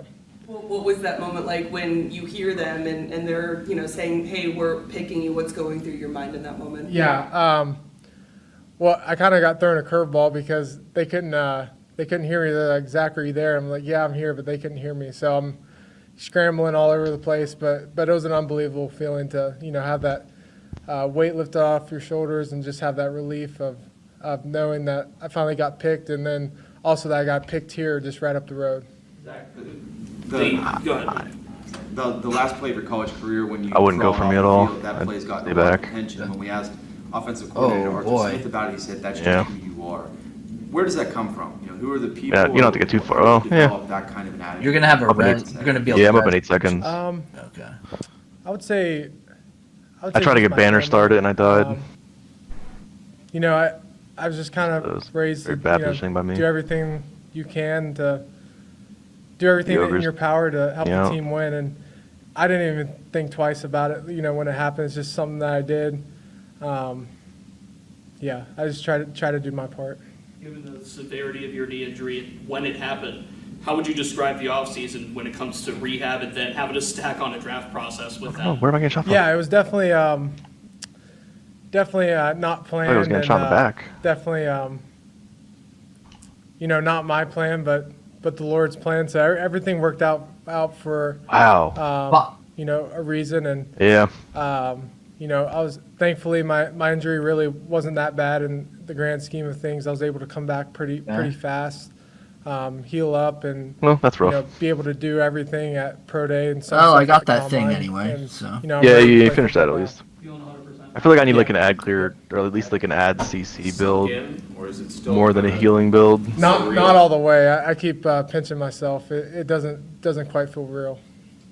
What was that moment like when you hear them and they're, saying, hey, we're picking you? What's going through your mind in that moment? Yeah. Well, I kind of got thrown a curveball because they couldn't hear me. They're like, Zach, are you there? I'm like, yeah, I'm here, but they couldn't hear me. So I'm scrambling all over the place. But it was an unbelievable feeling to have that weight lifted off your shoulders and just have that relief of knowing that I finally got picked, and then also that I got picked here just right up the road. Zach, go ahead. The last play of your college career when you I wouldn't go crawled for off me the at all. field, that I'd play's got stay a lot of back. attention. When we asked offensive coordinator Arthur boy. Smith about it, he said that's just Yeah. who you are. Where does that come from? Who are the people? Yeah, you don't have to get too far. Oh, who yeah. develop that kind of an attitude? You're gonna have a Up in red. eight- You're gonna be able Yeah, to I'm up in red- 8 seconds. Okay. I would say. I tried to just get my banner family. started and I died. I was just kind of raised to very bad positioning by me. do everything you can to do everything The in ogres. your power to help Yeah. the team win. And I didn't even think twice about it. When it happened, it's just something that I did. Yeah, I just try to do my part. Given the severity of your knee injury, when it happened, how would you describe the offseason when it comes to rehab and then having to stack on a draft process with Oh, that? where am I getting shot from? Yeah, it was definitely not planned. I was getting shot in the back. Definitely, not my plan, but the Lord's plan. So everything worked out for Wow. a reason. And Yeah. I was thankfully my injury really wasn't that bad in the grand scheme of things. I was able to come back pretty fast, heal up, and Well, that's rough. be able to do everything at pro day and stuff. Oh, I at got the that thing combine. anyway, And, so. I'm Yeah, ready to you play finished that at football. least. I feel like I need like an ad clear, or at least like an ad CC build, Or is it still more than a healing build. Not all the way. I keep pinching myself. It doesn't quite feel real.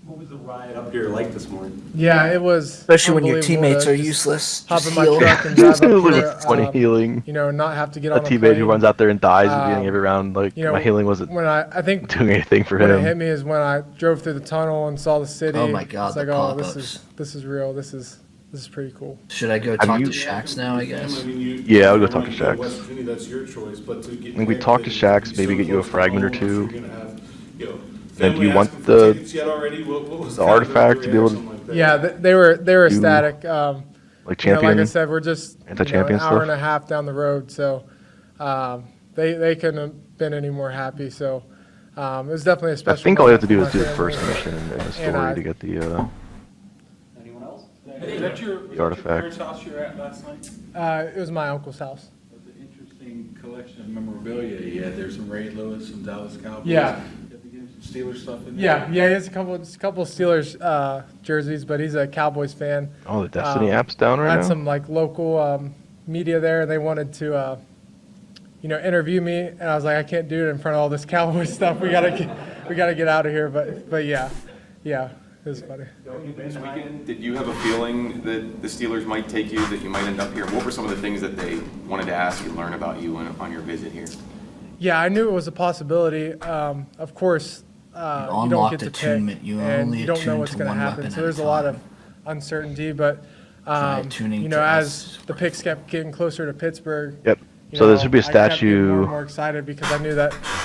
What was the ride up here like this morning? Yeah, it was. Especially when your unbelievable teammates to are just useless. Hop Just in my heal. truck and drive up It was here. funny healing. Not have to get A on a teammate plane. who runs out there and dies at the beginning of every round. Like my healing wasn't when I think doing anything for when him. it hit me is when I drove through the tunnel and saw the city. Oh my God, It's the like, oh, pop-ups. this is real. This is pretty cool. Should I go Have talk you- to Shax now? I guess. Yeah, I'll go talk to Shax. West Virginia, that's your choice, but to get I think we talk to Shax, maybe get you a fragment or two. Then Then do you want the artifact to be able to Yeah, they were ecstatic. like Like champion? I said, we're just anti-champion an hour stuff? and a half down the road, so they couldn't have been any more happy. So it was definitely a I special. think all you have to do moment is do for the my first family. mission in the And story to get the Anyone else? Is that your artifact. parents' house you were at last night? It was my uncle's house. That's an interesting collection of memorabilia. Yeah, there's some Ray Lewis, some Dallas Cowboys. Yeah. You have to get some Steelers stuff in there. Yeah, he has a couple of Steelers jerseys, but he's a Cowboys fan. Oh, the Destiny app's down right I had now? some like local media there, and they wanted to interview me, and I was like, I can't do it in front of all this Cowboys stuff. We gotta get out of here. But yeah, it was funny. This weekend, did you have a feeling that the Steelers might take you, that you might end up here? What were some of the things that they wanted to ask you, learn about you on your visit here? Yeah, I knew it was a possibility. Of course, you don't unlocked get to attunement. pick, You and only you don't know attune what's to going to one happen. weapon So at there's a a lot time. of uncertainty, but attuning to as us the picks kept getting closer to Pittsburgh. Yep. So there should be a I kept getting more statue. and more excited because I knew that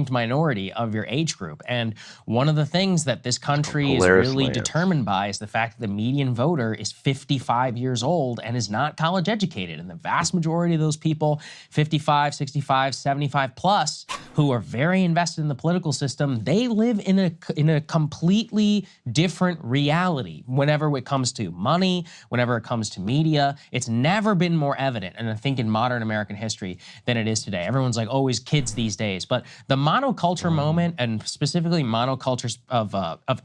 distinct minority of your age group. And one of the things that this country is Hilarious really lands. determined by is the fact that the median voter is 55 years old and is not college educated. And the vast majority of those people, 55, 65, 75 plus, who are very invested in the political system, they live in a completely different reality whenever it comes to money, whenever it comes to media. It's never been more evident, and I think in modern American history, than it is today. Everyone's like, always kids these days, but the monoculture moment, and specifically monocultures of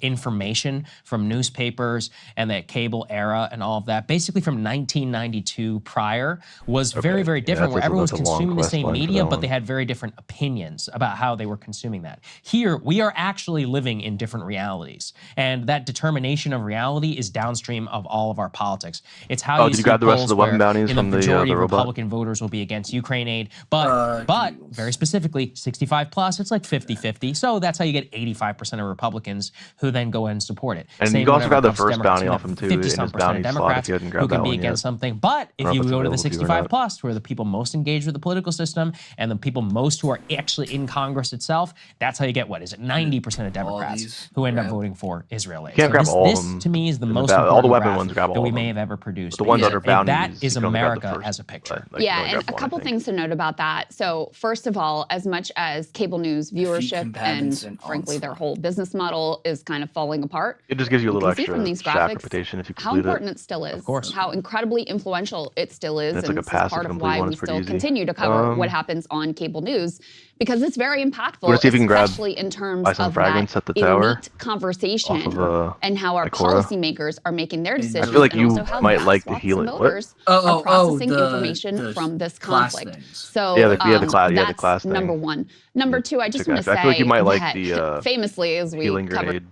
information from newspapers and that cable era and all of that, basically from 1992 prior, was very, very different, where everyone was consuming the same media, but they had very different opinions about how they were consuming that. Here, we are actually living in different realities, and that determination of reality is downstream of all of our politics. It's how did you grab the rest of the weapon bounties from the majority of robot? Republican voters will be against Ukraine aid, but very specifically, 65 plus, it's like 50-50. So that's how you get 85% of Republicans who then go ahead and support it. And you also got the first bounty off him too in his bounty slot if you hadn't grabbed who can that be one against yet. something. But if you go to the 65 plus, who are the people most engaged with the political system and the people most who are actually in Congress itself, that's how you get, what is it, 90% of Democrats who end up voting for Israel aid. You can't grab all of this them. to me is the In the most all important the weapon graph ones grab all that we of may them. have ever produced. The ones because that are bounties, that is you can only grab the America first, as a picture. like, you Yeah, only and grab a one, couple I think. things to note about that. So first of all, as much as cable news viewership and frankly their whole business model is kind of falling apart, It just gives you a little can see extra from these shack graphics reputation if you how complete important it. it still is, Of course. how incredibly influential it still is, And it's and like a this is passive part of complete why one, we it's pretty still easy. continue to cover what happens on cable news, because it's very impactful, Wanna see if you can grab especially in terms buy some of fragments that at the tower elite conversation off of, and how our Ikora. policymakers are making their decisions. I feel like and you also how might vast like the swaths of healing. What? voters are processing information from this conflict. So Yeah, the class that's thing. number one. Number two, I just want to I say feel like you might like that the famously, as we healing covered. grenade.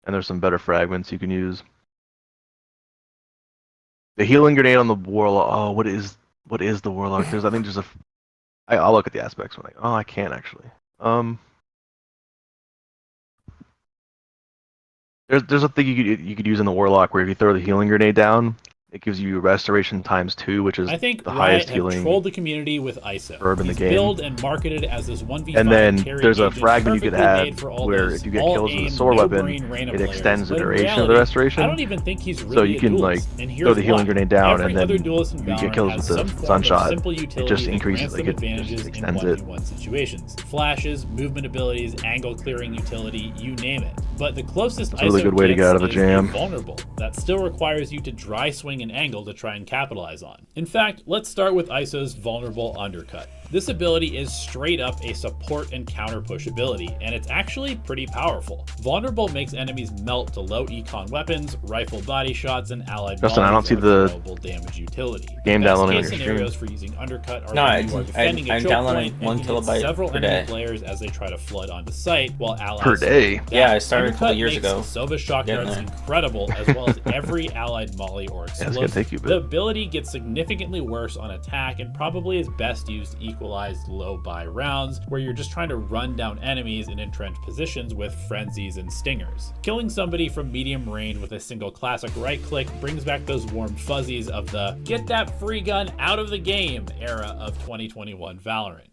And there's some better fragments you can use. The healing grenade on the warlock. Oh, what is the warlock? I think there's a. I'll look at the aspects. I'm like, oh, I can't actually. There's a thing you could use in the warlock where if you throw the healing grenade down, it gives you restoration ×2, which is I think the Riot highest have healing trolled the community with ISO. herb in the He's game. billed and marketed as this 1v5 And then carry there's a agent fragment you could perfectly have made for all where those if you get all kills with a aim, sword no weapon, brain Reyna it players. extends the But in duration of reality, the restoration. I don't even think he's really So you a can duelist, like and throw here's the healing why. grenade down Every and then other duelist in you get Valorant kills has with some the form of sunshot. simple It utility just that increases, grants like them it advantages just in extends it. 1v1 situations. Flashes, movement abilities, angle clearing utility, you name it. But the closest That's a really ISO good way to get gets out of a is jam. vulnerable. That still requires you to dry swing an angle to try and capitalize on. In fact, let's start with ISO's vulnerable undercut. This ability is straight up a support and counter push ability, and it's actually pretty powerful. Vulnerable makes enemies melt to low econ weapons, rifle body shots, and allied Justin, I don't see volleys the with throwable damage utility. game Best downloading on case your scenarios stream. for using undercut are No, when you are defending a I'm choke downloading point 1 and you hit kilobyte several per enemy day. players as they try to flood onto site while allies Per day? support Yeah, that. I started a couple Undercut years makes ago. Sova shock Getting darts there. incredible, as well as every allied molly or it's explosive. gonna take you a bit. The ability gets significantly worse on attack and probably is best used to equalize low buy rounds, where you're just trying to run down enemies in entrenched positions with frenzies and stingers. Killing somebody from medium range with a single classic right click brings back those warm fuzzies of the get that free gun out of the game era of 2021 Valorant.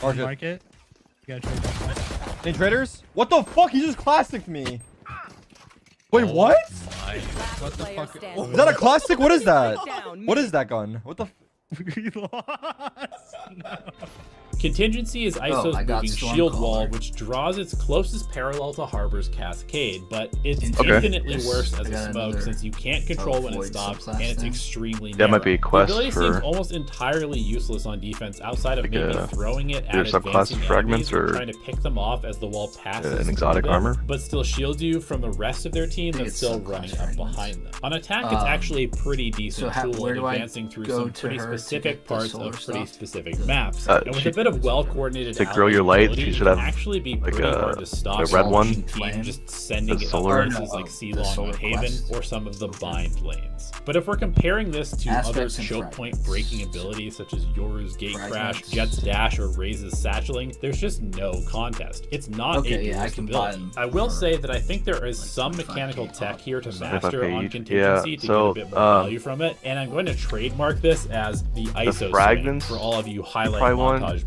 Okay. Market. You gotta trade that. They traders? What the fuck? He just classicked me. Wait, what? What the fuck? Is that a classic? What is that? What is that gun? What the? We lost. No. Contingency is ISO's I got moving Stormcaller. shield wall, which draws its closest parallel to Harbor's Cascade, but it's Okay. infinitely Yes, worse I as got a smoke another since you can't control when it Void stops, subclass and it's thing. extremely That might be a narrow. quest The ability for seems almost entirely useless on defense outside of like maybe a- throwing it at either subclass advancing of fragments enemies and or trying to pick them off as the wall passes an through exotic them, armor. but still shields you from the rest of their team that's it's still subclass running up fragments. behind them. On attack, it's actually a pretty decent tool where in do I advancing through go some to pretty her to specific get the parts solar of pretty stuff? specific maps. And with she- a bit of well-coordinated to grow your allied light, ability, she it should can have, actually be like, pretty hard to stop a red one. team just sending The it solar- up places like Ceylon solar on Haven quest. or some of the bind lanes. But if we're comparing this to other Aspects and choke point fragments. breaking abilities such as Yoru's Gate Crash, Fragments. Jet's Dash, or Raze's Satcheling, there's just no contest. It's not Okay, a yeah, I duelist can buy ability. them I will for, say that I think there is like, some 25K mechanical tech here to 25K master on each. contingency Yeah, to so, get a bit more value from it, and I'm going to trademark this as the ISO swing fragments for all of you highlight probably want montage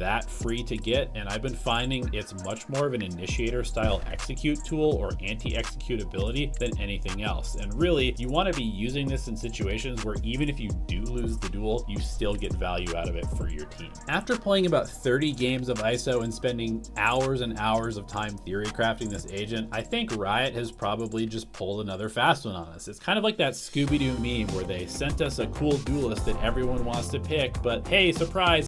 that free to get, and I've been finding it's much more of an initiator style execute tool or anti-execute ability than anything else. And really, you want to be using this in situations where even if you do lose the duel, you still get value out of it for your team. After playing about 30 games of ISO and spending hours and hours of time theory crafting this agent, I think Riot has probably just pulled another fast one on us. It's kind of like that Scooby-Doo meme where they sent us a cool duelist that everyone wants to pick, but hey, surprise.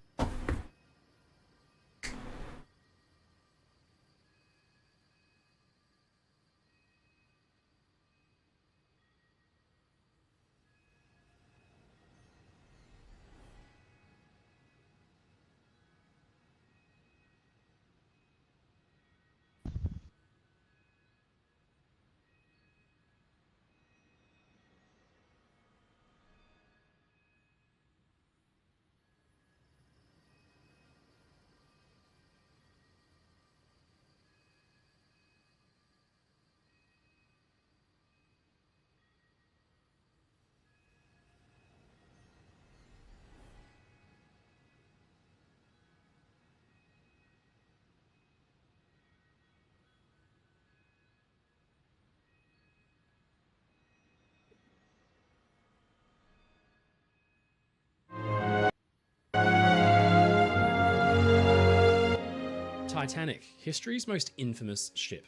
Titanic, history's most infamous ship.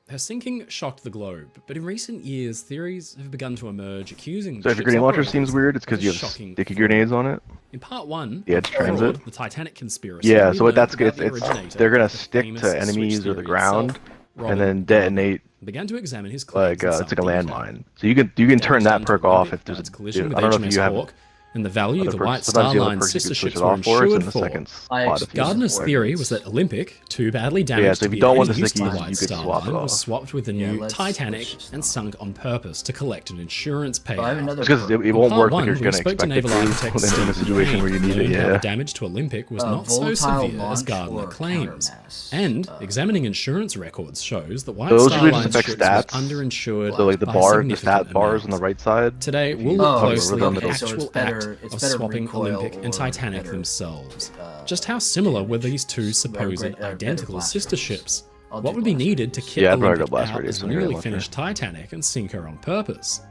Her sinking shocked the globe, but in recent years, theories have begun to emerge accusing So if your grenade launcher seems weird, it's because you have sticky grenades on it. In part 1, Yeah, it's transit. the Titanic conspiracy. Yeah, we so learned that's about good. the originator They're gonna of the stick famous to enemies switch or the theory ground, itself, and Robin then detonate. began to examine his Like claims in it's like a some detail. landmine. So you can turn that perk off if there's a. Collision with I don't know if HMS you have. Hawk, and the value other the perks. White Sometimes Star you have Line perks you sister can switch ships it were off for. It's in insured the for. second spot if you Gardner's want. theory was that Olympic, too badly damaged Yeah, so to if be you don't of want any the use to the stickies, White you could Star swap it Line, off. was swapped with the new let's Titanic switch and sunk on purpose to collect an insurance I have payout. another Just because it In won't part work one, when you're we gonna spoke to expect it naval to architect when it's in a Steve situation where you need it. learned how Yeah. the damage to Olympic was not so volatile severe as launch Gardner or claims. countermass. And examining insurance records shows that White Those Star usually just Line's affect ships were stats. underinsured So like the by bar, the significant stat bars on amounts. the right side. Today, if we'll you look hover closely over at them, the it'll- actual act of better swapping recoil Olympic and or Titanic better, themselves. Just how similar were these two supposed better identical blasters. sister ships? I'll What do would be needed to kit Yeah, I'd probably Olympic go blast out radius as on your newly launcher. finished Titanic and sink her on purpose?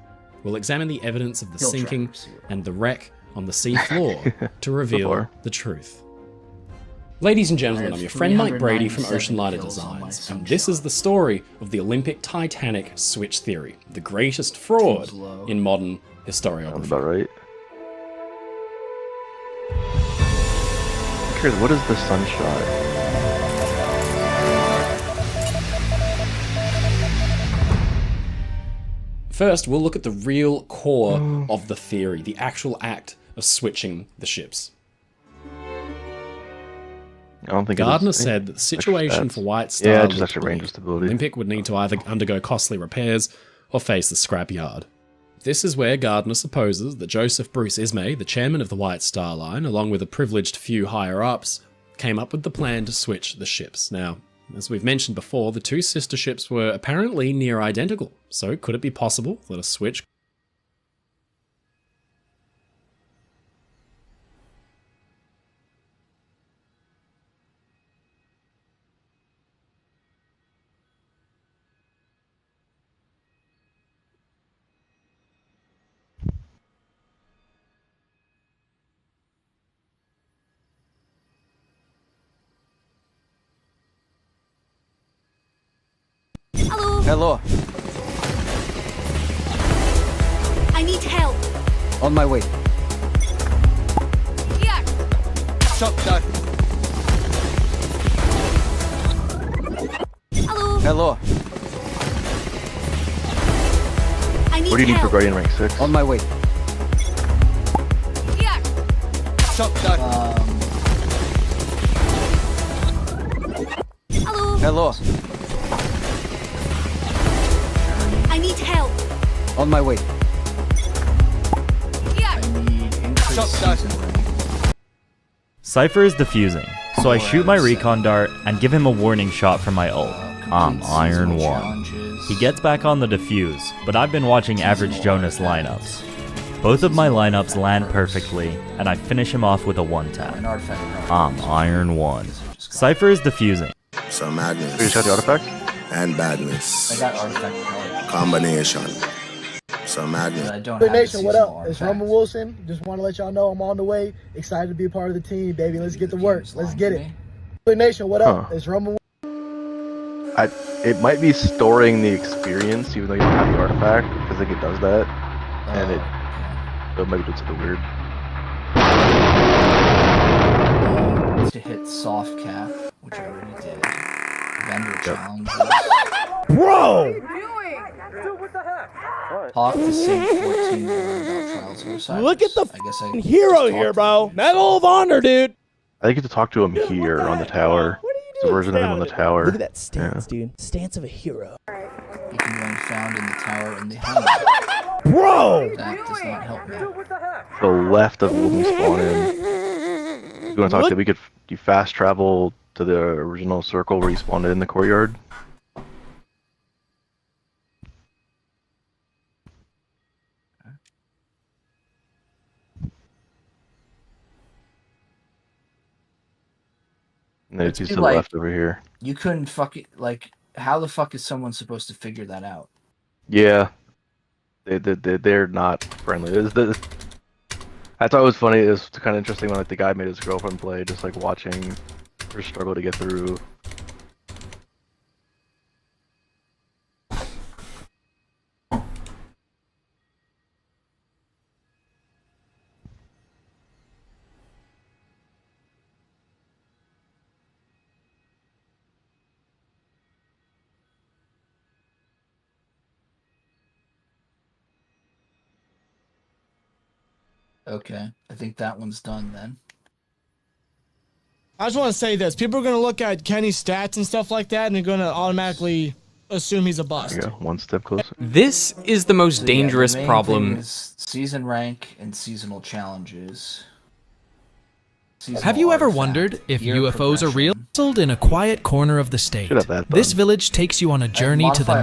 We'll examine the evidence of the Hill sinking trackers here. and the wreck on the sea floor to reveal floor. the truth. Ladies and gentlemen, I I'm your have friend Mike Brady from 397 Ocean Liner kills on my Designs, and this is the story of the Olympic Titanic switch theory, the greatest fraud Seems low. in modern Sounds historiography. about right. I'm curious, what is the sunshot? First, we'll look at the real core of the theory, the actual act of switching the ships. I don't think it Gardner is- said that the extra situation stats. for White Star Yeah, just looked extra range bleak. and stability. Olympic would need to either undergo costly repairs or face the scrapyard. This is where Gardner supposes that Joseph Bruce Ismay, the chairman of the White Star Line, along with a privileged few higher-ups, came up with the plan to switch the ships. Now, as we've mentioned before, the two sister ships were apparently near identical, so could it be possible that a switch Hello. I need help. On my way. Here. Shot that. Hello. Hello. I need What do you need for help. Guardian rank 6? On my way. Here. Shot that. Hello. Hello. I need help. On my way. Here. Shot that. Cypher is defusing, so I shoot my recon dart and give him a warning shot from my ult. I'm Iron 1. He gets back on the defuse, but I've been watching Average Jonas lineups. Both of my lineups land perfectly, and I finish him off with a one-tap. I'm Iron 1. Cypher is defusing. Some madness. You just got the artifact? And badness. I got artifact. Combination. Some madness. I don't Hey have a Nation, what up? seasonal It's artifact. Roman Wilson. Just want to let y'all know I'm on the way. Excited to be a part of the team, baby. Let's get to work. Let's get it. Hey Nation, what up? It's Roman. It might be storing the experience, even though you don't have the artifact, because I think it does that, and it might be just a weird. To hit soft cap, which I already did. Vendor challenge. Bro! Talk to Saint 14 about Trials of Osiris. Look at the I guess I hero here, bro. Medal of Honor, dude. I think you have to talk to him here on the tower. It's a version of him on the tower. Look at that stance, dude. Stance of a hero. You can be found in the tower in the helmet. Bro! That does not help me. The left of when we spawn in. If you want to talk to him, you fast travel to the original circle where you spawned in the courtyard. And then it's to the left over here. You couldn't fucking, like, how the fuck is someone supposed to figure that out? Yeah. They're not friendly. I thought it was funny. It was kind of interesting when like the guy made his girlfriend play, just like watching her struggle to get through. Okay, I think that one's done then. I just want to say this. People are going to look at Kenny's stats and stuff like that, and they're going to automatically assume he's a bust. There you go, one step closer. This is the most dangerous the main problem. thing is season rank and seasonal challenges. Have you ever wondered if UFOs are real? Nestled in a quiet corner of the state, this village takes you on a journey to the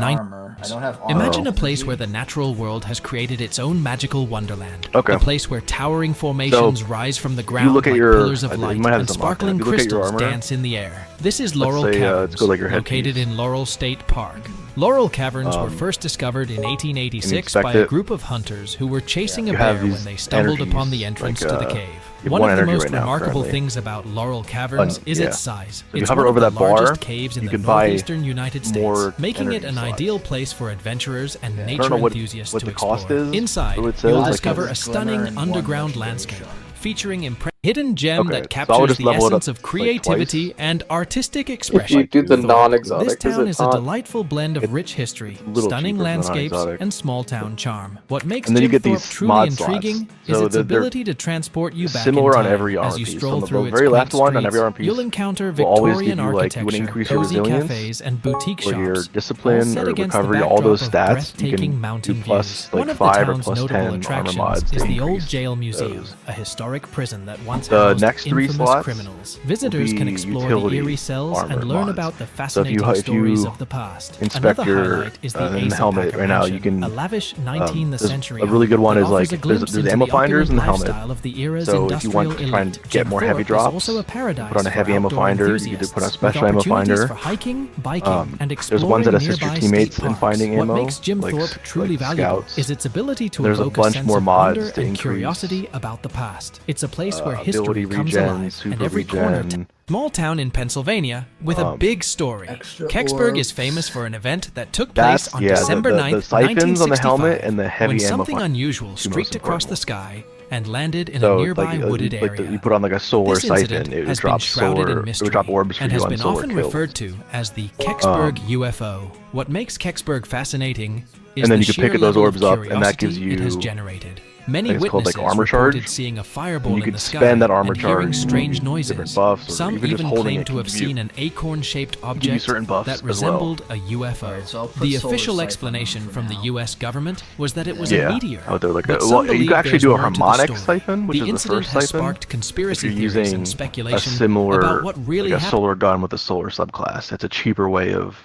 Imagine a place where the natural world has created its own magical wonderland. Okay. A place where towering formations rise from the ground like pillars of light and sparkling crystals dance in the air. This is Laurel Caverns, located in Laurel State Park. Laurel Caverns were first discovered in 1886 by a group of hunters who were chasing a bear when they stumbled upon the entrance to the cave. One of the most remarkable things about Laurel Caverns is its size. It's one of the largest caves in the northeastern United States, making it an ideal place for adventurers and nature enthusiasts to explore. Inside, you'll discover a stunning underground landscape featuring hidden gem that captures the essence of creativity and artistic expression. If you do the non-exotic, This town is a not- delightful blend of rich history, little stunning cheaper for landscapes, non-exotic. and small-town charm. What makes And then you Jim get Thorpe these truly mod slots. intriguing is So its they're ability to transport you back similar in on time. every As you RP. stroll So through the its very quaint left one on every streets, RP you'll encounter will always give Victorian you, like, you would architecture, increase your cozy resilience, cafes, and boutique or your shops, discipline all set or against the recovery, all those backdrop of stats, you breathtaking can mountain do plus views. like One of the 5 or town's plus notable 10 armor attractions mods to is the old increase jail museum, those. a historic prison that once The housed next 3 infamous slots criminals. Visitors will can be explore the utility eerie cells armor and learn mods. about the So fascinating if stories you of the past. inspect Another your highlight is the Asa helmet Packer right now, Mansion, you can a lavish 19th there's century a really good one that is like offers a glimpse there's into ammo the finders in the opulent helmet. lifestyle of the era's So if you want to industrial try and elite, get Jim more heavy Thorpe is drops, also a paradise put on a heavy for ammo outdoor finder. You could put on a enthusiasts, special with ammo opportunities finder. for hiking, biking, and There's ones that assist your nearby teammates state in parks. finding ammo. What makes Jim like, Thorpe truly like valuable scouts. is its ability to There's a evoke bunch sense more of mods wonder to and increase, curiosity about the past. It's a place where ability history comes regen, alive, super and every corner. regen. Small town in Pennsylvania with a big story. Kecksburg is famous for an event that took place on December 9th, the siphons on the helmet 1965, and the heavy when ammo something finder. unusual Two most streaked across important the sky and landed in So, a nearby like, wooded like area. you put on like a solar This siphon, incident it would has been drop shrouded solar, in it mystery would drop orbs for and you has on been solar often kills. referred to as the Kecksburg UFO. What makes Kecksburg fascinating is And then the you can sheer pick those level orbs of up, and that gives curiosity it has you- generated. I Many think it's called, witnesses like, armor reported charge. seeing a And fireball you in could the sky spend that armor and hearing charge strange and noises. different buffs, or Some even just even holding claim it to can have give you- seen an acorn-shaped give you object certain buffs that as well. resembled a UFO. so I'll put The solar official siphon explanation from the U.S. government was that it was Yeah. a meteor. Oh, they're like but a- some well, you believe can actually there's do a more to the harmonic story. siphon, which the is the incident first has siphon. sparked conspiracy If you're theories using and a speculation similar, about what really like a happened. solar gun with a solar subclass. It's a cheaper way of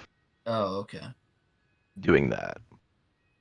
Oh, okay. doing that.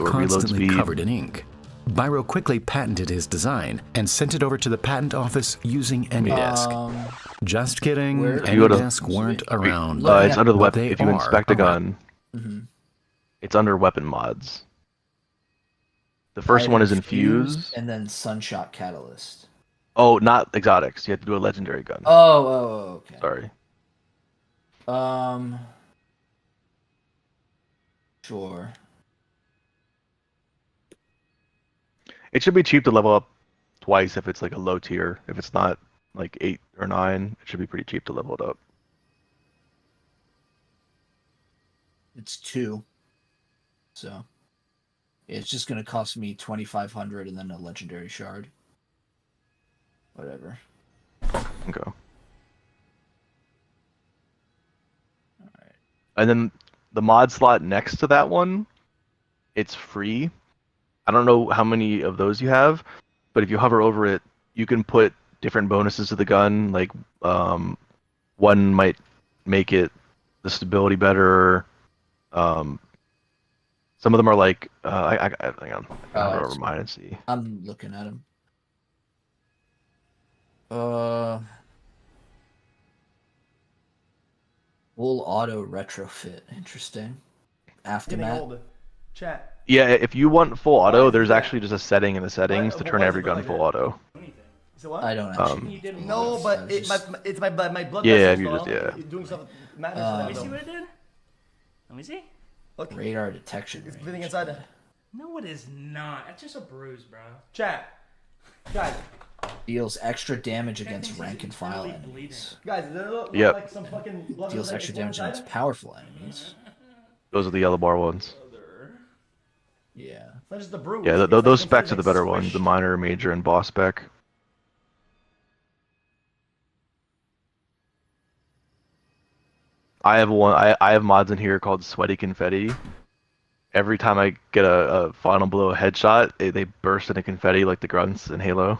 was or reload constantly speed. covered in ink. Byro quickly patented his design and sent it over to the patent office using AnyDesk. Just kidding, AnyDesk weren't around. It's under the weapon. They If you are inspect a gun, Mhm. it's under weapon mods. The first one is infuse. And then Sunshot Catalyst. Oh, not exotics. You have to do a legendary gun. Oh, okay. Sorry. Sure. It should be cheap to level up twice if it's like a low tier. If it's not like 8 or 9, it should be pretty cheap to level it up. It's 2. So it's just gonna cost me 2,500 and then a legendary shard. Whatever. Okay. And then the mod slot next to that one, it's free. I don't know how many of those you have, but if you hover over it, you can put different bonuses to the gun. Like one might make it the stability better. Some of them are like hang on, I don't remember mine and see. I'm looking at them. Full auto retrofit. Interesting. Aftermath. Chat. Yeah, if you want full auto, there's actually just a setting in the settings to turn every gun full auto. So what? I don't actually. No, but it's my blood. Yeah, vessels, you just You're doing stuff madness. Let me see what it did. Let me see. Look. Radar detection. It's bleeding inside it. No, it is not. It's just a bruise, bro. Chat. Guys. Deals extra damage against rank and file enemies. Guys, does it look Yep. like some fucking blood? Deals extra damage against powerful enemies. Those are the yellow bar ones. Yeah. It's not just the bruise. Yeah, It's those like specs are the better squish. ones, the minor, major, and boss spec. I have I have mods in here called Sweaty Confetti. Every time I get a final blow headshot, they burst into confetti like the grunts in Halo.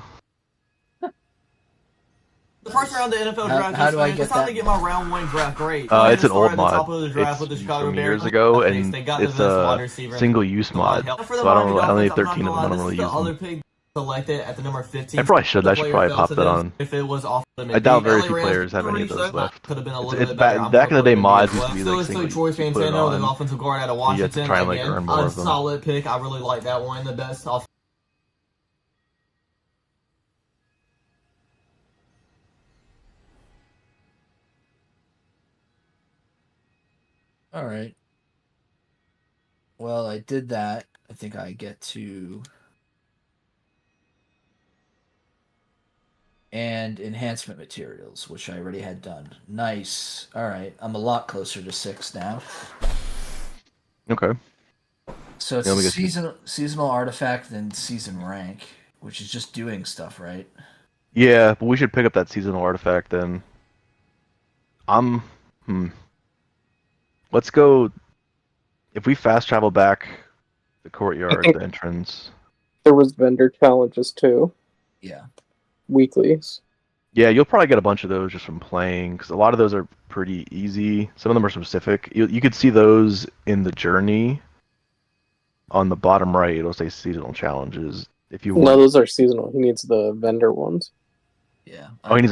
The first round of the NFL draft. How do I get that's how that? they get my round 1 draft. Great. It's an old At the top mod. of the draft with the It's Chicago from Bears. years ago, and They got the it's best wide a receiver. single-use mod. So I don't need 13 of them. I don't really use The other them. pick selected at the number 15. I probably should. The I should player probably fell pop to that them. on. If it was off the I doubt very LA few Rams players have any of those research, left. could have been a It's, little it's bit better. I'm back in the day, hoping mods maybe used to be still like took single. Troy You put it Fantano, the on. offensive guard out of You have to Washington. try and like Again, earn more a of them. solid pick. I really like that one. The best off. All right. Well, I did that. I think I get to. And enhancement materials, which I already had done. Nice. All right. I'm a lot closer to 6 now. Okay. So it's Yeah, let me a get seasonal artifact and season rank, which is just doing stuff, right? Yeah, but we should pick up that seasonal artifact then. Let's go. If we fast travel back the courtyard, the entrance. There was vendor challenges too. Yeah. Weeklies. Yeah, you'll probably get a bunch of those just from playing, because a lot of those are pretty easy. Some of them are specific. You could see those in the journey. On the bottom right, it'll say seasonal challenges. If you want. No, those are seasonal. He needs the vendor ones. Yeah. Oh, he needs